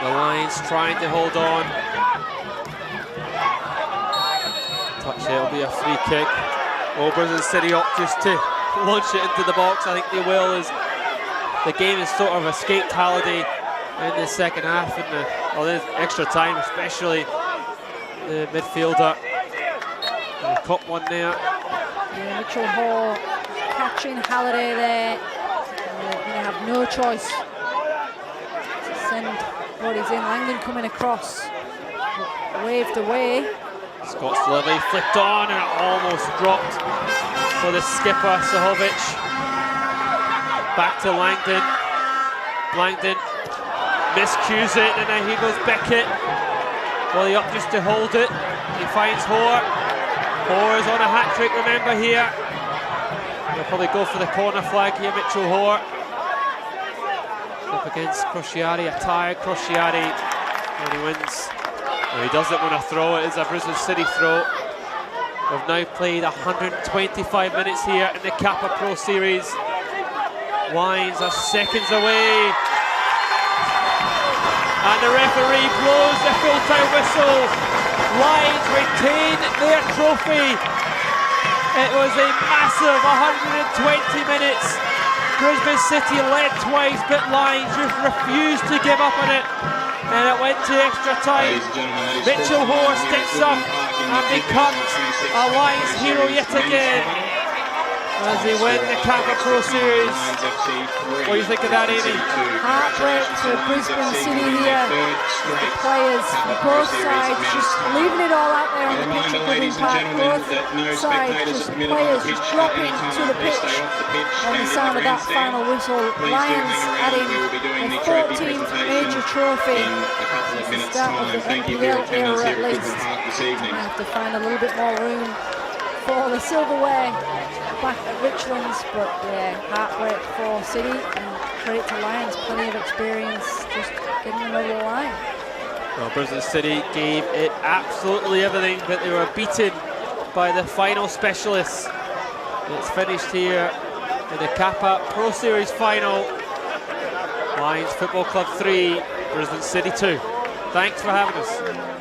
The Lions trying to hold on. Touch there, it'll be a free kick. Oh, Brisbane City opt just to launch it into the box. I think they will, as the game is sort of escaped Halliday in the second half, and there's extra time, especially the midfielder. And caught one there. Yeah, Mitchell Hoare catching Halliday there. They're going to have no choice to send bodies in. Langdon coming across, waved away. Scott's delivery flicked on, and it almost dropped for the skipper, Sahovic. Back to Langdon. Langdon miscues it, and then he goes Beckett. Well, he up just to hold it. He finds Hoare. Hoare is on a hat-trick, remember, here. He'll probably go for the corner flag here, Mitchell Hoare. Up against Crociati, a tired Crociati, and he wins. Well, he doesn't want to throw. It is a Brisbane City throw. We've now played 125 minutes here in the Kappa Pro Series. Lions are seconds away. And the referee blows the full-time whistle. Lions retain their trophy. It was a massive 120 minutes. Brisbane City led twice, but Lions just refused to give up on it. And it went to extra time. Mitchell Hoare steps up and becomes a Lions hero yet again as they win the Kappa Pro Series. What do you think of that, Amy? Heartbreak for Brisbane City here. The players from both sides just leaving it all out there on the pitch at Goodwin Park. Both sides, just players just dropping to the pitch on the sound of that final whistle. Lions adding a 14th major trophy since the start of the NPL era at least. I have to find a little bit more room for the silverware back at Richlands, but yeah, heartbreak for City, and credit to Lions, plenty of experience, just getting them over the line. Well, Brisbane City gave it absolutely everything, but they were beaten by the final specialists. It's finished here in the Kappa Pro Series final. Lions Football Club 3, Brisbane City 2. Thanks for having us.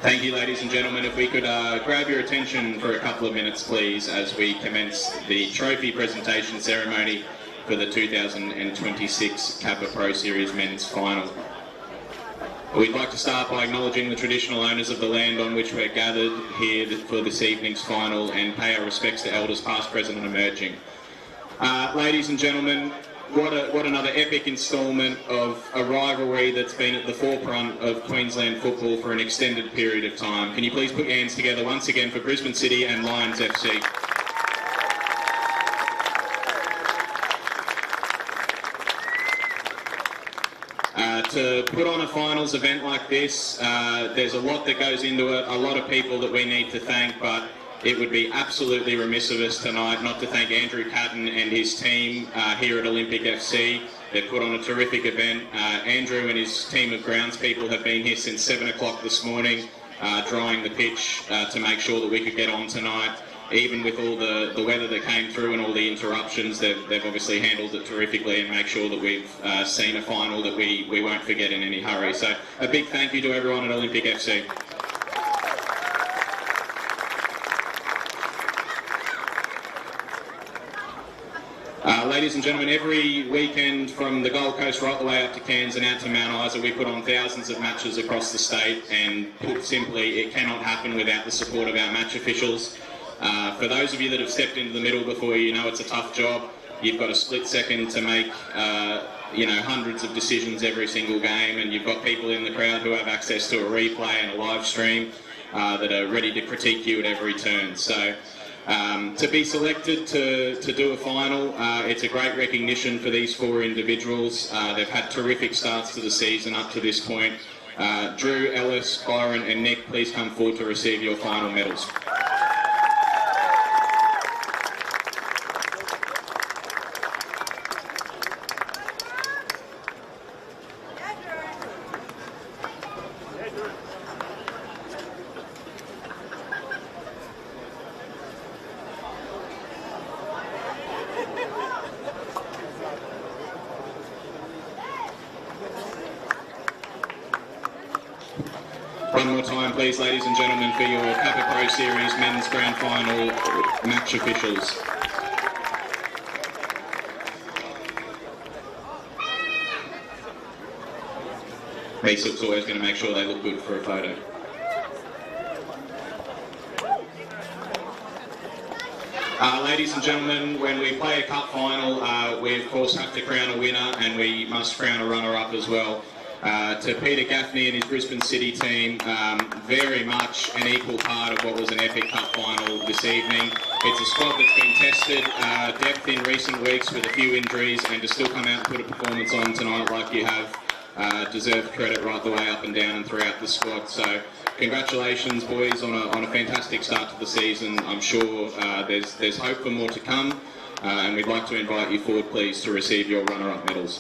Thank you, ladies and gentlemen. If we could grab your attention for a couple of minutes, please, as we commence the trophy presentation ceremony for the 2026 Kappa Pro Series Men's Final. We'd like to start by acknowledging the traditional owners of the land on which we're gathered here for this evening's final and pay our respects to elders past, present and emerging. Ladies and gentlemen, what another epic instalment of a rivalry that's been at the forefront of Queensland football for an extended period of time. Can you please put your hands together once again for Brisbane City and Lions FC. To put on a finals event like this, there's a lot that goes into it, a lot of people that we need to thank, but it would be absolutely remiss of us tonight not to thank Andrew Catton and his team here at Olympic FC. They've put on a terrific event. Andrew and his team of groundspeople have been here since 7 o'clock this morning, drying the pitch to make sure that we could get on tonight. Even with all the weather that came through and all the interruptions, they've obviously handled it terrifically and make sure that we've seen a final that we won't forget in any hurry. So a big thank you to everyone at Olympic FC. Ladies and gentlemen, every weekend from the Gold Coast right the way up to Cairns and out to Mount Isa, we put on thousands of matches across the state, and put simply, it cannot happen without the support of our match officials. For those of you that have stepped into the middle before, you know it's a tough job. You've got a split second to make hundreds of decisions every single game, and you've got people in the crowd who have access to a replay and a live stream that are ready to critique you at every turn. So to be selected to do a final, it's a great recognition for these four individuals. They've had terrific starts to the season up to this point. Drew, Ellis, Byron and Nick, please come forward to receive your final medals. One more time, please, ladies and gentlemen, for your Kappa Pro Series Men's Grand Final match officials. Meesup's always going to make sure they look good for a photo. Ladies and gentlemen, when we play a cup final, we of course have to crown a winner, and we must crown a runner-up as well. To Peter Gaffney and his Brisbane City team, very much an equal part of what was an epic cup final this evening. It's a squad that's been tested, depth in recent weeks with a few injuries, and to still come out and put a performance on tonight like you have, deserved credit right the way up and down and throughout the squad. So congratulations, boys, on a fantastic start to the season. I'm sure there's hope for more to come, and we'd like to invite you forward, please, to receive your runner-up medals.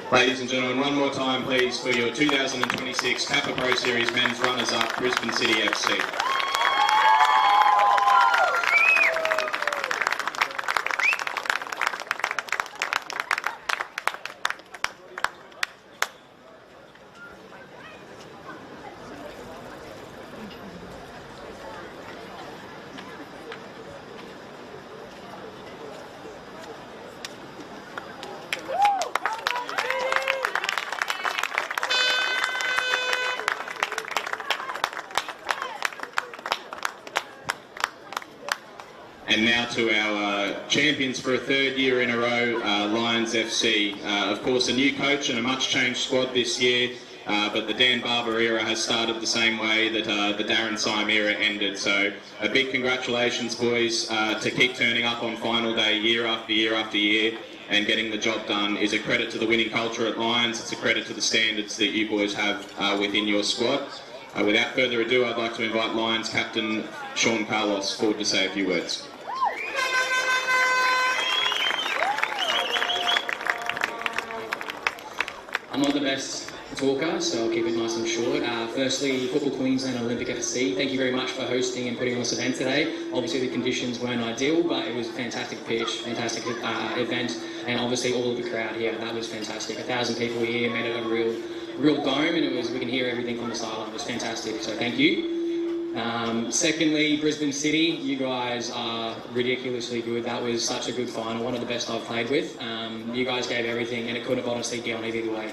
Ladies and gentlemen, one more time, please, for your 2026 Kappa Pro Series Men's Runners-Up, Brisbane City FC. And now to our champions for a third year in a row, Lions FC. Of course, a new coach and a much-changed squad this year, but the Dan Barber era has started the same way that the Darren Syme era ended. So a big congratulations, boys, to keep turning up on final day year after year after year and getting the job done is a credit to the winning culture at Lions. It's a credit to the standards that you boys have within your squad. Without further ado, I'd like to invite Lions captain Sean Carlos forward to say a few words. I'm not the best talker, so I'll keep it nice and short. Firstly, Football Queensland and Olympic FC, thank you very much for hosting and putting on this event today. Obviously the conditions weren't ideal, but it was a fantastic pitch, fantastic event, and obviously all of the crowd here, that was fantastic. 1,000 people here made it a real dome, and we can hear everything from the sideline. It was fantastic, so thank you. Secondly, Brisbane City, you guys are ridiculously good. That was such a good final, one of the best I've played with. You guys gave everything, and it couldn't have honestly gone either way.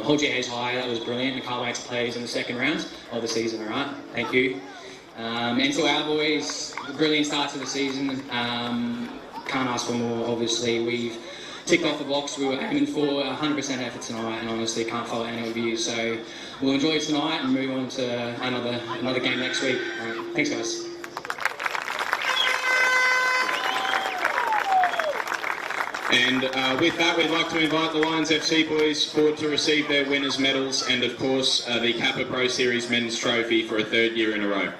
Hold your heads high, that was brilliant. I can't wait to play in the second round of the season, alright? Thank you. And to our boys, brilliant start to the season. Can't ask for more, obviously. We've ticked off the box we were aiming for, 100% effort tonight, and honestly can't follow any of you. So we'll enjoy it tonight and move on to another game next week. All right, thanks guys. And with that, we'd like to invite the Lions FC boys forward to receive their winners' medals and, of course, the Kappa Pro Series men's trophy for a third year in a row.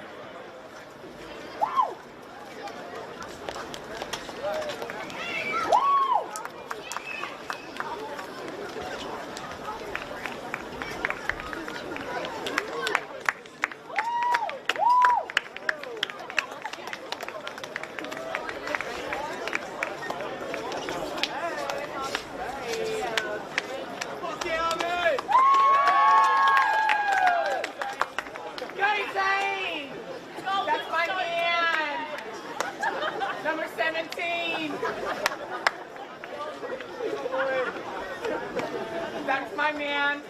That's my man.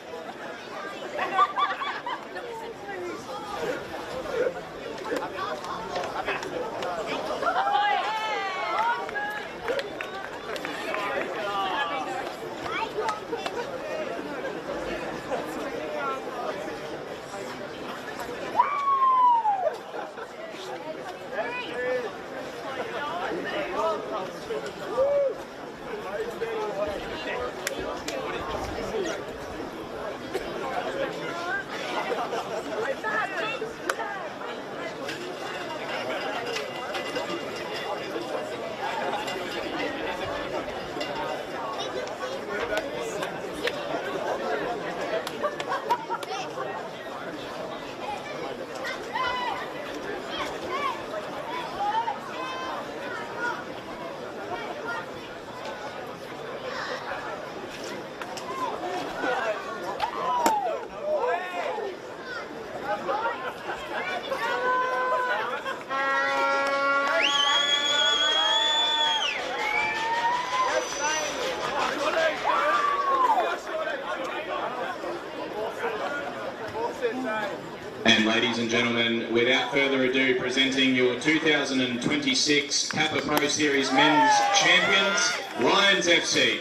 And ladies and gentlemen, without further ado, presenting your 2026 Kappa Pro Series Men's Champions, Lions FC.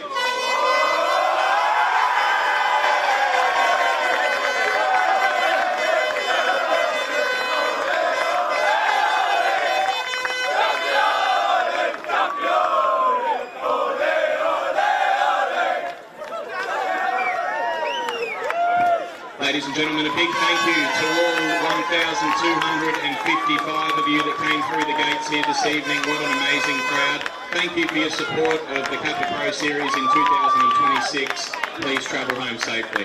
Ladies and gentlemen, a big thank you to all 1,255 of you that came through the gates here this evening. What an amazing crowd. Thank you for your support of the Kappa Pro Series in 2026. Please travel home safely.